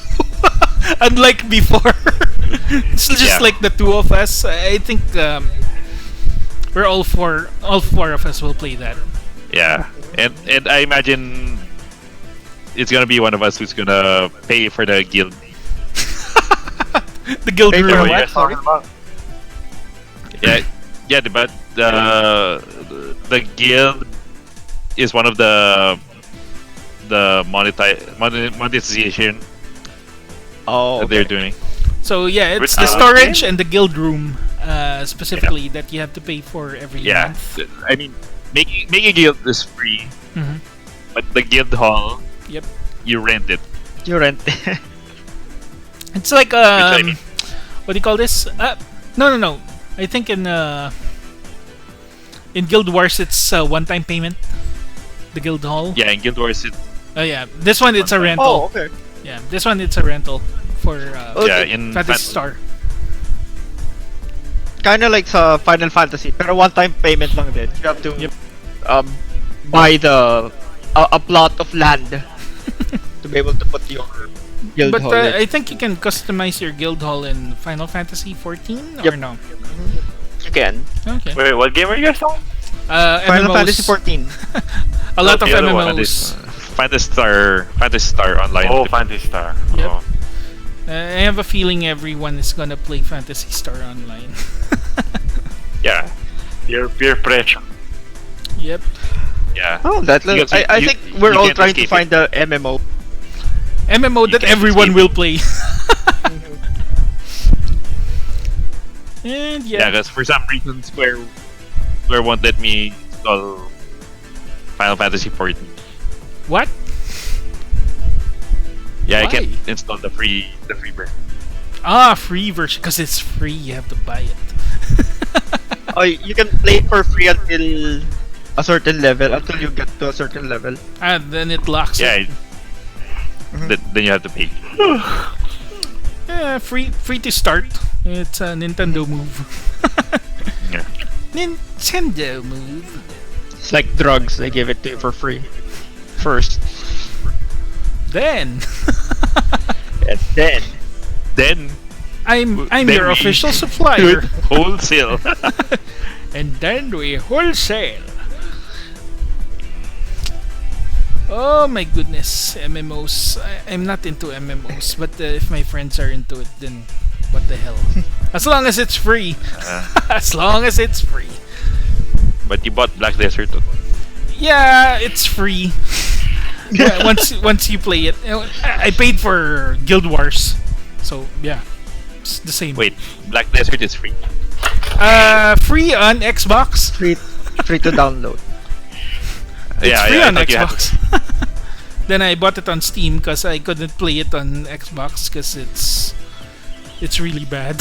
unlike before. It's just Yeah. like the 2 of us. I think we're all four of us will play that. Yeah, and I imagine it's gonna be one of us who's gonna pay for the guild. The guild Pay for room. what? Sorry? Yeah, but the guild is one of the monetization Oh, that they're doing. So yeah, it's Which the game? storage and the guild room specifically that you have to pay for every Yeah, month. I mean, making a guild is free, Mhm. but the guild hall, Yep. you rent it. you rent. It's like I mean- what do you call this? No. I think in Guild Wars it's one-time payment. The guild hall. Yeah, in Guild Wars, Oh yeah. This one it's a One-time. rental. Oh, okay. Yeah. This one it's a rental for yeah, in Phantasy Star. Kind of like sa Final Fantasy, pero one-time payment lang din. You have to Yep. buy a plot of land to be able to put your guild But hall in. I think you can customize your guild hall in Final Fantasy 14 or Yep. no? You can. Okay. Wait, what game are you guys talking? Final MMOs, Fantasy 14. A lot of The other one, MMOs. Fantasy Star Online. Oh, Phantasy Star. Yep. Oh. I have a feeling everyone is gonna play Phantasy Star Online. Yeah, Peer pressure. Yep. yeah. Oh, that Because I you- think you we're all can't trying to escape find the MMO. MMO You that can't everyone escape will play. And Yeah, yeah. because for some reason Square won't let me install Final Fantasy 14. What? Yeah, I Why? can't install the free version. Ah, free version because it's free. You have to buy it. Oh, you can play for free until a certain level, until you get to a certain level. And then it locks Yeah, it. then you have to pay. Yeah, free to start. It's a Nintendo move. Yeah. Nintendo move. It's like drugs; they give it to you for free first, Then and then Then I'm Then your we official do it supplier. wholesale. And then we wholesale. Oh my goodness, MMOs. I'm not into MMOs, but if my friends are into it, then what the hell? As long as it's free. As long as it's free. But you bought Black Desert. Yeah, it's free. Yeah, once you play it. I paid for Guild Wars. So, yeah. It's the same. Wait, Black Desert is free. Free on Xbox. free to download. It's free I on thought you had Xbox. Then I bought it on Steam because I couldn't play it on Xbox because it's really bad.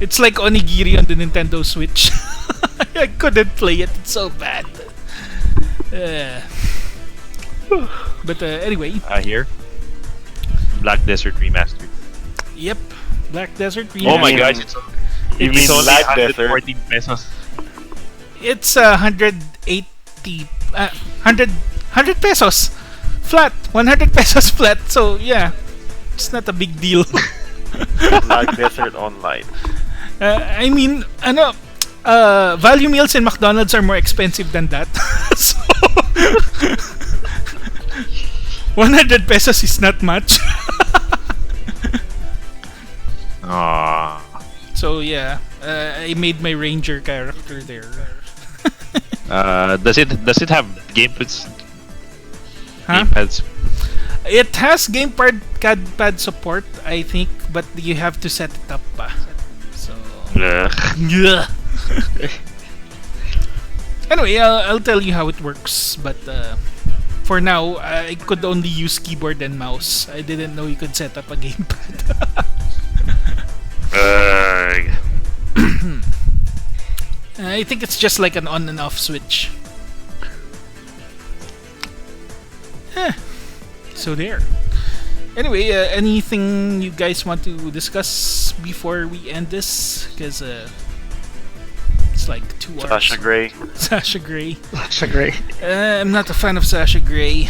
It's like Onigiri on the Nintendo Switch. I couldn't play it. It's so bad. But anyway, I hear Black Desert Remastered. yep. Black Desert Oh my Remastered. gosh, You it's mean only Black Desert? 114 pesos. It's 180, 100 pesos flat, 100 pesos flat. So yeah, it's not a big deal. Like Desert Online. I mean, value meals in McDonald's are more expensive than that. So 100 pesos is not much. Aww. So yeah, I made my ranger character there. Does it have gamepads? Huh? Gamepads. It has gamepad support, I think, but you have to set it up. So Ugh. yeah. Anyway, I'll tell you how it works. But for now, I could only use keyboard and mouse. I didn't know you could set up a gamepad. I think it's just like an on and off switch. So there. Anyway, anything you guys want to discuss before we end this? Because it's like 2 hours. Sasha Grey. Sasha Grey. Sasha Grey. I'm not a fan of Sasha Grey.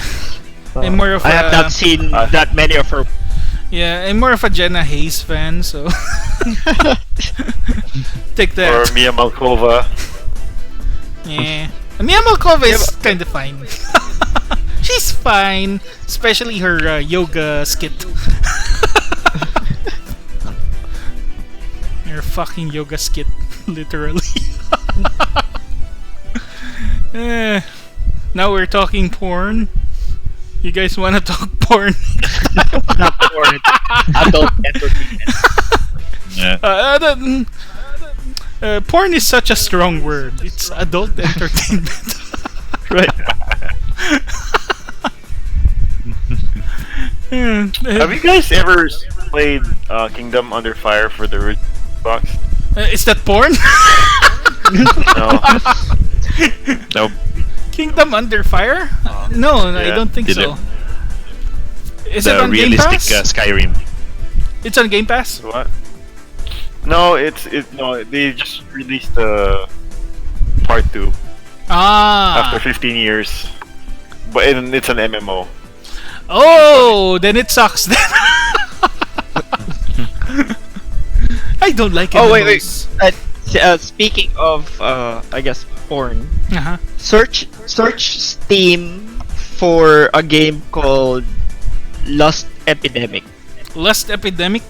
I'm more of I have not seen that many of her. Yeah, I'm more of a Jenna Hayes fan, so take that. Or Mia Malkova. Yeah, Mia Malkova is kind of fine. She's fine, especially her yoga skit. Her fucking yoga skit, literally. Now we're talking porn. You guys want to talk porn? Not porn, adult entertainment. Yeah. Porn is such a strong word. It's adult entertainment. Right. Have you guys ever played Kingdom Under Fire for the original box? Is that porn? No. Nope. Kingdom Under Fire? No, I Yeah. don't think Did so. Is The it on Game realistic Pass? Skyrim. It's on Game Pass? What? No, no. They just released part 2 Ah. after 15 years, but it's an MMO. Oh, then it sucks then. I don't like MMOs. Oh wait. Speaking of, I guess porn. Uh-huh. Search Steam for a game called Lust Epidemic. Lust Epidemic?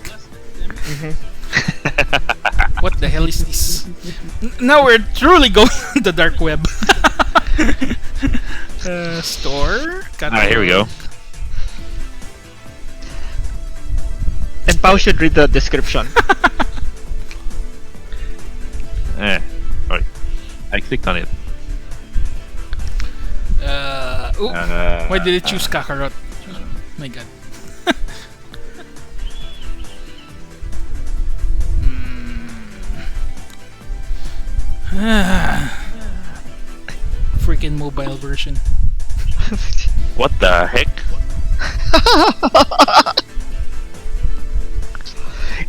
What the hell is this? Now we're truly going on the dark web. Store? Alright, here we go. And Pao should read the description. Sorry. I clicked on it. Why did it choose Kakarot? My god. Freaking mobile version. What the heck?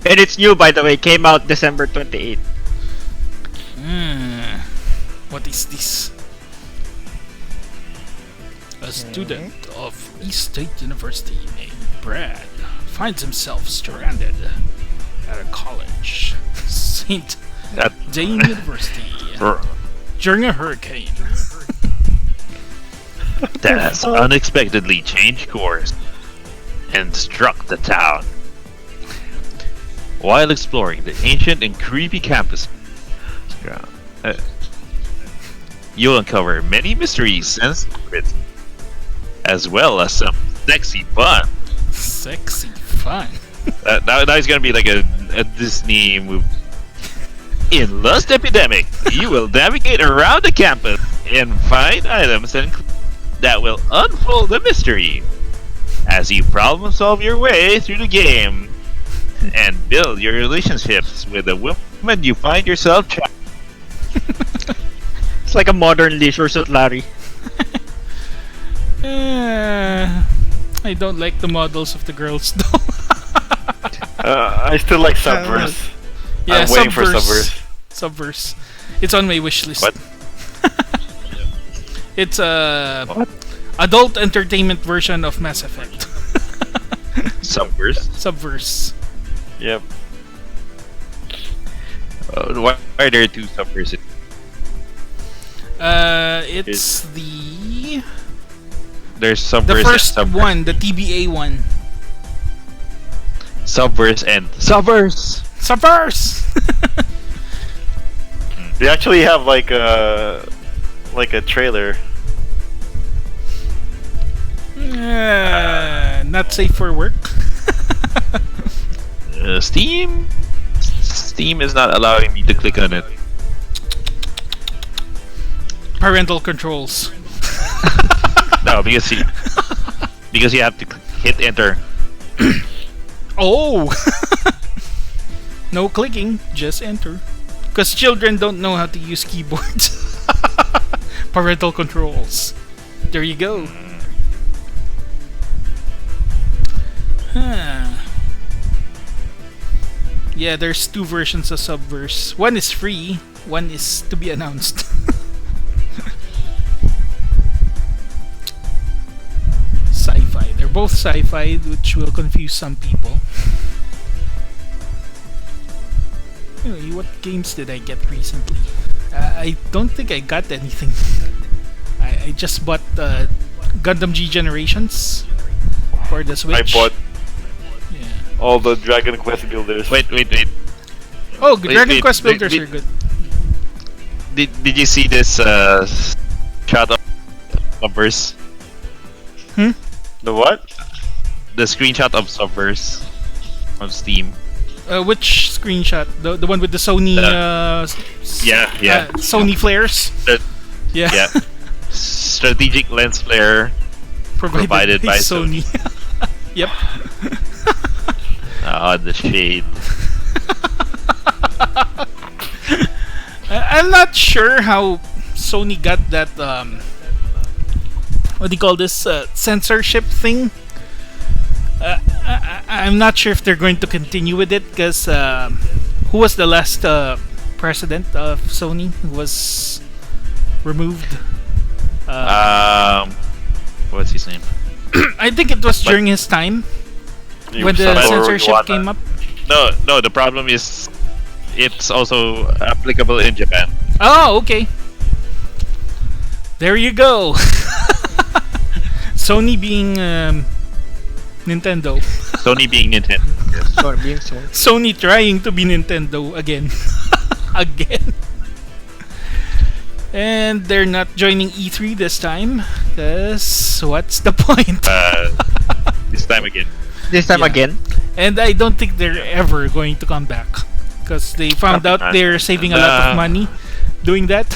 And it's new, by the way. Came out December 28th. What is this? A student of East State University named Brad finds himself stranded at a college, St. That Jane University, during a hurricane. that has unexpectedly changed course and struck the town. While exploring the ancient and creepy campus, you'll uncover many mysteries and secrets, as well as some sexy fun. Sexy fun. Now it's gonna be like a Disney movie. In Lust Epidemic, you will navigate around the campus and find items that will unfold the mystery as you problem solve your way through the game and build your relationships with the woman you find yourself trapped. It's like a modern Leisure Suit Larry. I don't like the models of the girls though. I still like Subverse. Yeah, I'm waiting for Subverse. Subverse. It's on my wish list. What? It's a What? adult entertainment version of Mass Effect. Subverse? Subverse. Yep. Why are there two Subverse? It's the There's Subverse the first and Subverse. one, the TBA one. Subverse and Subverse! Subverse. They actually have like a trailer. Not safe for work. Steam? Steam is not allowing me to click on it. Parental controls. No, because you have to hit enter. Oh! No clicking, just enter. Because children don't know how to use keyboards. Parental controls. There you go. Huh. Yeah, there's two versions of Subverse. One is free, one is to be announced. Sci-fi. They're both sci-fi, which will confuse some people. Anyway, what games did I get recently? I don't think I got anything. I just bought Gundam G Generations for the Switch. I bought Yeah. all the Dragon Quest builders. Wait. Oh, Wait, Dragon wait, Quest wait, builders wait. are good. Did you see this shot of Subverse? The what? The screenshot of Subverse on Steam. Which screenshot? The one with the Sony Yeah. Sony flares? That- Yeah. yeah. Strategic lens flare. Provided by Sony. Yep. Ah, the shade. I'm not sure how Sony got that what do you call this censorship thing. I'm not sure if they're going to continue with it because who was the last president of Sony who was removed? What's his name? I think it was during his time when the Satoru censorship Iwata. came up. No. The problem is, it's also applicable in Japan. Oh, okay. There you go. Sony being Nintendo. Sony being Nintendo. Or being so. Sony trying to be Nintendo again. Again. And they're not joining E3 this time. Because what's the point? This time again. This time Yeah. again. And I don't think they're ever going to come back. Because they found out they're saving a lot of money doing that.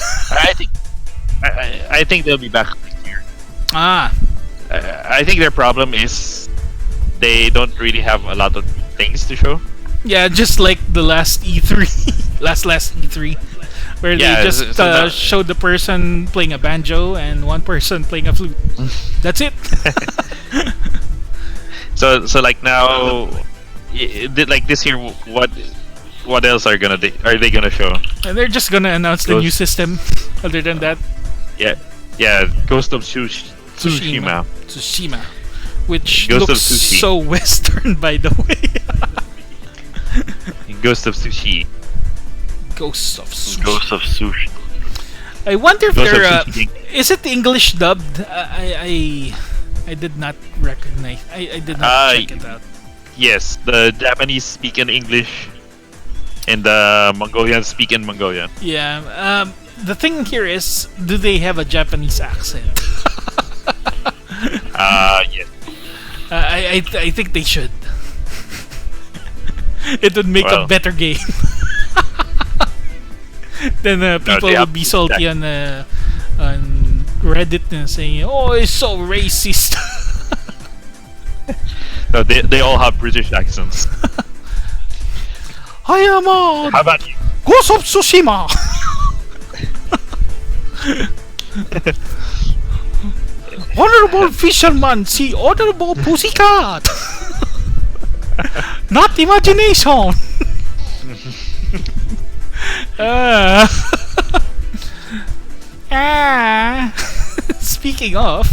I think they'll be back next year. Ah. I think their problem is they don't really have a lot of things to show. Yeah, just like the last E3. last E3. Where Yeah, they just so that- showed the person playing a banjo and one person playing a flute. That's it. So like now, like this year, what else are they gonna show? And they're just gonna announce the Ghost- new system. Other than that, Yeah, Ghost of Tsushima. Tsushima, which Ghost of looks Sushi. so Western, by the way. Ghost of Sushi. Ghosts of Sushi. Ghost of Sushi. I wonder if Ghost of they're. Sushi. Is it English dubbed? I did not recognize. I did not check it out. Yes, the Japanese speak in English, and the Mongolians speak in Mongolian. Yeah. The thing here is, do they have a Japanese accent? Yes. I think they should. It would make a Well. better game. Then people they would be have- salty on Reddit and saying, "Oh, it's so racist." No, they all have British accents. I am on How about you? Ghost of Tsushima. Honorable fisherman, see honorable pussycat. Not imagination. Ah. speaking of,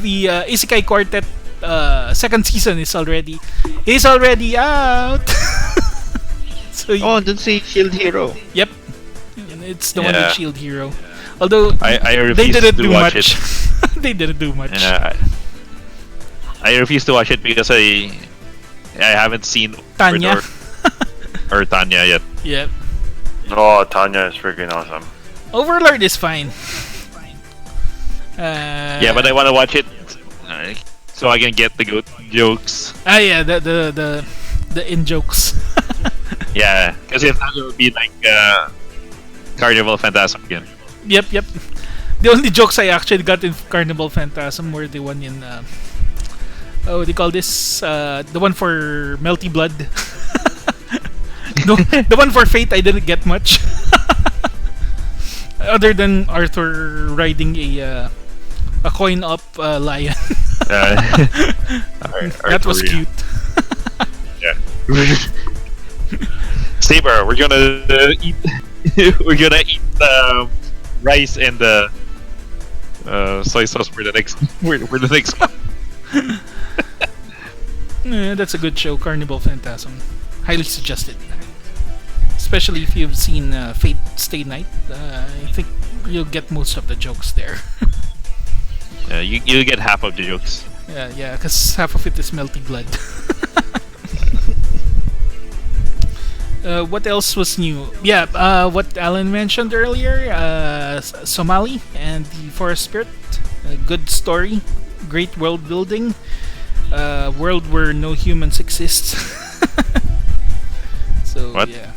the Isekai Quartet second season is already out. So Oh, don't say Shield Hero. yep, and it's the one Yeah. with Shield Hero. Although I they refuse didn't to do watch much. it. They didn't do much. And, I refuse to watch it because I haven't seen Tanya. or Tanya yet. Yep. Oh, Tanya is freaking awesome. Overlord is fine. Yeah, but I want to watch it so I can get the good jokes. Yeah, the in jokes. Yeah, because if not, it would be like Carnival Phantasm again. Yep. The only jokes I actually got in Carnival Phantasm were the one in what do you call this? The one for Melty Blood. No, the one for Fate I didn't get much. Other than Arthur riding a coin up lion. That was cute. Yeah. Saber, we're gonna eat. We're gonna eat rice and soy sauce for the next for the next month. Yeah, that's a good show, Carnival Phantasm. Highly suggested. Especially if you've seen Fate Stay Night. I think you'll get most of the jokes there. You get half of the jokes. Yeah, because half of it is Melty Blood. What else was new? Yeah, what Alan mentioned earlier, Somali and the Forest Spirit. Good story, great world building, world where no humans exist. So What? yeah,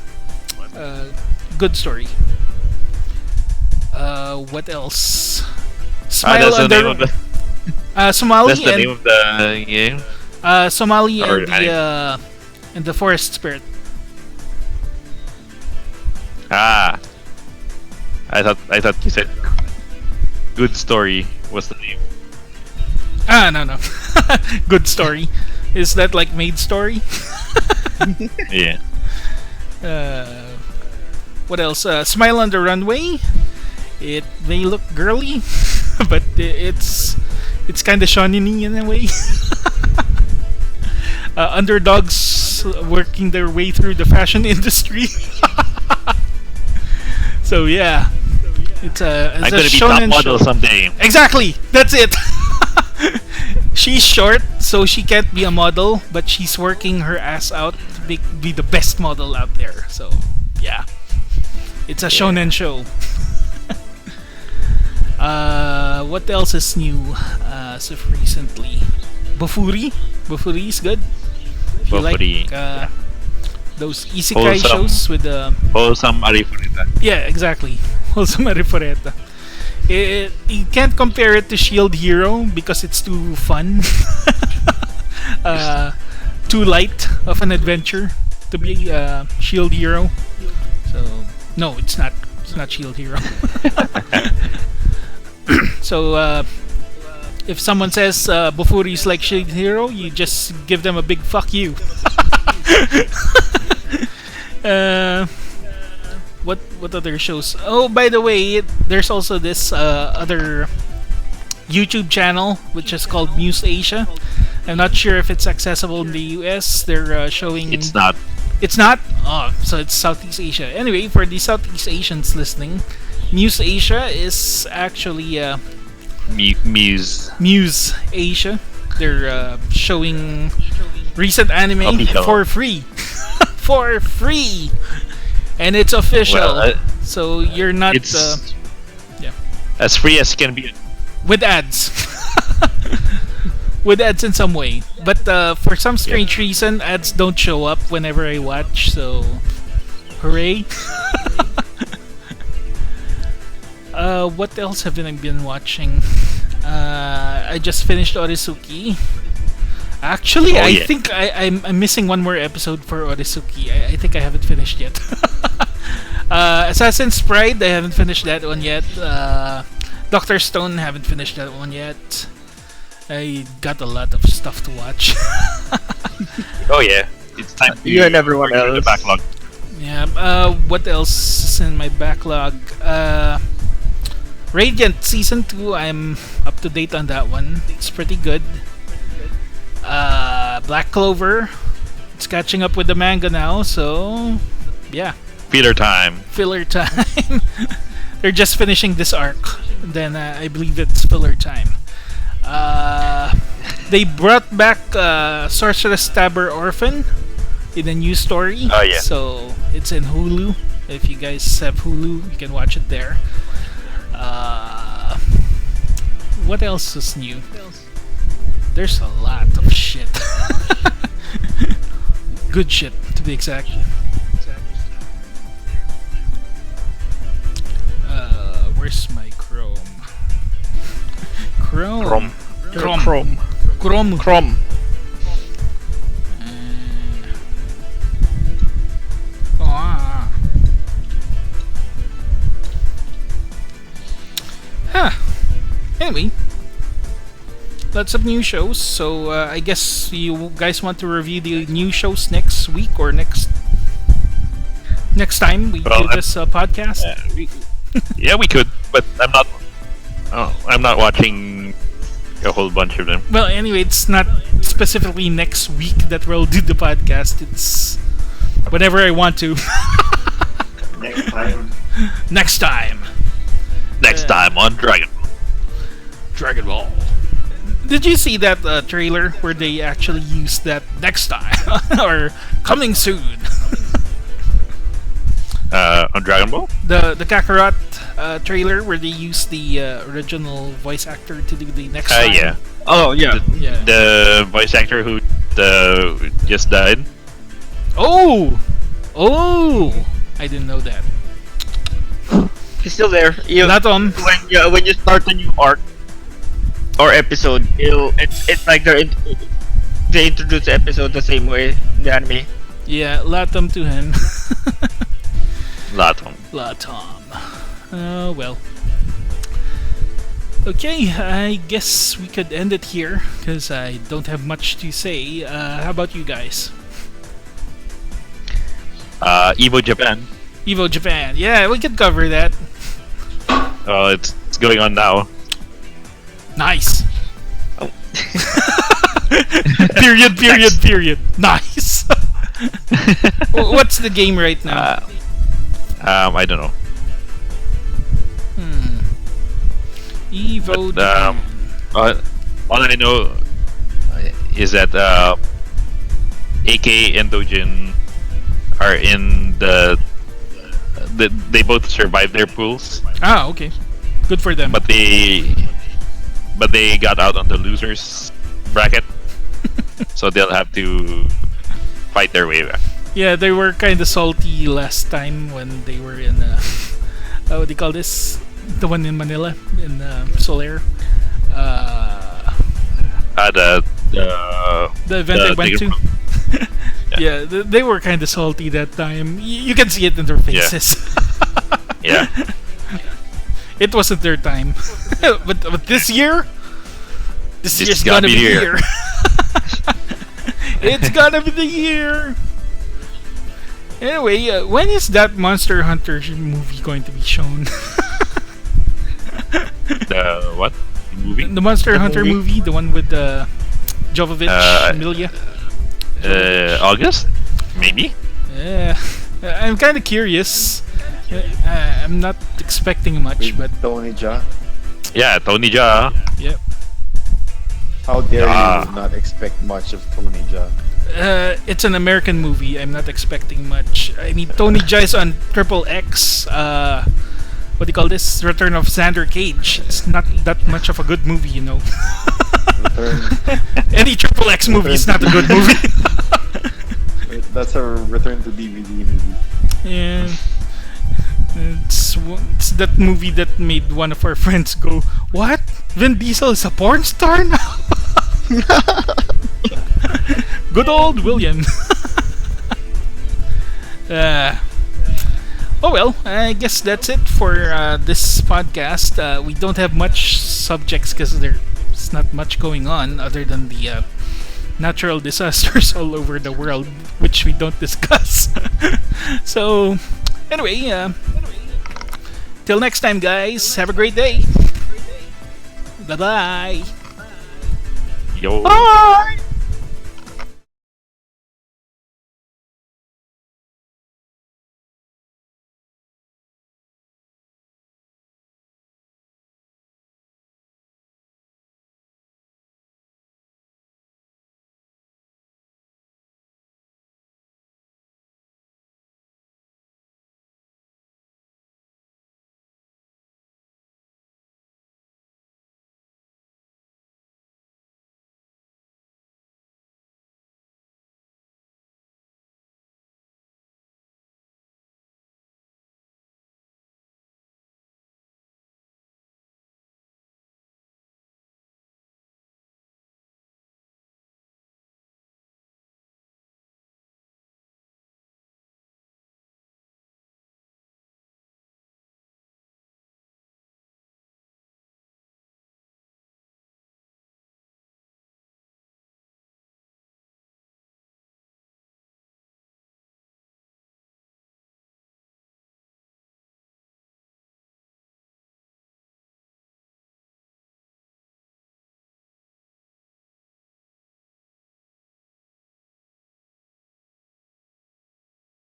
good story. What else? Smile that's the name under of the. Somali That's the and name of the game. Somali Or and the Forest Spirit. Ah, I thought you said good story was the name. No. Good story. Is that like Maid Story? Yeah. What else? Smile on the Runway. It may look girly, but it's kind of shonen-y in a way. Underdogs working their way through the fashion industry. So yeah, it's I'm a gonna be top shonen model show. someday. Exactly, that's it. She's short, so she can't be a model, but she's working her ass out to be the best model out there. So yeah, it's a shonen show. What else is new as of recently? Bofuri is good. If you Bofuri, like those isekai Wholesome. shows with the Wholesome Arifurita. yeah, exactly. Wholesome Ariforeta. You can't compare it to Shield Hero because it's too fun. Too light of an adventure to be Shield Hero. So no, it's not. It's not Shield Hero. So if someone says Bofuri is like Shield Hero, you just give them a big fuck you. What other shows? Oh, by the way, there's also this other YouTube channel which is called Muse Asia. I'm not sure if it's accessible in the US. They're showing. It's not. It's not. Oh, so it's Southeast Asia. Anyway, for the Southeast Asians listening, Muse Asia is actually Muse. Muse Asia. They're showing recent anime Official. for free. For free! And it's official. Well, so you're not It's yeah. as free as can be. With ads. With ads in some way. But for some strange reason, ads don't show up whenever I watch, so hooray. What else have I been watching? I just finished Orizuki. Actually, I yeah. think I'm missing one more episode for Orizuki. I think I haven't finished yet. Assassin's Pride, I haven't finished that one yet. Dr. Stone, haven't finished that one yet. I got a lot of stuff to watch. Oh yeah, it's time to You and everyone work through the else. backlog. Yeah. What else is in my backlog? Radiant season 2, I'm up to date on that one. It's pretty good. Black Clover, it's catching up with the manga now, so yeah. Filler time. Filler time. They're just finishing this arc. Then I believe it's filler time. They brought back Sorceress Stabber Orphan in a new story. Oh, yeah. So it's in Hulu. If you guys have Hulu, you can watch it there. What else is new? There's a lot of shit. Good shit, to be exact. Where's my Chrome? Chrome. Ah. Huh. Anyway, lots of new shows. So I guess you guys want to review the new shows next week or next time we do this podcast. Yeah, we could, but I'm not. Oh, I'm not watching a whole bunch of them. Well, anyway, it's not specifically next week that we'll do the podcast. It's whenever I want to. Next time. Next time. Next time on Dragon Ball. Did you see that trailer where they actually used that next time or coming soon? On Dragon Ball. The Kakarot trailer where they used the original voice actor to do the next time. Yeah. Oh yeah. Yeah. The voice actor who just died. Oh, I didn't know that. He's still there. Latom. When you start a new arc or episode, it's like they introduce the episode the same way in the anime. Yeah, Latom to him. Latom. Oh, well. Okay, I guess we could end it here because I don't have much to say. How about you guys? Evo Japan. Evo Japan. Yeah, we could cover that. It's going on now. Nice. Oh. period. Nice. What's the game right now? I don't know. Evo But, Japan. all I know is that AK and Dojin are in they both survived their pools, Ah, okay. Good for them. but they got out on the losers bracket, so they'll have to fight their way back. Yeah, they were kind of salty last time when they were in what do you call this? The one in Manila in Solaire. The event I went to. Yeah, they were kind of salty that time. You can see it in their faces. Yeah. It wasn't their time. but this year, this year's gotta gonna be be the here. year. It's gonna be the year. Anyway, when is that Monster Hunter movie going to be shown? The what movie? The Monster Hunter movie, the one with Jovovich, Emilia. August, maybe. Yeah, I'm kind of curious. I'm not expecting much, but Tony Jaa. Yeah, Tony Jaa. yep. How dare you not expect much of Tony Jaa? It's an American movie. I'm not expecting much. I mean, Tony Jaa is on Triple X. What do you call this? Return of Xander Cage. It's not that much of a good movie, you know. Any Triple X movie is not a good movie. That's a return to DVD movie. Yeah. It's that movie that made one of our friends go, "What? Vin Diesel is a porn star now?" Good old William. Oh well, I guess that's it for this podcast. We don't have much subjects because there's not much going on other than the natural disasters all over the world, which we don't discuss. So, anyway, Till next time, guys. Have a great day. Bye bye. Yo. Bye!